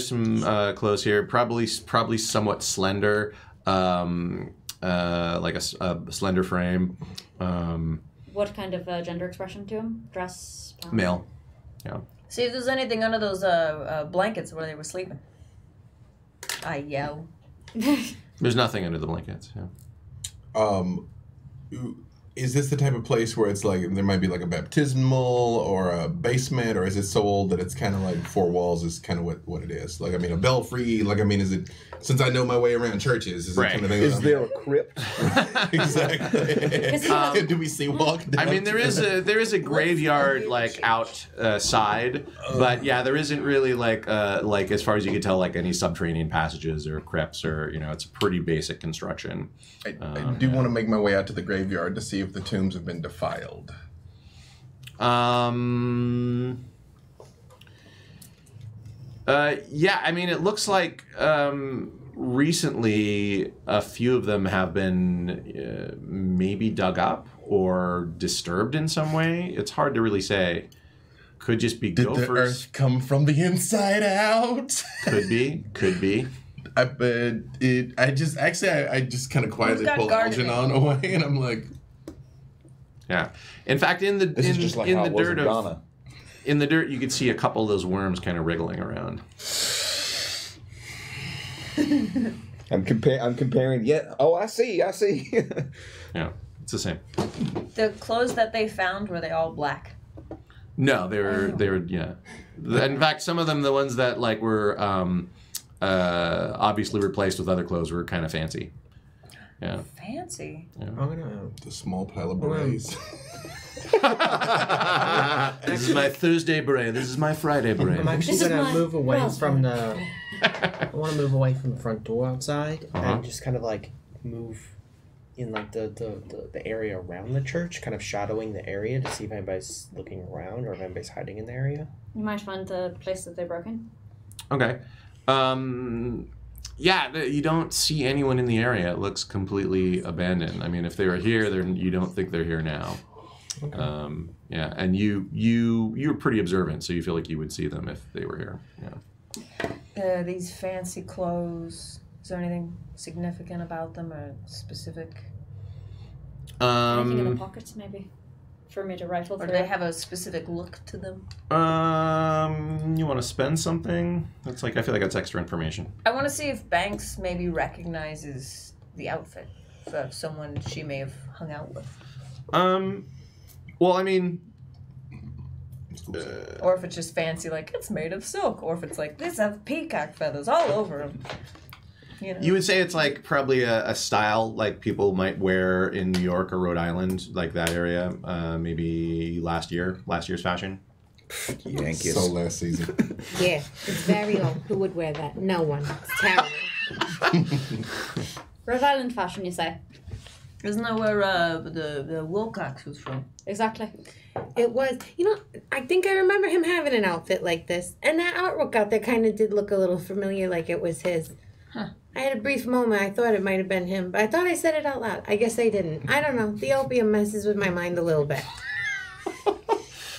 some clothes here. Probably somewhat slender, like a slender frame. What kind of gender expression to him? Dress? Male. Yeah. See if there's anything under those blankets where they were sleeping. I yell. There's nothing under the blankets. Yeah. Is this the type of place where it's like there might be like a baptismal or a basement, or is it so old that it's kind of like 4 walls is kind of what it is? Like, I mean, a belfry. Like, I mean, is it, since I know my way around churches, is it kind of thing? Is there a crypt? Exactly. Do we see walk down? I mean, there is a graveyard like outside, but yeah, there isn't really like as far as you can tell like any subterranean passages or crypts or it's a pretty basic construction. I do want to make my way out to the graveyard to see if the tombs have been defiled. Yeah, I mean, it looks like recently, a few of them have been maybe dug up or disturbed in some way. It's hard to really say. Could just be gophers. Did the earth come from the inside out? Could be. I just kind of quietly pull Algernon away, and I'm like, yeah. In fact, in the This is just like how it was in Ghana. In the dirt, you could see a couple of those worms kind of wriggling around. I'm comparing. Yeah. Oh, I see. Yeah, it's the same. The clothes that they found, were they all black? No, they were yeah. In fact, some of them, the ones that like were obviously replaced with other clothes, were kind of fancy. Yeah. Fancy. Yeah. I'm gonna. the small pile of berets. This is my Thursday beret. This is my Friday beret. I'm actually This is gonna my move away Ralph's from the. I want to move away from the front door outside Uh-huh. and just kind of like move in like the area around the church, kind of shadowing the area to see if anybody's looking around or if anybody's hiding in the area. You might find the place that they broke in. Okay. Yeah, you don't see anyone in the area. It looks completely abandoned. I mean, if they were here, you don't think they're here now. Okay. Yeah, and you're pretty observant, so you feel like you would see them if they were here. Yeah. These fancy clothes. Is there anything significant about them or specific? Anything in the pockets, maybe, for me to rifle Or through. do they have a specific look to them? You want to spend something? That's like I feel like that's extra information. I want to see if Banks maybe recognizes the outfit of someone she may have hung out with. Well, I mean, Or if it's just fancy, like, it's made of silk. Or if it's like, this has peacock feathers all over them. You know? you would say it's like probably a style like people might wear in New York or Rhode Island, like that area. Maybe last year's fashion. Yankees. So last season. Yeah, it's very old. Who would wear that? No one. It's terrible. Rhode Island fashion, you say? Isn't that where the Wilcox was from? Exactly. It was, I think I remember him having an outfit like this. And that artwork out there kind of did look a little familiar, like it was his. Huh. I had a brief moment. I thought it might have been him, but I thought I said it out loud. I guess I didn't. I don't know. The opium messes with my mind a little bit.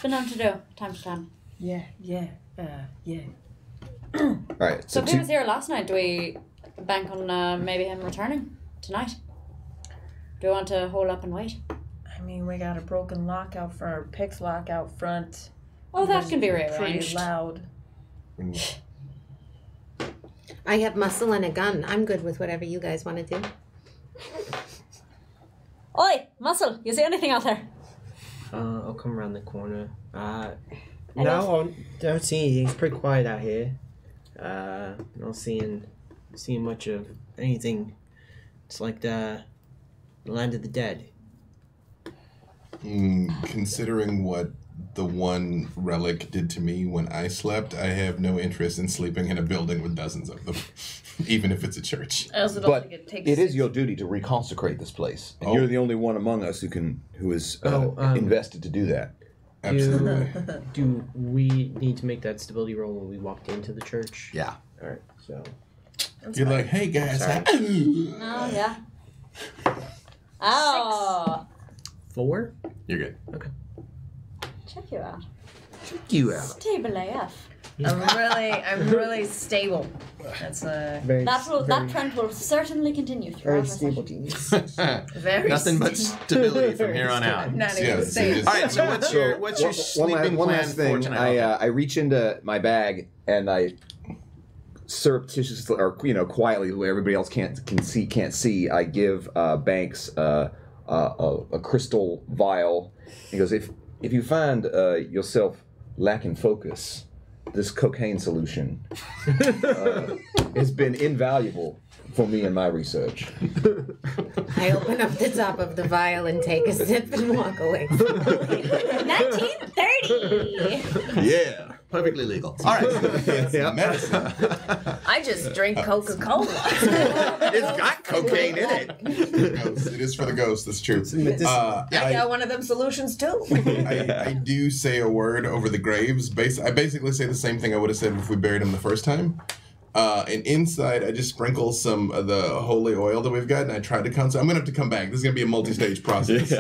Been known to do, time to time. Yeah. All right. So if he was here last night, do we bank on maybe him returning tonight? Do we want to hold up and wait? I mean, we got a broken lock out front, or Pick's lock out front. Oh, that can be Pretty rearranged. loud. I have muscle and a gun. I'm good with whatever you guys want to do. Oi, Muscle, you see anything out there? I'll come around the corner. No, I don't see anything. It's pretty quiet out here. Not seeing much of anything. It's like the land of the dead. Considering what the one relic did to me when I slept, I have no interest in sleeping in a building with dozens of them, even if it's a church. I also don't But think it takes. it is your duty to reconsecrate this place, and Oh. you're the only one among us who is invested to do that. Absolutely. Do we need to make that stability roll when we walked into the church? Yeah. All right. So You're like, hey guys. Oh, yeah. Oh, 4. You're good. check you out. You out. Stable AF. I'm really stable. That's a Very, That trend will certainly continue throughout very our stable session. genius. very Nothing but stability from here on out. I'm not Yeah, even it's- saying. it's- All right. So what's your sleeping one plan last for thing. tonight? I reach into my bag and I surreptitiously or quietly, where everybody else can't see. I give Banks a crystal vial. He goes, if you find yourself lacking focus, this cocaine solution has been invaluable for me in my research. I open up the top of the vial and take a sip and walk away. 1930! Yeah. Perfectly legal. All right. It's medicine. I just drink Coca-Cola. It's got cocaine in it. It is for the ghost. That's true. I got one of them solutions too. I do say a word over the graves. I basically say the same thing I would have said if we buried him the first time. And inside, I just sprinkle some of the holy oil that we've got, and I try to I'm gonna have to come back. This is gonna be a multi-stage process.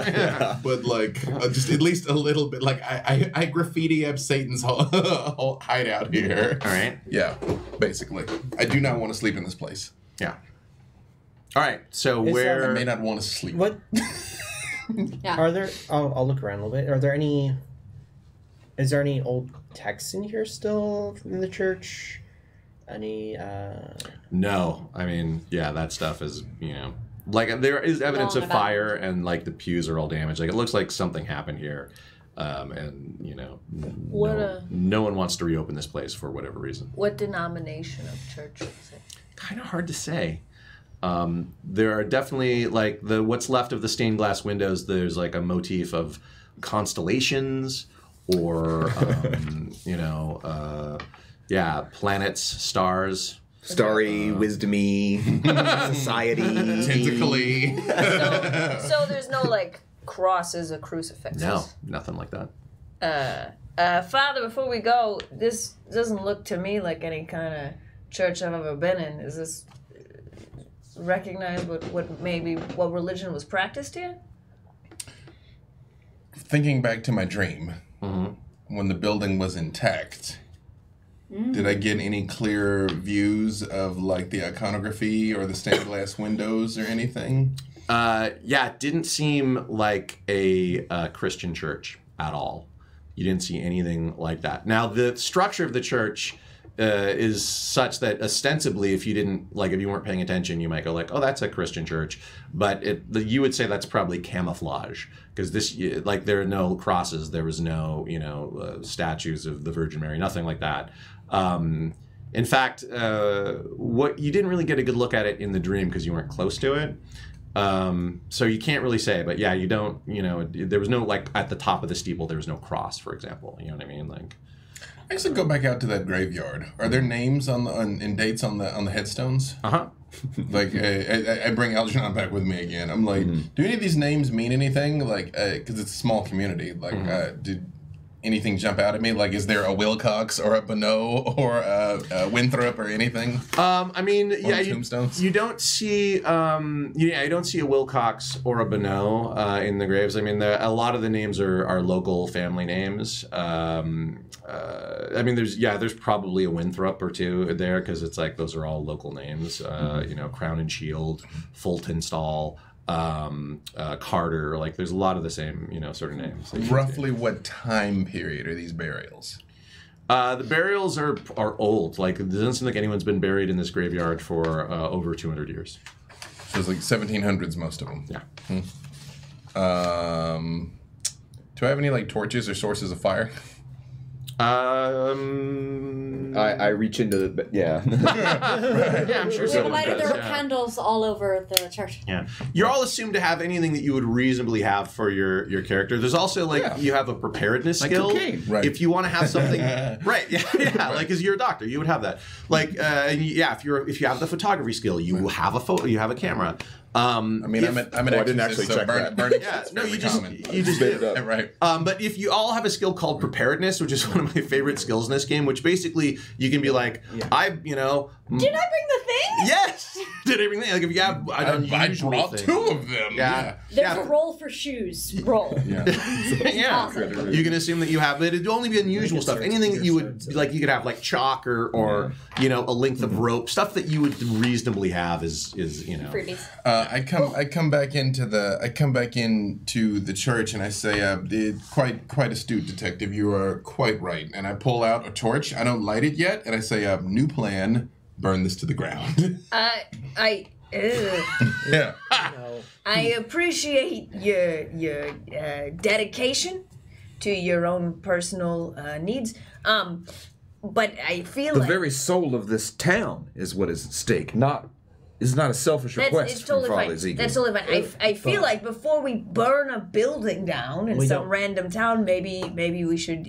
But like, just at least a little bit. Like I graffiti up Satan's whole hideout here. All right. Yeah, basically. I do not want to sleep in this place. Yeah. All right. So Is I where? may not want to sleep. What Yeah. are there? I'll look around a little bit. Are there any? Is there any old texts in here still from the church? Any? No. I mean, yeah, that stuff is like there is evidence Long of about. fire, and like the pews are all damaged. Like it looks like something happened here, and no one wants to reopen this place for whatever reason. What denomination of church is it? Kind of hard to say. There are definitely like what's left of the stained glass windows. There's like a motif of constellations, or planets, stars. Starry, wisdomy, society. Tentacly. So there's no like crosses or crucifixes. No, nothing like that. Father, before we go, this doesn't look to me like any kind of church I've ever been in. Is this recognize what religion was practiced here? Thinking back to my dream, when the building was intact, did I get any clear views of like the iconography or the stained glass windows or anything? It didn't seem like a Christian church at all. You didn't see anything like that. Now, the structure of the church is such that ostensibly, if you weren't paying attention, you might go like, "Oh, that's a Christian church," but you would say that's probably camouflage, because there are no crosses, there was no statues of the Virgin Mary, nothing like that. In fact, what you didn't really get a good look at it in the dream because you weren't close to it. So you can't really say, but yeah, you don't. There was no like at the top of the steeple, there was no cross, for example. You know what I mean, like. I used to go back out to that graveyard. Are there names and dates on the headstones? Like I bring Algernon back with me again. I'm like, do any of these names mean anything? Like, because it's a small community. Like, did anything jump out at me? Like, is there a Wilcox or a Bonneau or a Winthrop or anything? I mean, tombstones? You don't see, you don't see a Wilcox or a Bonneau in the graves. I mean, a lot of the names are local family names. I mean, there's probably a Winthrop or two there because it's like those are all local names. Crown and Shield, Fulton Stall. Carter, like there's a lot of the same, sort of names. Roughly what time period are these burials? The burials are old. Like, it doesn't seem like anyone's been buried in this graveyard for over 200 years. So it's like 1700s, most of them. Yeah. Do I have any like torches or sources of fire? I reach into the yeah. Yeah, I'm sure someone There does. were candles all over the church. Yeah, you're all assumed to have anything that you would reasonably have for your character. There's also you have a preparedness Like skill. cocaine. Right. If you want to have something, right? Yeah. Like, because you're a doctor, you would have that. Like, if you have the photography skill, you have a photo, you have a camera. I mean, I'm an I didn't actually check that. burning Yeah, is no, fairly you just common. did. Right. But if you all have a skill called preparedness, which is one of my favorite skills in this game, which basically you can be like, Did I bring the thing? Yes! Did I bring the, like, if you have an I unusual brought thing. 2 of them. Yeah. There's a roll for shoes. Roll. Yeah. Awesome. You can assume that you have, but it'd only be unusual stuff. Anything that you would, like, you could have, like, chalk or a length of rope. Stuff that you would reasonably have is Freebies. I come back into the church and I say, quite astute, detective. You are quite right. And I pull out a torch. I don't light it yet, and I say, new plan. Burn this to the ground. Yeah. I appreciate your dedication to your own personal needs. But I feel The like very soul of this town is what is at stake. Is not a selfish request it's totally from Father fine. Ezekiel. That's totally fine. I feel like before we burn a building down in some random town, maybe we should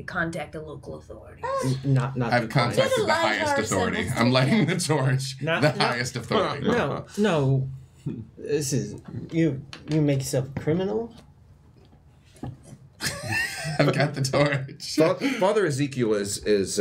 contact a local authority. I've contacted the highest authority. I'm lighting the torch. The highest authority. No. This is you make yourself a criminal. I've got the torch. Father Ezekiel is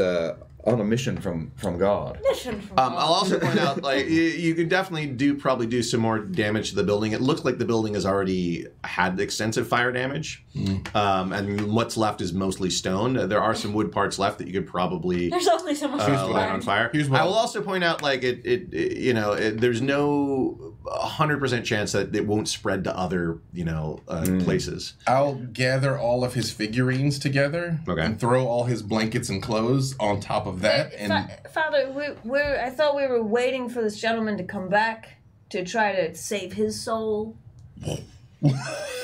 on a mission from God. Mission from I'll also point out, like, you could definitely probably do some more damage to the building. It looks like the building has already had extensive fire damage, and what's left is mostly stone. There are some wood parts left that you could probably There's only so much light on fire. I will also point out, like, there's no 100% chance that it won't spread to other, places. I'll gather all of his figurines together and throw all his blankets and clothes on top of that. Father, I thought we were waiting for this gentleman to come back to try to save his soul. Hold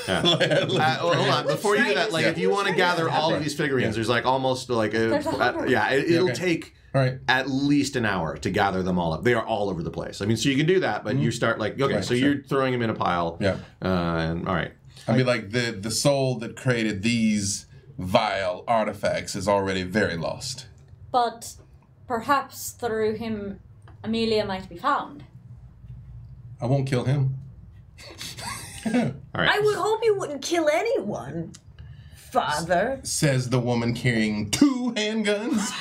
on. Before you do that, like, if you want to gather all of these figurines, there's like almost like it'll take at least an hour to gather them all up. They are all over the place. I mean, so you can do that, but you start like you're throwing them in a pile. Yeah. And all right. I mean, like the soul that created these vile artifacts is already very lost. But perhaps through him, Amelia might be found. I won't kill him. All right. I would hope you wouldn't kill anyone, Father. Says the woman carrying 2 handguns.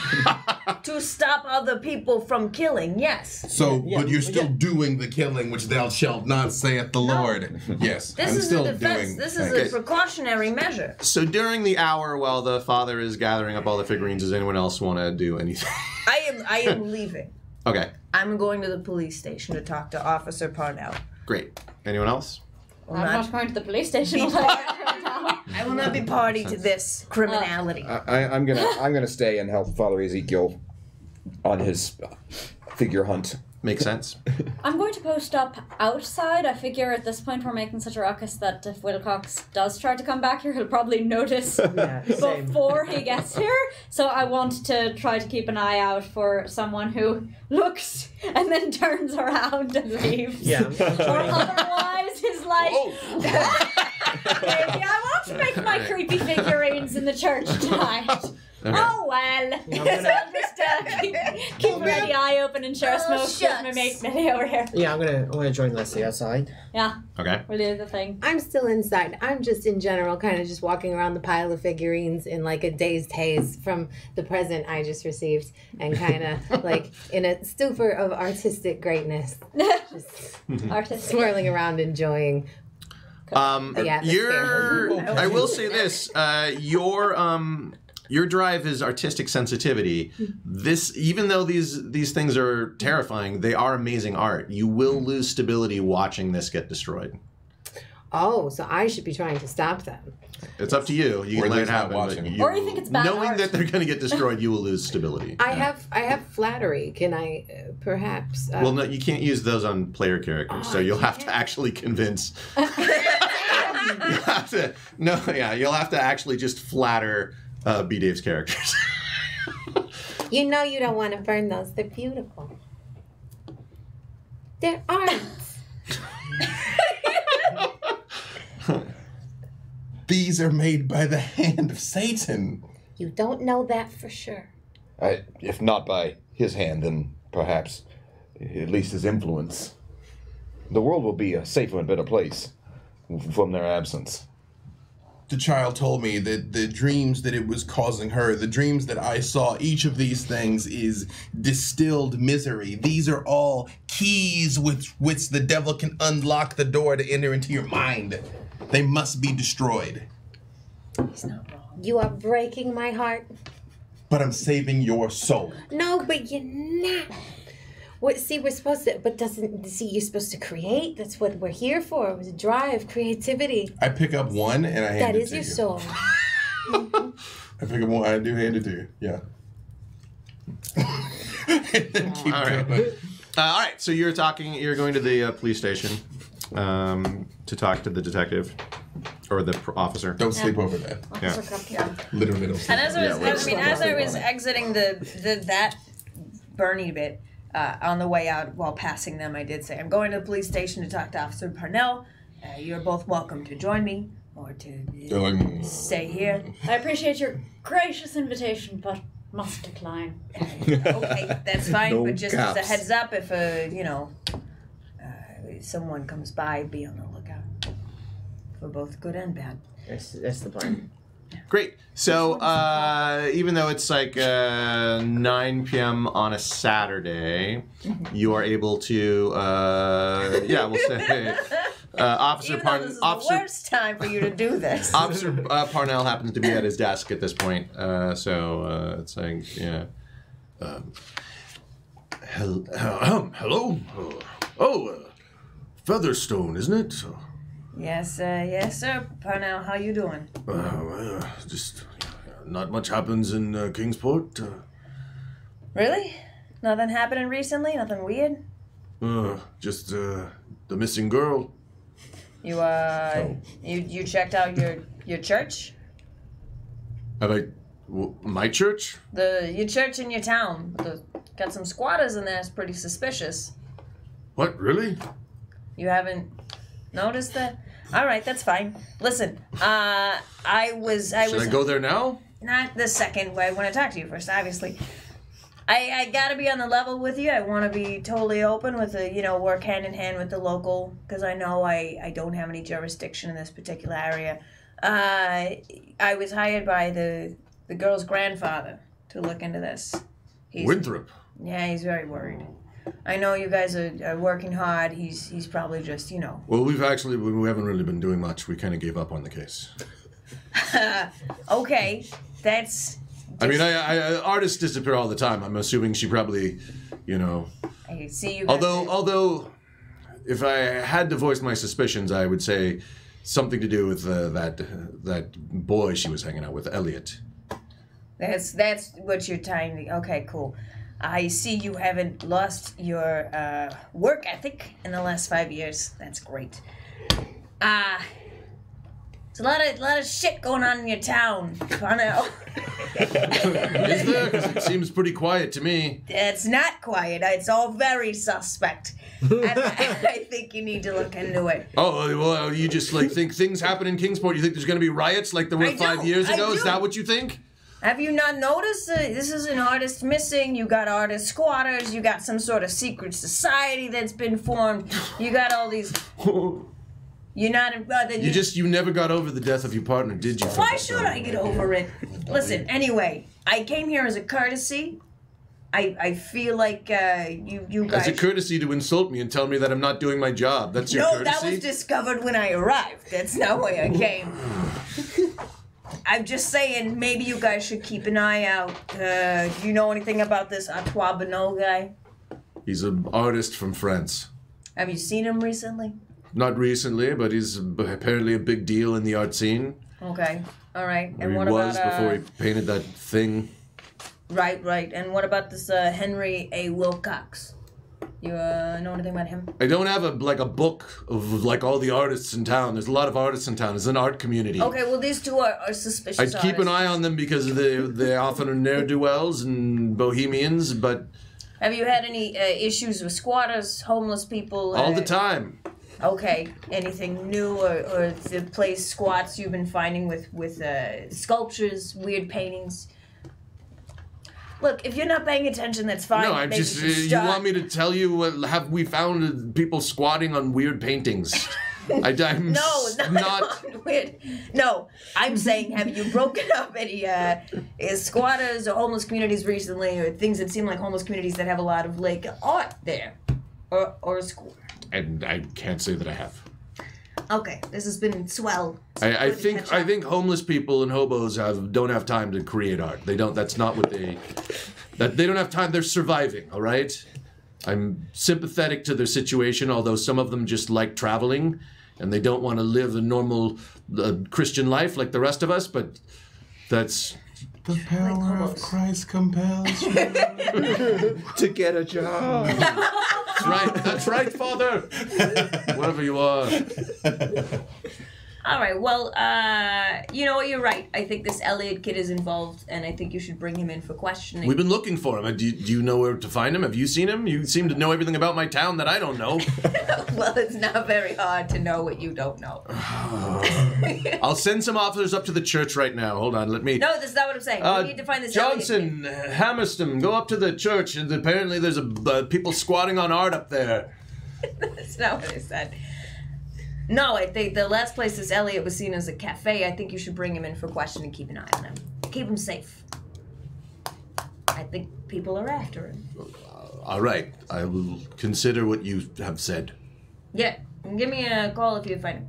To stop other people from killing, yes. So, but you're still doing the killing, which thou shalt not, saith the Lord. Yes, This I'm is still a defense. doing. This is a precautionary measure. So during the hour while the father is gathering up all the figurines, does anyone else want to do anything? I am leaving. Okay. I'm going to the police station to talk to Officer Parnell. Great. Anyone else? I'm not going to the police station. I will not be party to this criminality. I'm gonna stay and help Father Ezekiel on his figure hunt. Makes sense. I'm going to post up outside. I figure at this point we're making such a ruckus that if Wilcox does try to come back here, he'll probably notice before he gets here. So I want to try to keep an eye out for someone who looks and then turns around and leaves. Yeah. Or otherwise is like, maybe I want to make my creepy figurines in the church tonight. Okay. Oh well. So I'll just keep a ready eye open and share smoke with my mate Millie over here. Yeah, I'm gonna join Leslie outside. Yeah. Okay. We'll do the thing. I'm still inside. I'm just in general kind of just walking around the pile of figurines in like a dazed haze from the present I just received and kind of like in a stupor of artistic greatness. Just Artistic. swirling around enjoying the atmosphere. I will say this, your drive is artistic sensitivity. This, even though these things are terrifying, they are amazing art. You will lose stability watching this get destroyed. Oh, so I should be trying to stop them. It's up to you. You can let it happen. Or you think it's bad knowing art. that they're going to get destroyed, you will lose stability. I have flattery. Can I perhaps? Well, no, you can't use those on player characters, so you'll have to actually convince. You'll have to actually just flatter B. Dave's characters. You know you don't want to burn those. They're beautiful. They're art. These are made by the hand of Satan. You don't know that for sure. If not by his hand, then perhaps at least his influence. The world will be a safer and better place from their absence. The child told me that the dreams that it was causing her, the dreams that I saw, each of these things is distilled misery. These are all keys with which the devil can unlock the door to enter into your mind. They must be destroyed. He's not wrong. You are breaking my heart. But I'm saving your soul. No, but you're not. What? See, we're supposed to, but you're supposed to create. That's what we're here for. It was drive, creativity. I pick up one and I hand it to you. That is your soul. I pick up one, I do hand it to you. Yeah. And then keep going. All right, so you're going to the police station to talk to the detective or the officer. Don't sleep over that. Yeah. Literally don't sleep. And as I was exiting that Bernie bit on the way out while passing them, I did say, I'm going to the police station to talk to Officer Parnell. You're both welcome to join me or to stay here. I appreciate your gracious invitation, but must decline. Okay, that's fine, No but just caps. as a heads up, if someone comes by, be on the lookout for both good and bad. That's the plan. Great. So, even though it's like 9 p.m. on a Saturday, you are able to, we'll say, Officer Even though this is the worst time for you to do this. Officer Parnell happens to be at his desk at this point, so it's like, yeah. Hello? Featherstone, isn't it? Yes, sir. Parnell, how you doing? Just not much happens in Kingsport. Really? Nothing happening recently? Nothing weird? Just the missing girl. You you checked out your church? Have I? My church? Your church in your town. Got some squatters in there. It's pretty suspicious. What, really? You haven't noticed that? All right, that's fine. Listen, Should I go there now? Not the second. I want to talk to you first, obviously. I gotta be on the level with you. I want to be totally open with work hand in hand with the local, because I know I don't have any jurisdiction in this particular area. I was hired by the girl's grandfather to look into this. Winthrop. Yeah, he's very worried. I know you guys are working hard. He's probably just, Well, we haven't really been doing much. We kind of gave up on the case. Okay, that's... I mean, artists disappear all the time. I'm assuming she probably, I see you guys... Although, if I had to voice my suspicions, I would say something to do with that boy she was hanging out with, Elliot. That's what you're trying to... Okay, cool. I see you haven't lost your work ethic in the last 5 years. That's great. There's a lot of shit going on in your town, Parnell. Is there? Because it seems pretty quiet to me. It's not quiet. It's all very suspect. And I think you need to look into it. Oh, well, you just think things happen in Kingsport. You think there's going to be riots like there were 5 years ago? Is that what you think? Have you not noticed this is an artist missing? You got artist squatters. You got some sort of secret society that's been formed. You got all these... You're not... You never got over the death of your partner, did you? Why should I get over it? Listen, anyway, I came here as a courtesy. I feel like you guys... As a courtesy to insult me and tell me that I'm not doing my job. That's your courtesy? No, that was discovered when I arrived. That's not why I came. I'm just saying, maybe you guys should keep an eye out. Do you know anything about this Artois Bonneau guy? He's an artist from France. Have you seen him recently? Not recently, but he's apparently a big deal in the art scene. Okay, all right. And what about... before he painted that thing. Right. And what about this Henry A. Wilcox? You know anything about him? I don't have a book of all the artists in town. There's a lot of artists in town. It's an art community. Okay, well these two are suspicious I'd keep an eye on them because they often are ne'er-do-wells and bohemians, but... Have you had any issues with squatters, homeless people? All the time. Okay. Anything new or the place squats you've been finding with sculptures, weird paintings? Look, if you're not paying attention, that's fine. No, I'm just... You want me to tell you have we found people squatting on weird paintings? I'm not weird. No, I'm saying, have you broken up any squatters or homeless communities recently, or things that seem like homeless communities that have a lot of art there, or school? And I can't say that I have. Okay, this has been swell. I think homeless people and hobos don't have time to create art. They don't. That's not what they. They don't have time. They're surviving. All right. I'm sympathetic to their situation, although some of them just like traveling, and they don't want to live a normal Christian life like the rest of us. But that's. The power of Christ compels you to get a job. That's right, Father. Whatever you are. All right, well, you know what, you're right. I think this Elliot kid is involved, and I think you should bring him in for questioning. We've been looking for him. Do you know where to find him? Have you seen him? You seem to know everything about my town that I don't know. Well, it's not very hard to know what you don't know. I'll send some officers up to the church right now. Hold on, let me... No, that's not what I'm saying. We need to find this Johnson, Hammerston, go up to the church, and apparently there's people squatting on art up there. That's not what I said. No, I think the last place this Elliot was seen as a cafe. I think you should bring him in for questioning and keep an eye on him. Keep him safe. I think people are after him. All right, I will consider what you have said. Yeah, give me a call if you find him.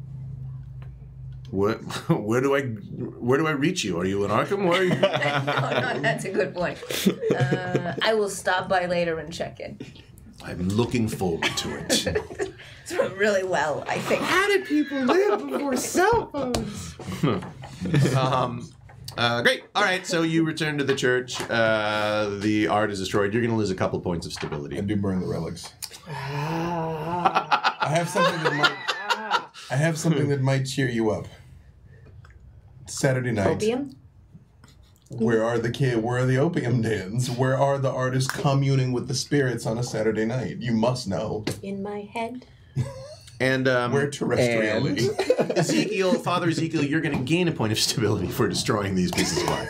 Where do I reach you? Are you in Arkham? Where are you? No, that's a good point. I will stop by later and check in. I'm looking forward to it. It's went really well, I think. How did people live before cell phones? Great. All right, so you return to the church. The art is destroyed. You're going to lose a couple points of stability. I do burn the relics. I have something that might cheer you up. Saturday night. Opium? Where are the opium dens? Where are the artists communing with the spirits on a Saturday night? You must know. In my head. And Where terrestrially. Father Ezekiel, you're going to gain a point of stability for destroying these pieces of art.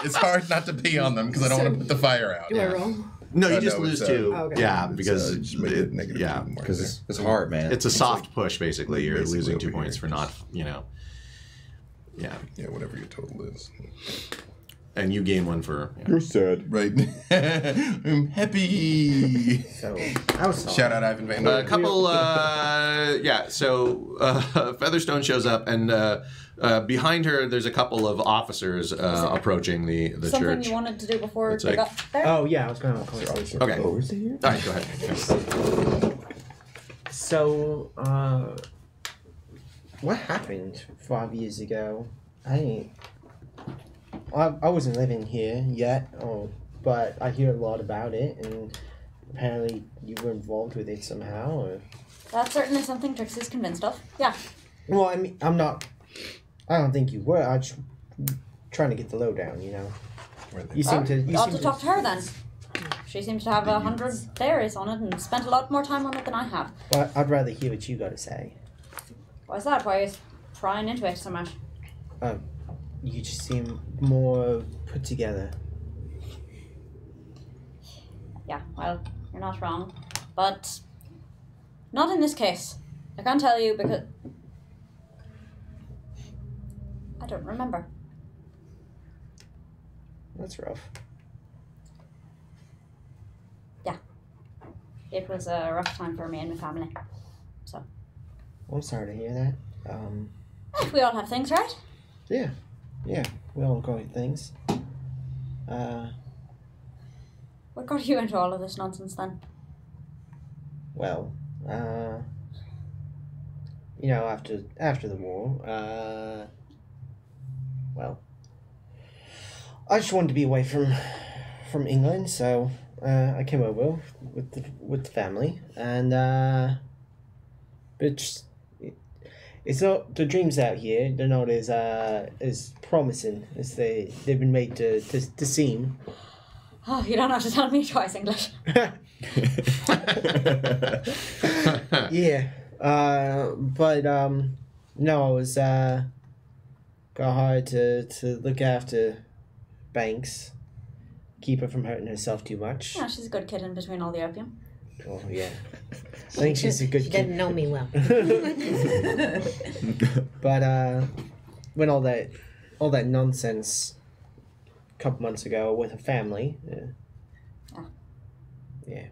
It's hard not to pee on them because I don't want to put the fire out. Do I roll? No, you just lose two. okay. Yeah, because just make it negative yeah, two more Because it's hard, man. it's a soft push. Basically, you're Basically losing 2 over points here. for not, Yeah, Yeah, whatever your total is. and you gain one for. Yeah. You're sad. Right. I'm happy. So, I was Shout out Ivan Van A Dyke. couple, so Featherstone shows up, and behind her, there's a couple of officers approaching the Something church. you wanted to do before It's they like- got there? Oh, yeah, I was going to have a conversation. Okay. Oh, is it here? All right, go ahead. So, what happened 5 years ago? I wasn't living here yet, but I hear a lot about it, and apparently you were involved with it somehow. Or... That's certainly something Trixie's convinced of. Yeah. Well, I mean, I'm not. I don't think you were. I'm just trying to get the lowdown, you know. You seem to. You ought to talk to her then. She seems to have 100 theories on it and spent a lot more time on it than I have. Well, I'd rather hear what you got to say. Why's that? Why are you prying into it so much? You just seem more put together. Yeah, well, you're not wrong. But not in this case. I can't tell you because I don't remember. That's rough. Yeah. It was a rough time for me and my family. So. I'm sorry to hear that. We all have things, right? Yeah, we all go with things. What got you into all of this nonsense then? Well, you know, after the war, well, I just wanted to be away from England, so I came over with the family, and but it's not, the dreams out here, they're not as promising as they've been made to seem. Oh, you don't have to tell me twice English. Yeah, but no, I was got hired to look after Banks, keep her from hurting herself too much. Yeah, she's a good kid in between all the opium. Oh yeah, I think she's a good She kid. didn't know me well. But when all that nonsense a couple months ago with her family, yeah,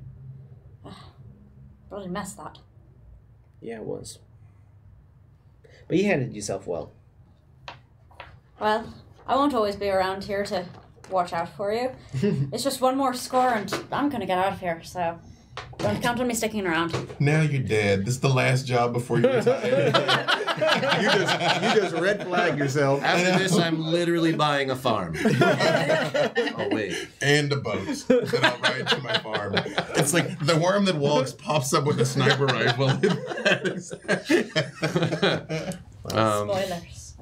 Bloody mess that. yeah, it was. But you handled yourself well. Well, I won't always be around here to watch out for you. It's just one more score and I'm gonna get out of here, so don't count on me sticking around. Now you're dead. This is the last job before you retire. You just red flag yourself. After this, I'm literally buying a farm. Oh, wait. And a boat that I'll ride to my farm. It's like the worm that walks pops up with a sniper rifle. Spoilers.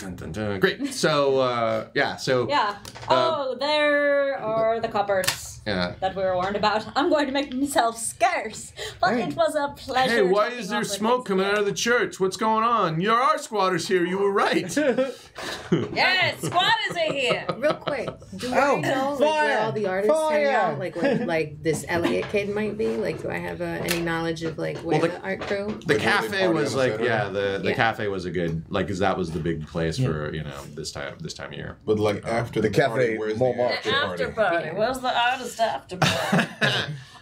Dun, dun, dun. Great. So yeah. So Yeah. Oh, there are the coppers. Yeah. That we were warned about. I'm going to make myself scarce, but it was a pleasure. Hey, why taking is there off with smoke this coming today. out of the church? What's going on? There are squatters here. You were right. Yes, squatters are here. Real quick, do I know like, where all the artists hang out? Like where like this Elliot kid might be? Like, do I have any knowledge of like where the art crew? The Like, cafe party was on like Saturday? the Yeah. cafe was a good because that was the big place for this time of year. But like after the cafe party, where's Montmartre. the after After party? party. Where's the artist after party?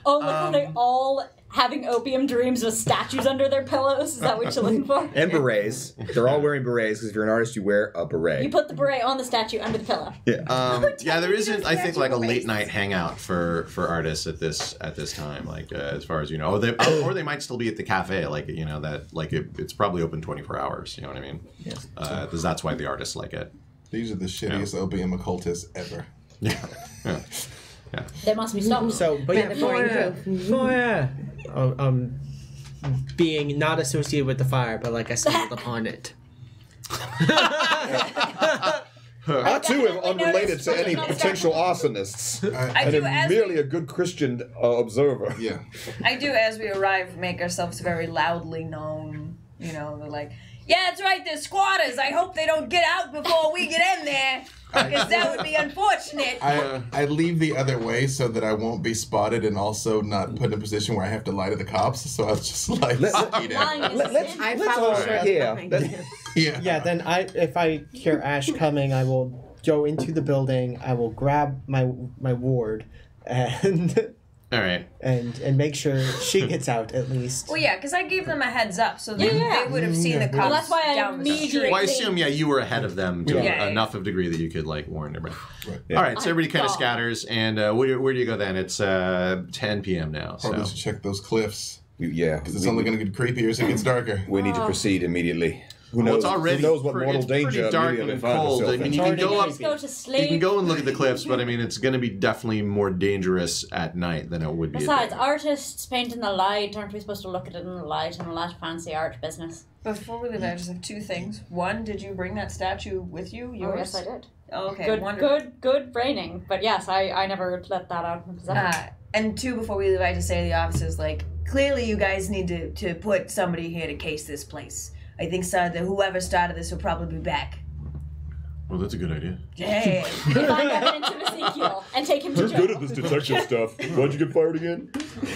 Oh, look how they all having opium dreams with statues under their pillows. Is that what you're looking for? And berets. They're all wearing berets because if you're an artist, you wear a beret. You put the beret on the statue under the pillow. Yeah, there isn't. I think like a late night hangout for artists at this time. Like as far as you know, or they might still be at the cafe. Like that like it's probably open 24 hours. You know what I mean? Yes. Because that's why the artists like it. These are the shittiest opium occultists ever. Yeah. Yeah. Yeah. They must be stopped. So, but yeah, being not associated with the fire, but like I stumbled upon it. I too am unrelated to any potential arsonists. I And do am as merely a good Christian observer. Yeah. I do as we arrive make ourselves very loudly known. You know, they're like, yeah, that's right, they're squatters. I hope they don't get out before we get in there. Because that would be unfortunate. I leave the other way so that I won't be spotted and also not put in a position where I have to lie to the cops. So I was just like, eat Lying it. is a sin. I follow shortly behind you. Yeah. Yeah, then if I hear Ash coming, I will go into the building. I will grab my ward and All right. and make sure she gets out at least. Well, yeah, because I gave them a heads up, so they Yeah. would have seen the cops Well, that's why I down the street. immediately- Well, I assume you were ahead of them to Yeah. enough of a degree that you could like warn everybody. Right. All right, so everybody kind of God. scatters, and where do you go then? It's 10 p.m. now. So Probably should check those cliffs. Yeah. Because it's only going to get creepier as it gets darker. We need to proceed immediately. Who well, knows? it's already who knows what mortal it's danger pretty dark Amelia may and find cold. herself I mean, in. you can go up. Let's go to sleep. You can go and look at the cliffs, but I mean, it's going to be definitely more dangerous at night than it would be. Besides, at day. artists paint in the light. Aren't we supposed to look at it in the light and let fancy art business? Before we leave, I just have two things. One, did you bring that statue with you? Yours? Oh, yes, I did. Oh, okay, Good, wonderful. good braining. But yes, I never let that out from possession. And two, before we leave, I just say to the officers, like, clearly you guys need to put somebody here to case this place. I think that whoever started this will probably be back. Well, that's a good idea. Hey. Find evidence of Ezekiel and take him to jail. this detective stuff. Why'd you get fired again?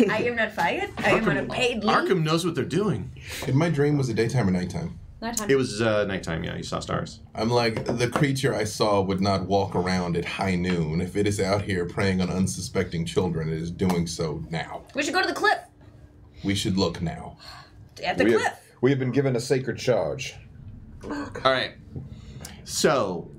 I am not fired. I am on a paid leave. Arkham knows what they're doing. In my dream, was it daytime or nighttime? Nighttime. It was nighttime. Yeah, you saw stars. I'm like, the creature I saw would not walk around at high noon. If it is out here preying on unsuspecting children, it is doing so now. We should go to the cliff. We should look now. At the cliff. We have been given a sacred charge. All right. So,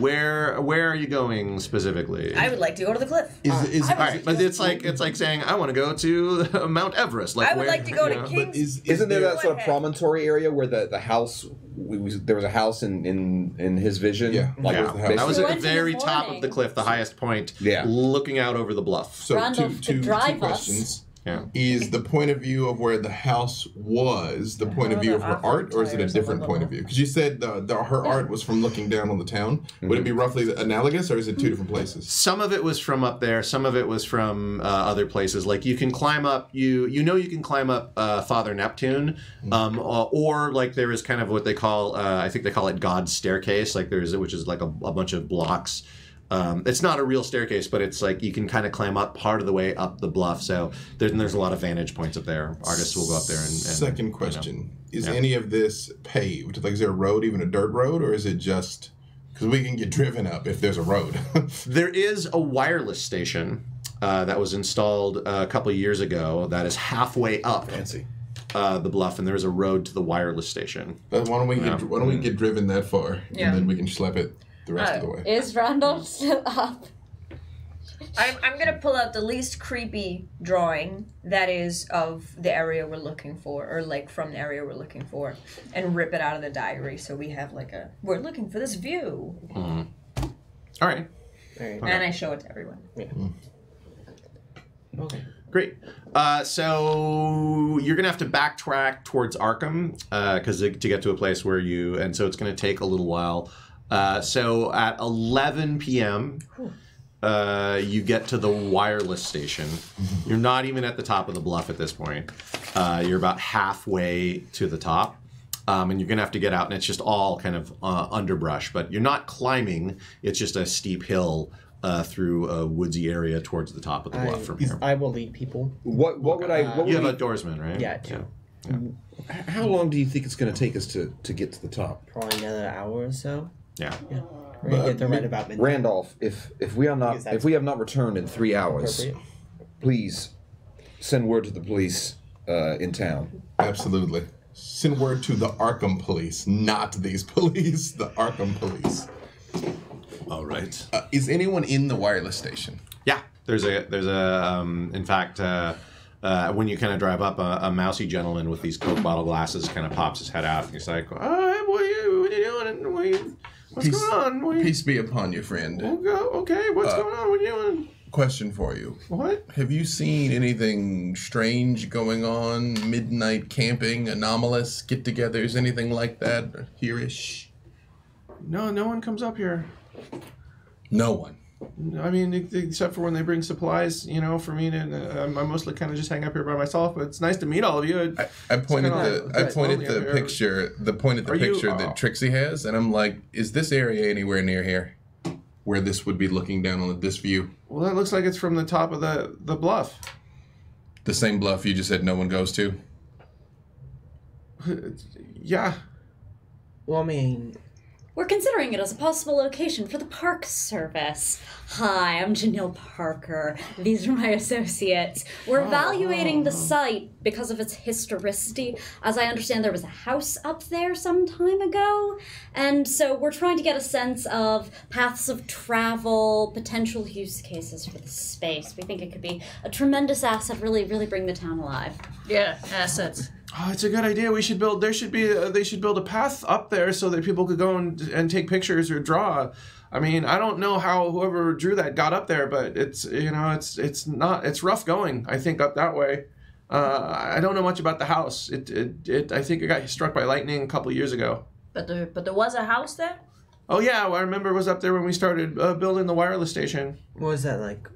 where are you going specifically? I would like to go to the cliff. Is All right, but it's like saying I want to go to Mount Everest. Like I would where, like to go you to know, Kingsport. Isn't there that sort of ahead. promontory area where the house? There was a house in his vision. Yeah. like Yeah, was the house. that was We at the went in the very top of morning. the cliff, the highest point. Yeah. looking out over the bluff. So Randolph to two drive us. questions. Yeah. Is the point of view of where the house was the point of view of her art, or is it a different point of view? Because you said her art was from looking down on the town. Would it be roughly analogous, or is it two different places? Some of it was from up there. Some of it was from other places. Like you can climb up. You can climb up Father Neptune, or like there is kind of what they call. I think they call it God's staircase. Like which is like a bunch of blocks. It's not a real staircase, but it's like you can kind of climb up part of the way up the bluff. So there's a lot of vantage points up there. Artists will go up there and Second question: Is yeah. any of this paved? Like, is there a road, even a dirt road, or is it just? Because we can get driven up if there's a road. There is a wireless station that was installed a couple of years ago that is halfway up Fancy. The bluff, and there is a road to the wireless station. But why don't we get driven that far, Yeah. and then we can schlep it the rest of the way. Is Randolph still up? I'm gonna pull out the least creepy drawing that is of the area we're looking for, or like from the area we're looking for, and rip it out of the diary so we have like we're looking for this view. All right. All right. And I show it to everyone. Okay. Great. So you're gonna have to backtrack towards Arkham because to get to a place where and so it's gonna take a little while. So at 11 p.m. You get to the wireless station. You're not even at the top of the bluff at this point. You're about halfway to the top. And you're going to have to get out, and it's just all kind of underbrush. But you're not climbing. It's just a steep hill through a woodsy area towards the top of the bluff from here. I will lead people. What would I? What You would have outdoorsmen, right? Yeah, too. How long do you think it's going to take us to get to the top? Probably another hour or so. Yeah. We're gonna get there right about midnight. Randolph, if we have not returned in 3 hours, please send word to the police in town. Absolutely. Send word to the Arkham police, not these police, the Arkham police. All right. Is anyone in the wireless station? Yeah. There's a in fact, when you kind of drive up, a mousy gentleman with these Coke bottle glasses kind of pops his head out. And he's like, "Oh, what are you doing? What's going on? Peace be upon you, friend. Okay, what's going on? What are you doing?" Question for you. What? Have you seen anything strange going on? Midnight camping, anomalous get-togethers, anything like that here-ish? No one comes up here. No one. I mean, except for when they bring supplies, for me to. I mostly kind of just hang up here by myself. But it's nice to meet all of you. I pointed the picture that Trixie has, and I'm like, is this area anywhere near here, where this would be looking down on this view? Well, that looks like it's from the top of the bluff. The same bluff you just said no one goes to? Yeah. Well, I mean, We're considering it as a possible location for the Park Service. Hi, I'm Janelle Parker. These are my associates. We're evaluating the site because of its historicity. As I understand, there was a house up there some time ago. And so we're trying to get a sense of paths of travel, potential use cases for the space. We think it could be a tremendous asset, really bring the town alive. Yeah, assets. Oh, it's a good idea. They should build a path up there so that people could go and take pictures or draw. I mean, I don't know how whoever drew that got up there, but it's rough going. I think up that way. I don't know much about the house. I think it got struck by lightning a couple of years ago. But there was a house there? Oh yeah, well, I remember it was up there when we started building the wireless station. what was that, like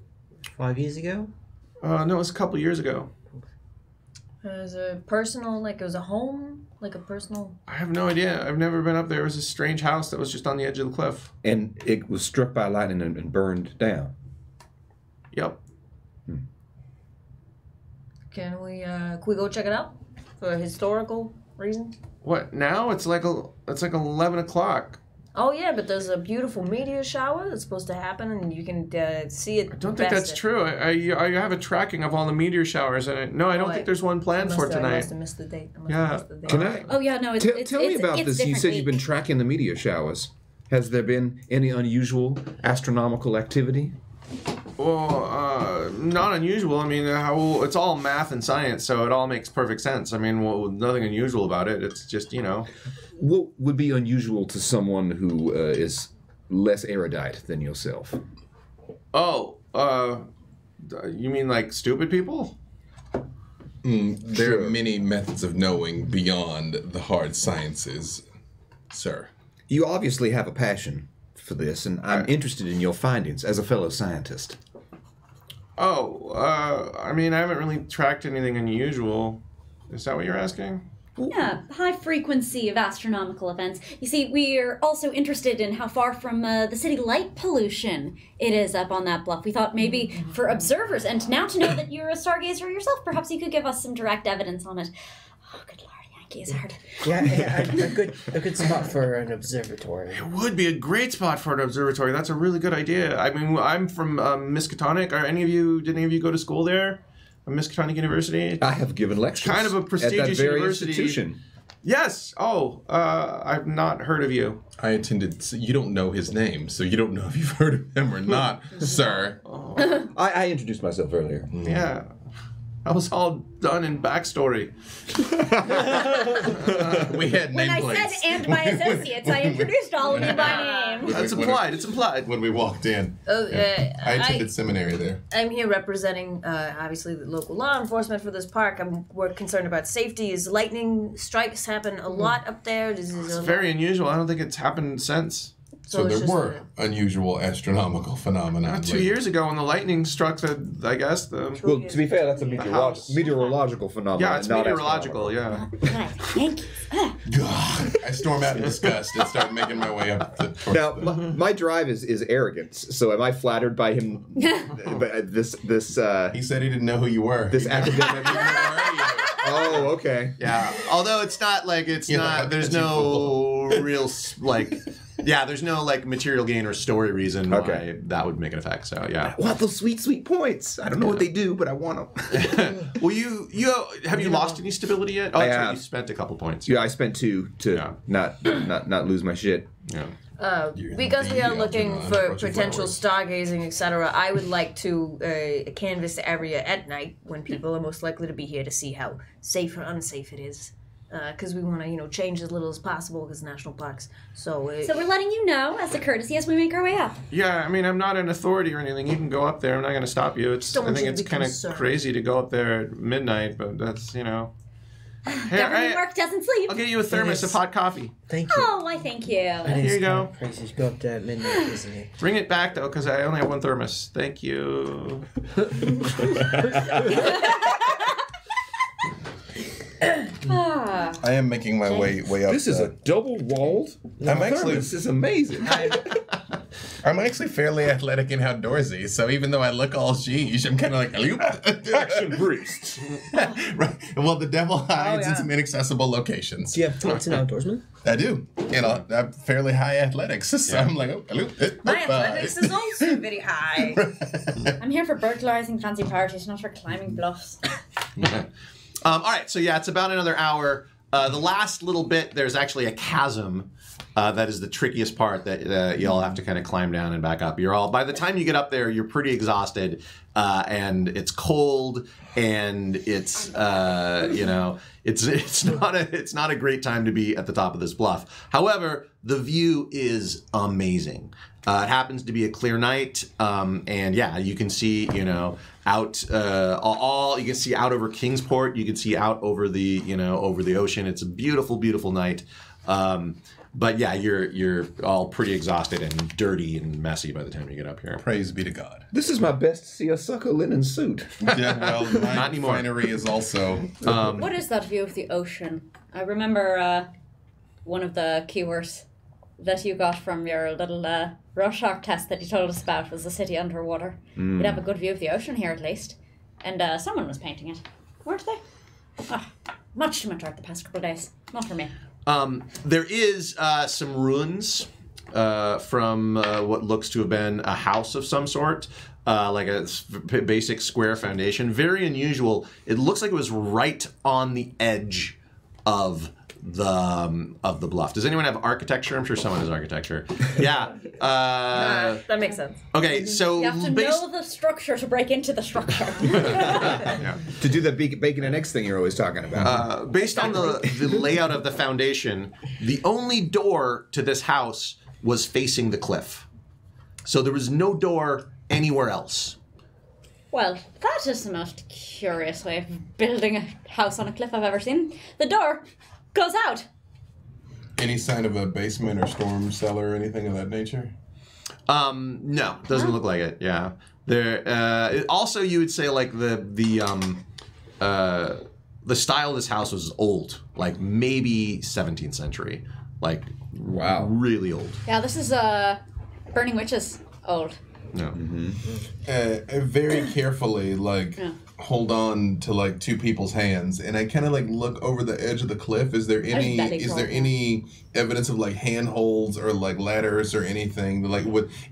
5 years ago? No, it was a couple of years ago. It was a personal, it was a home? Like a personal... I have no idea. I've never been up there. It was a strange house that was just on the edge of the cliff. And it was struck by lightning and burned down. Yep. Can we go check it out? For historical reasons? What, now? It's like 11 o'clock. Oh yeah, but there's a beautiful meteor shower that's supposed to happen, and you can see it. I don't think that's true. I have a tracking of all the meteor showers, and I don't think there's one planned for tonight. I must have missed the date. Can I? Oh yeah, no, it's Tell me about this. You said you've been week. tracking the meteor showers. Has there been any unusual astronomical activity? Well, not unusual. I mean, it's all math and science, so it all makes perfect sense. I mean, nothing unusual about it. It's just, What would be unusual to someone who is less erudite than yourself? Oh, you mean like stupid people? There are many methods of knowing beyond the hard sciences, sir. You obviously have a passion for this, and I'm interested in your findings as a fellow scientist. Oh, I mean, I haven't really tracked anything unusual. Is that what you're asking? Yeah, high frequency of astronomical events. You see, we're also interested in how far from the city light pollution it is up on that bluff. We thought maybe for observers, and now to know that you're a stargazer yourself, perhaps you could give us some direct evidence on it. Oh, good lord, Yankee is hard. Yeah, a good spot for an observatory. It would be a great spot for an observatory. That's a really good idea. I mean, I'm from Miskatonic. Did any of you go to school there? Miskatonic University? I have given lectures. Kind of a prestigious at that very university. Institution. Yes. Oh, I've not heard of you. I attended. You don't know his name, so you don't know if you've heard of him or not, sir. I introduced myself earlier. Yeah. That was all done in backstory. We had When I nameplates. said "and my associates," I introduced all of you by name. That's implied. It's implied. When we walked in. Oh, I attended seminary there. I'm here representing, obviously, the local law enforcement for this park. We're concerned about safety. Is lightning strikes happen a lot up there? It's very unusual. I don't think it's happened since. So it's there just were unusual astronomical phenomena. 2 years ago when the lightning struck I guess the... Well, to be fair, that's a house. meteorological phenomenon. Yeah, it's not meteorological, yeah. Yankees. God, I storm out in disgust and start making my way up to towards Now, my drive is arrogance. So am I flattered by him? this He said he didn't know who you were. this He academic. didn't know who you were. Oh, okay. Yeah. Although it's not like, it's You know, not, there's that's no real, like... Yeah, there's no like material gain or story reason why Okay. that would make an effect. So yeah. I want those sweet points. I don't know what they do, but I want them. Well, have you lost any stability yet? Oh, I that's right, have. you spent a couple points. Yeah, I spent 2 to Yeah. not lose my shit. Yeah. Because we are The looking Algernon for approaching potential flowers. stargazing, etc., I would like to canvass the area at night when people are most likely to be here to see how safe or unsafe it is. Because we want to, change as little as possible because national parks. So we're letting you know as a courtesy as we make our way up. Yeah, I mean, I'm not an authority or anything. You can go up there. I'm not going to stop you. It's. Don't I think you it's be kind of concerned. crazy to go up there at midnight, but that's Here, Government work doesn't sleep. I'll get you a thermos of hot coffee. Thank you. Oh, why thank you. That is Here you go. kinda crazy to go up there at midnight, isn't it? Bring it back though, because I only have one thermos. Thank you. Ah. I am making my way up. This is a double-walled. This is amazing. I'm actually fairly athletic and outdoorsy, so even though I look all sheesh, I'm kind of like, Action priest. Right. Well, the devil hides in some inaccessible locations. Do you have what's an outdoorsman? I do. I'm fairly high athletics, so I'm like, my athletics is also very high. I'm here for burglarizing fancy parties, not for climbing bluffs. All right, so yeah, it's about another hour. The last little bit, there's actually a chasm. That is the trickiest part that y'all have to kind of climb down and back up. By the time you get up there, you're pretty exhausted, and it's cold, and it's it's not a great time to be at the top of this bluff. However, the view is amazing. It happens to be a clear night, and yeah, you can see out you can see out over Kingsport. You can see out over the ocean. It's a beautiful, beautiful night. But yeah, you're all pretty exhausted and dirty and messy by the time you get up here. Praise be to God. This is my best seersucker linen suit. Yeah, well, my Not anymore. finery is also. What is that view of the ocean? I remember one of the keywords that you got from your little Rorschach test that you told us about was the city underwater. You'd have a good view of the ocean here at least. And someone was painting it, weren't they? Oh, much too much art the past couple of days. Not for me. There is some ruins from what looks to have been a house of some sort, like a basic square foundation. Very unusual. It looks like it was right on the edge of the bluff. Does anyone have architecture? I'm sure someone has architecture. Yeah. That makes sense. Okay, so You have to know the structure to break into the structure. To do the bacon and eggs thing you're always talking about. based on the layout of the foundation, the only door to this house was facing the cliff. So there was no door anywhere else. Well, that is the most curious way of building a house on a cliff I've ever seen. The door goes out. Any sign of a basement or storm cellar or anything of that nature? No, doesn't look like it. Yeah. There. Also, you would say like the style of this house was old, like maybe 17th century, like Wow. really old. Yeah, this is Burning Witches old. No. Very carefully, hold on to two people's hands, and I kind of look over the edge of the cliff. Is there any evidence of handholds or ladders or anything?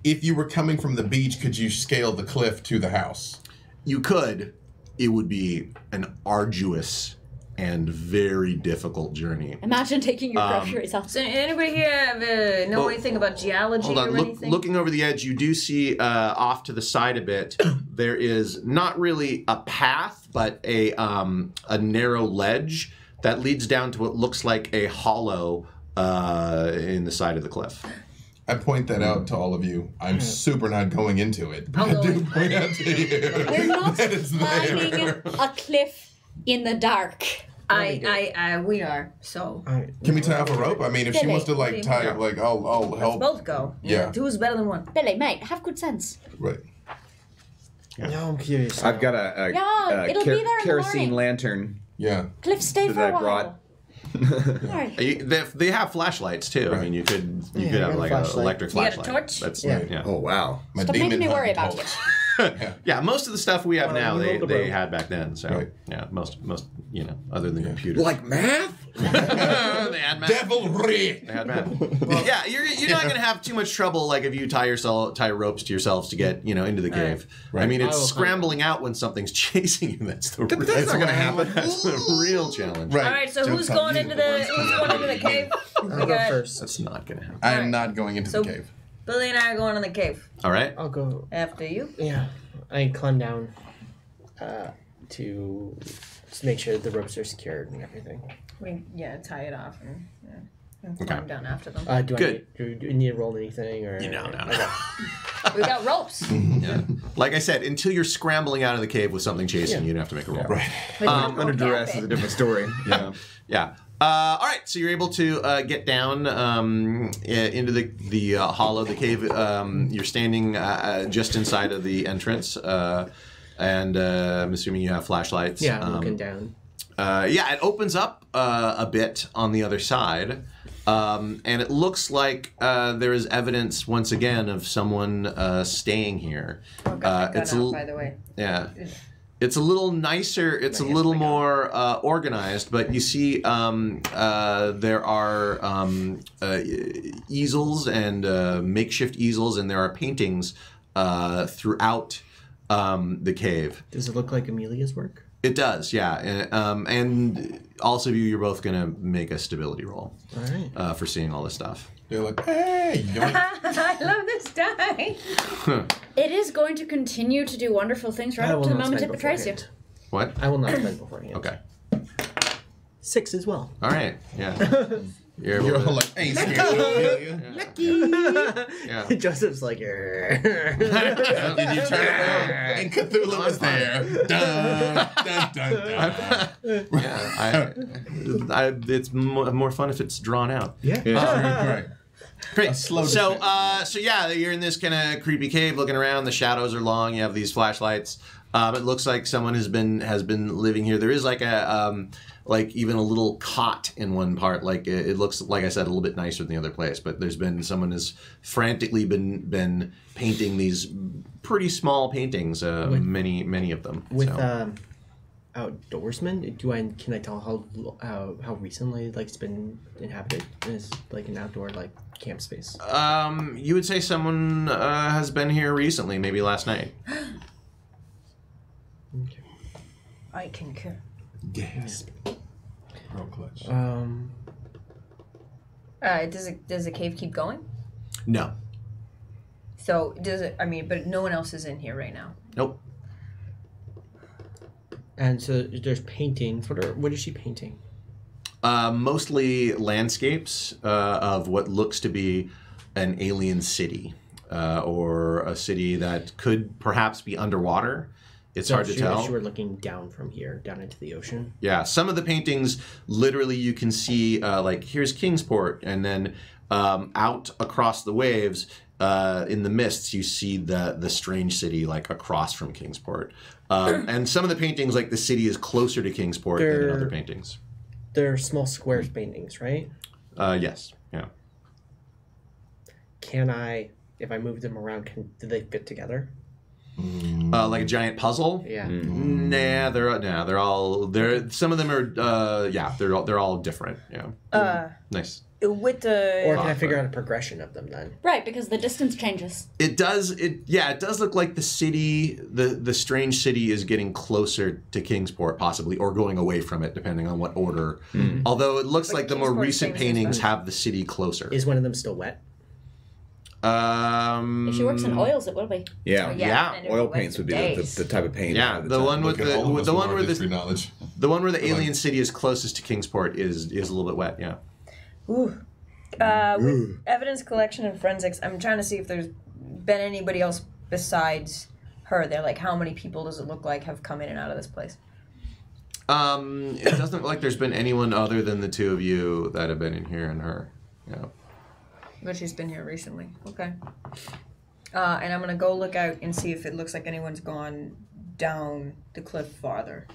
If you were coming from the beach, could you scale the cliff to the house? You could. It would be an arduous and very difficult journey. Imagine taking your groceries off. So anybody here know anything about geology Hold on. or anything? Looking over the edge, you do see off to the side a bit there is not really a path, but a narrow ledge that leads down to what looks like a hollow in the side of the cliff. I point that out to all of you. I'm super not going into it, but I do point out to you. We're not that it's climbing there. a cliff in the dark. We are. So Can we tie off a rope? I mean, if she Billy, wants to like tie it, like I'll let's help. both go. Yeah. Two is better than one. Billy, mate, have good sense. Right. No, I'm curious. I've got a Yeah, it'll be there in the kerosene morning. lantern Yeah. Cliff, stay that for a I while. brought. They have flashlights too. I mean, you could I have got a like an flashlight. electric You got a flashlight. torch? That's Yeah. Oh wow! My Stop making me demon worry hunting about torch. you. Yeah, most of the stuff we have now you rolled the they rope. had back then. So Right. yeah, most other than computers. Like math? they had math. Devilry. They had math. Yeah, you're not gonna have too much trouble like if you tie ropes to yourselves to get into the cave. Right. I mean, I it's will scrambling out when something's chasing you. That's the That's not gonna happen. That's the real challenge. Right. All right. So Joke's who's on going you. into the cave? I'll go first. That's not gonna happen. I am Alright. not going into So- the cave. Billy and I are going in the cave All right. I'll go. after you. Yeah, I climb down to just make sure the ropes are secured and everything. We tie it off and Okay. climb down after them. Do Good. Do I need to roll anything or? No. Okay. We got ropes. Yeah. Like I said, until you're scrambling out of the cave with something chasing you, you don't have to make a roll. Right. Under duress is a different story. Yeah. Yeah. All right. So you're able to get down into the hollow, the cave. You're standing just inside of the entrance, and I'm assuming you have flashlights. Yeah, I'm looking down. Yeah, it opens up a bit on the other side, and it looks like there is evidence once again of someone staying here. It's by the way. Yeah. It's a little nicer. It's a little more organized, but you see there are easels and makeshift easels, and there are paintings throughout the cave. Does it look like Amelia's work? It does, yeah. And also, you're both going to make a stability roll All right. for seeing all this stuff. They're like, hey, yoink. I love this die. It is going to continue to do wonderful things right I up will to the not moment it spend betrays you. beforehand. What? I will not spend beforehand. Okay. 6 as well. All right. Yeah. You're able You're to- all like, hey, scared of Amelia. yeah. Joseph's like, Did you turn around? And Cthulhu was there. Dun, dun, dun, dun. Yeah, it's more fun if it's drawn out. Right. Great. slow So, descent. so yeah, you're in this kind of creepy cave, looking around. The shadows are long. You have these flashlights. It looks like someone has been living here. There is like a like even a little cot in one part. Like it looks, like I said, a little bit nicer than the other place. But there's been someone has frantically been painting these pretty small paintings. Many of them. with So. Outdoorsman, can I tell how recently like it's been inhabited? It's like an outdoor like camp space. You would say someone has been here recently, maybe last night. Okay. I concur. Gasp. Real clutch. Does the cave keep going? No. So does it? I mean, but no one else is in here right now. Nope. And so there's paintings. What is she painting? Mostly landscapes of what looks to be an alien city, or a city that could perhaps be underwater. It's hard to tell. If you were looking down from here, down into the ocean. Yeah, some of the paintings, literally, you can see like here's Kingsport, and then out across the waves, in the mists, you see the strange city like across from Kingsport. And some of the paintings, like the city is closer to Kingsport than in other paintings. They're small square paintings, right? Yes. Yeah. Can I, if I move them around, do they fit together? Like a giant puzzle. Yeah. Nah, they're all some of them are they're all different. Yeah. Nice. With the Or can I figure out a progression of them then? Right, because the distance changes. It does look like the city, the strange city is getting closer to Kingsport possibly, or going away from it depending on what order. Although it looks But like the more Kingsport recent seems paintings expensive. have the city closer. Is one of them still wet? If she works in oils, it will be. Yeah, Yeah. Oil paints would be the type of paint. Yeah, the one with the one where knowledge. the one where the alien city is closest to Kingsport is a little bit wet. Yeah. Ooh. With evidence collection and forensics, I'm trying to see if there's been anybody else besides her there. Like, how many people does it look like have come in and out of this place? It doesn't look like there's been anyone other than the two of you that have been in here and her. Yeah. But she's been here recently. Okay. And I'm gonna go look out and see if it looks like anyone's gone down the cliff farther.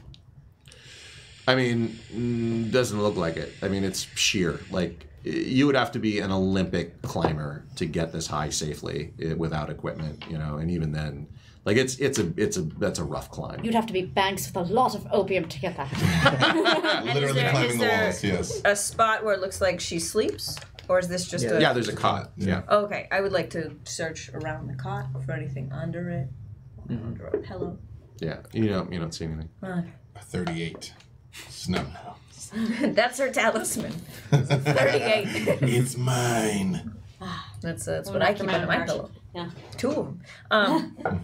I mean, doesn't look like it. I mean, it's sheer. Like, you would have to be an Olympic climber to get this high safely without equipment, you know. And even then, like, that's a rough climb. You'd have to be Banks with a lot of opium to get that. Literally climbing the walls. Yes. A spot where it looks like she sleeps, or is this just a? Yeah, there's a cot. Yeah. Okay, I would like to search around the cot for anything under it, under a pillow. Yeah, you don't see anything. A 38. Snub. That's her talisman. 38. It's mine. That's what I keep under my pillow. Yeah. 2 of them. All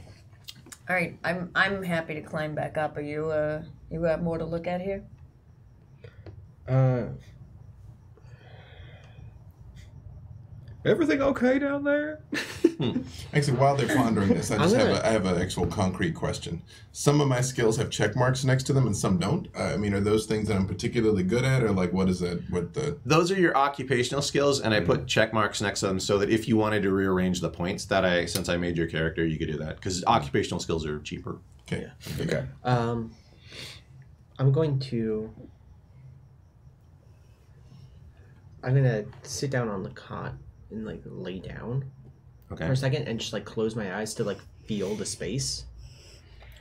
right, I'm happy to climb back up. Are you you got more to look at here? Everything okay down there? Actually, while they're pondering this, I have an actual concrete question. Some of my skills have check marks next to them, and some don't. I mean, are those things that I'm particularly good at, or like what is that? What the? Those are your occupational skills, and I put check marks next to them so that if you wanted to rearrange the points, since I made your character, you could do that because occupational skills are cheaper. Okay. Yeah. Okay. I'm going to sit down on the cot and like lay down for a second and just like close my eyes to like feel the space.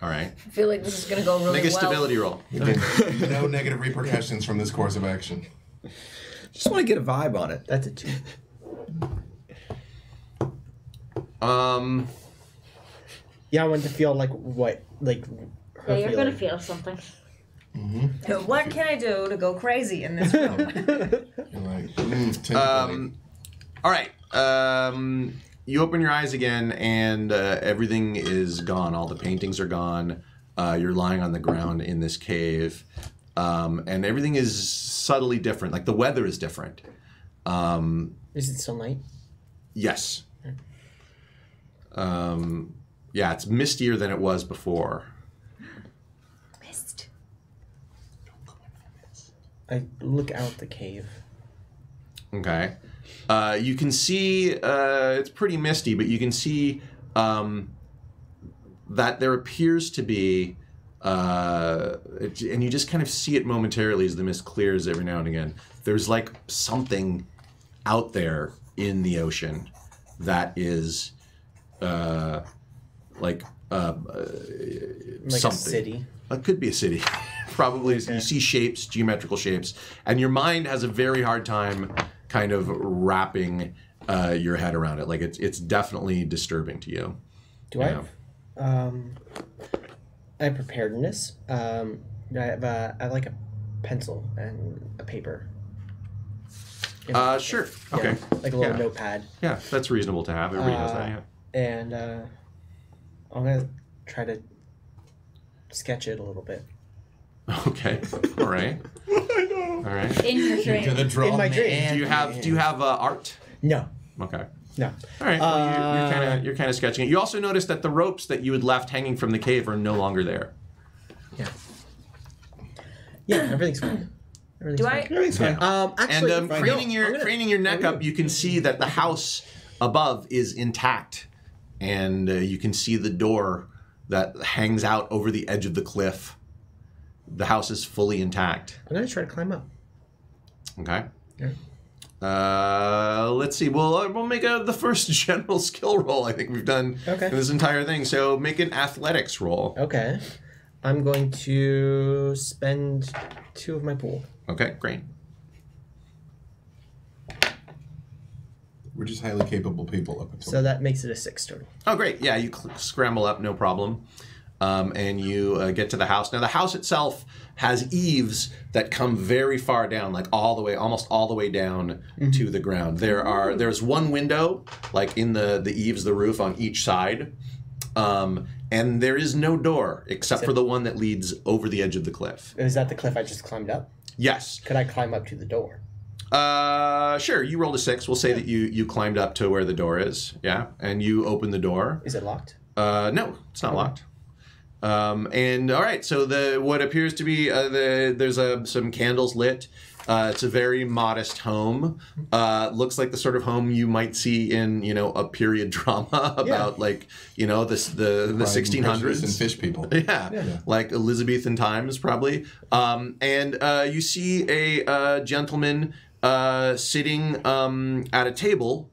All right. I feel like this is gonna go really well. Make a stability roll. No negative repercussions from this course of action. Just want to get a vibe on it. That's a 2. Yeah, I want to feel like what like. Yeah, you're gonna feel something. So what can I do to go crazy in this room? You're like, all right. You open your eyes again, and everything is gone. All the paintings are gone. You're lying on the ground in this cave, and everything is subtly different. Like the weather is different. Is it still night? Yes. Yeah, it's mistier than it was before. Mist. I look out the cave. Okay. You can see, it's pretty misty, but you can see that there appears to be, and you just kind of see it momentarily as the mist clears every now and again. There's like something out there in the ocean that is like something. A city. It could be a city. Probably. Okay. You see shapes, geometrical shapes, and your mind has a very hard time kind of wrapping your head around it. Like it's definitely disturbing to you. Do I have preparedness? I have like a pencil and a paper. Sure. Okay. Like a little notepad. Yeah, that's reasonable to have. Everybody has that. Yeah. And I'm gonna try to sketch it a little bit. Okay. All right. All right. In your dream. In my dream. Do you have art? No. Okay. No. All right. Well, you're kind of sketching it. You also notice that the ropes that you had left hanging from the cave are no longer there. Yeah. Yeah. Everything's fine. Everything's fine. Actually, and craning your neck up, you can see that the house above is intact, and you can see the door that hangs out over the edge of the cliff. The house is fully intact. I'm gonna try to climb up. Okay. Yeah. Let's see. We'll make the first general skill roll I think we've done in this entire thing. So make an athletics roll. Okay. I'm going to spend 2 of my pool. Okay, great. We're just highly capable people up until. So that makes it a 6 total. Oh, great. Yeah, you scramble up, no problem. and you get to the house. Now, the house itself has eaves that come very far down, like almost all the way down to the ground. There's one window, like in the eaves, the roof on each side, and there is no door except for the one that leads over the edge of the cliff. Is that the cliff I just climbed up? Yes. Could I climb up to the door? Sure. You rolled a 6. We'll say that you climbed up to where the door is. Yeah, and you open the door. Is it locked? No, it's not locked. And all right, so what appears to be there's some candles lit. It's a very modest home. Looks like the sort of home you might see in a period drama about the 1600s and fish people. Yeah, like Elizabethan times probably. And you see a gentleman sitting at a table.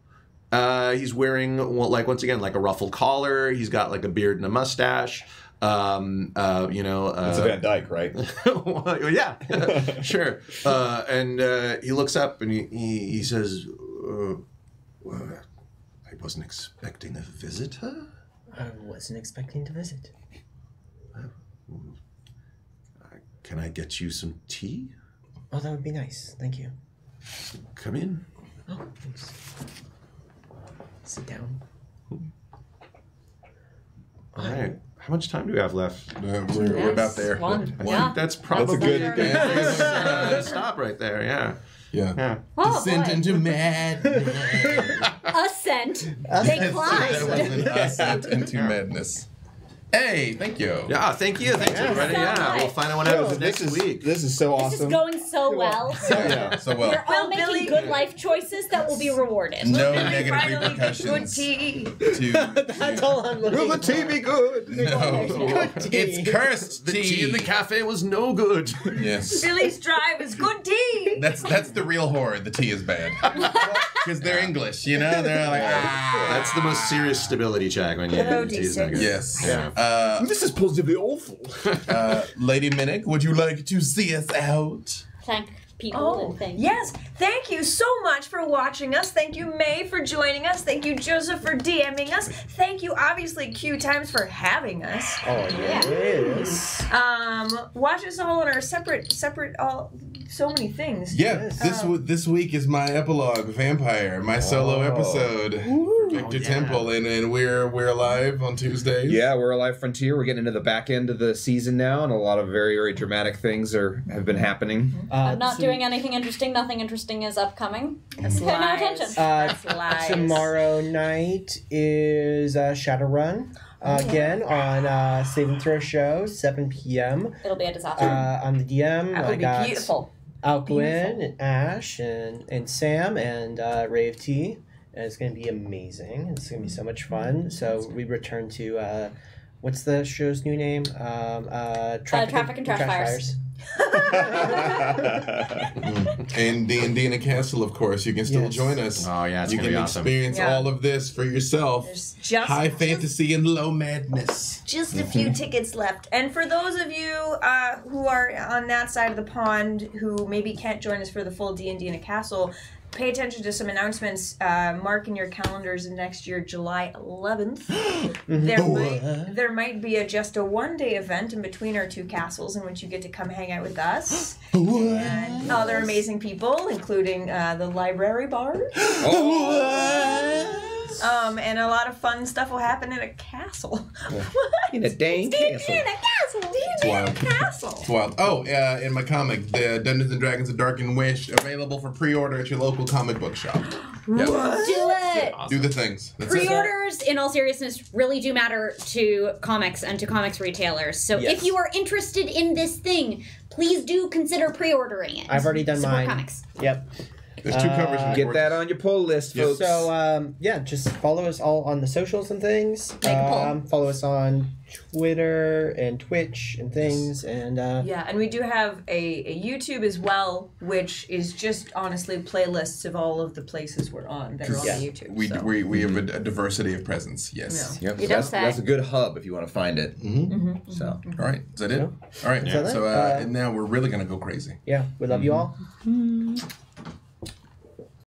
He's wearing once again like a ruffled collar. He's got like a beard and a mustache. It's a Van Dyke, right? Well, yeah, sure. And he looks up and he says, "I wasn't expecting a visitor." I wasn't expecting to visit. Can I get you some tea? Oh, that would be nice. Thank you. Come in. Oh, thanks. Sit down. All right. How much time do we have left? We're about there. Yeah. That's probably That's a good stop right there. Yeah. Yeah. Oh, Descent boy. into madness. Ascent. They climbed. That was an ascent into madness. Hey, thank you. Yeah, thank you. Thanks, everybody. So Yeah, nice. we'll find out what happens This next week. is so This awesome. is going so well. Yeah, so well. We're all Well, making Billy- good life choices that will be rewarded. No Billy negative finally gets repercussions. good tea. That's all I'm looking Will the tea be good? No. Good tea. It's cursed The tea in the cafe was no good. Yes. Billy's drive is good tea. That's the real horror. The tea is bad. Because they're English, They're like, That's the most serious stability check when you Hello, the tea's not D6. good. Yes. Yeah. This is positively awful. Lady Minnick, would you like to see us out? Thank people Oh, and things. yes. Thank you so much for watching us. Thank you, May, for joining us. Thank you, Joseph, for DMing us. Thank you, obviously, QueueTimes for having us. Oh, yes. Watch us all on our separate, so many things. Yeah, this week is my epilogue, Vampire, my solo episode for Victor Temple, and we're live on Tuesdays. Yeah, we're a live frontier. We're getting into the back end of the season now, and a lot of very, very dramatic things have been happening. I'm not doing anything interesting. Nothing interesting is upcoming. That's Pay no lies. attention. That's lies. Tomorrow night is Shadowrun again on Save and Throw Show, 7 p.m. It'll be a disaster. On the DM, That I would be got beautiful. Alquin and Ash and Sam and Rave T. And it's going to be amazing. It's going to be so much fun. So we return to, what's the show's new name? Traffic and Trash Fires. And D&D in a Castle, of course. You can still Yes. join us. Oh, yeah, it's You gonna can be awesome. experience Yeah. all of this for yourself. There's just High fantasy and low madness. Just a few tickets left. And for those of you who are on that side of the pond who maybe can't join us for the full D&D in a Castle, pay attention to some announcements. Mark in your calendars next year, July 11th. There might be just a one-day event in between our two castles in which you get to come hang out with us. And other amazing people, including the library bard. And a lot of fun stuff will happen in a castle. In a dang castle. In a castle. It's wild. Castle. It's wild. Oh, in my comic, the Dungeons and Dragons: A Darkened Wish, available for pre-order at your local comic book shop. Do Yep. it. Do the things. That's it. Pre-orders, in all seriousness, really do matter to comics and to comics retailers. So Yes. if you are interested in this thing, please do consider pre-ordering it. I've already done Support mine. comics. Yep. There's two covers. in the Get course. that on your pull list, Yes. folks. So, just follow us all on the socials and things. Make a poll. Follow us on Twitter and Twitch and things. And Yeah, and we do have a YouTube as well, which is just honestly playlists of all of the places we're on that are on Yeah. the YouTube. We so. we have a diversity of presence. Yes. Yep, You so don't say. that's a good hub if you want to find it. So. All right. Is that it? All right. Is that So it? and now we're really gonna go crazy. yeah, we love you all.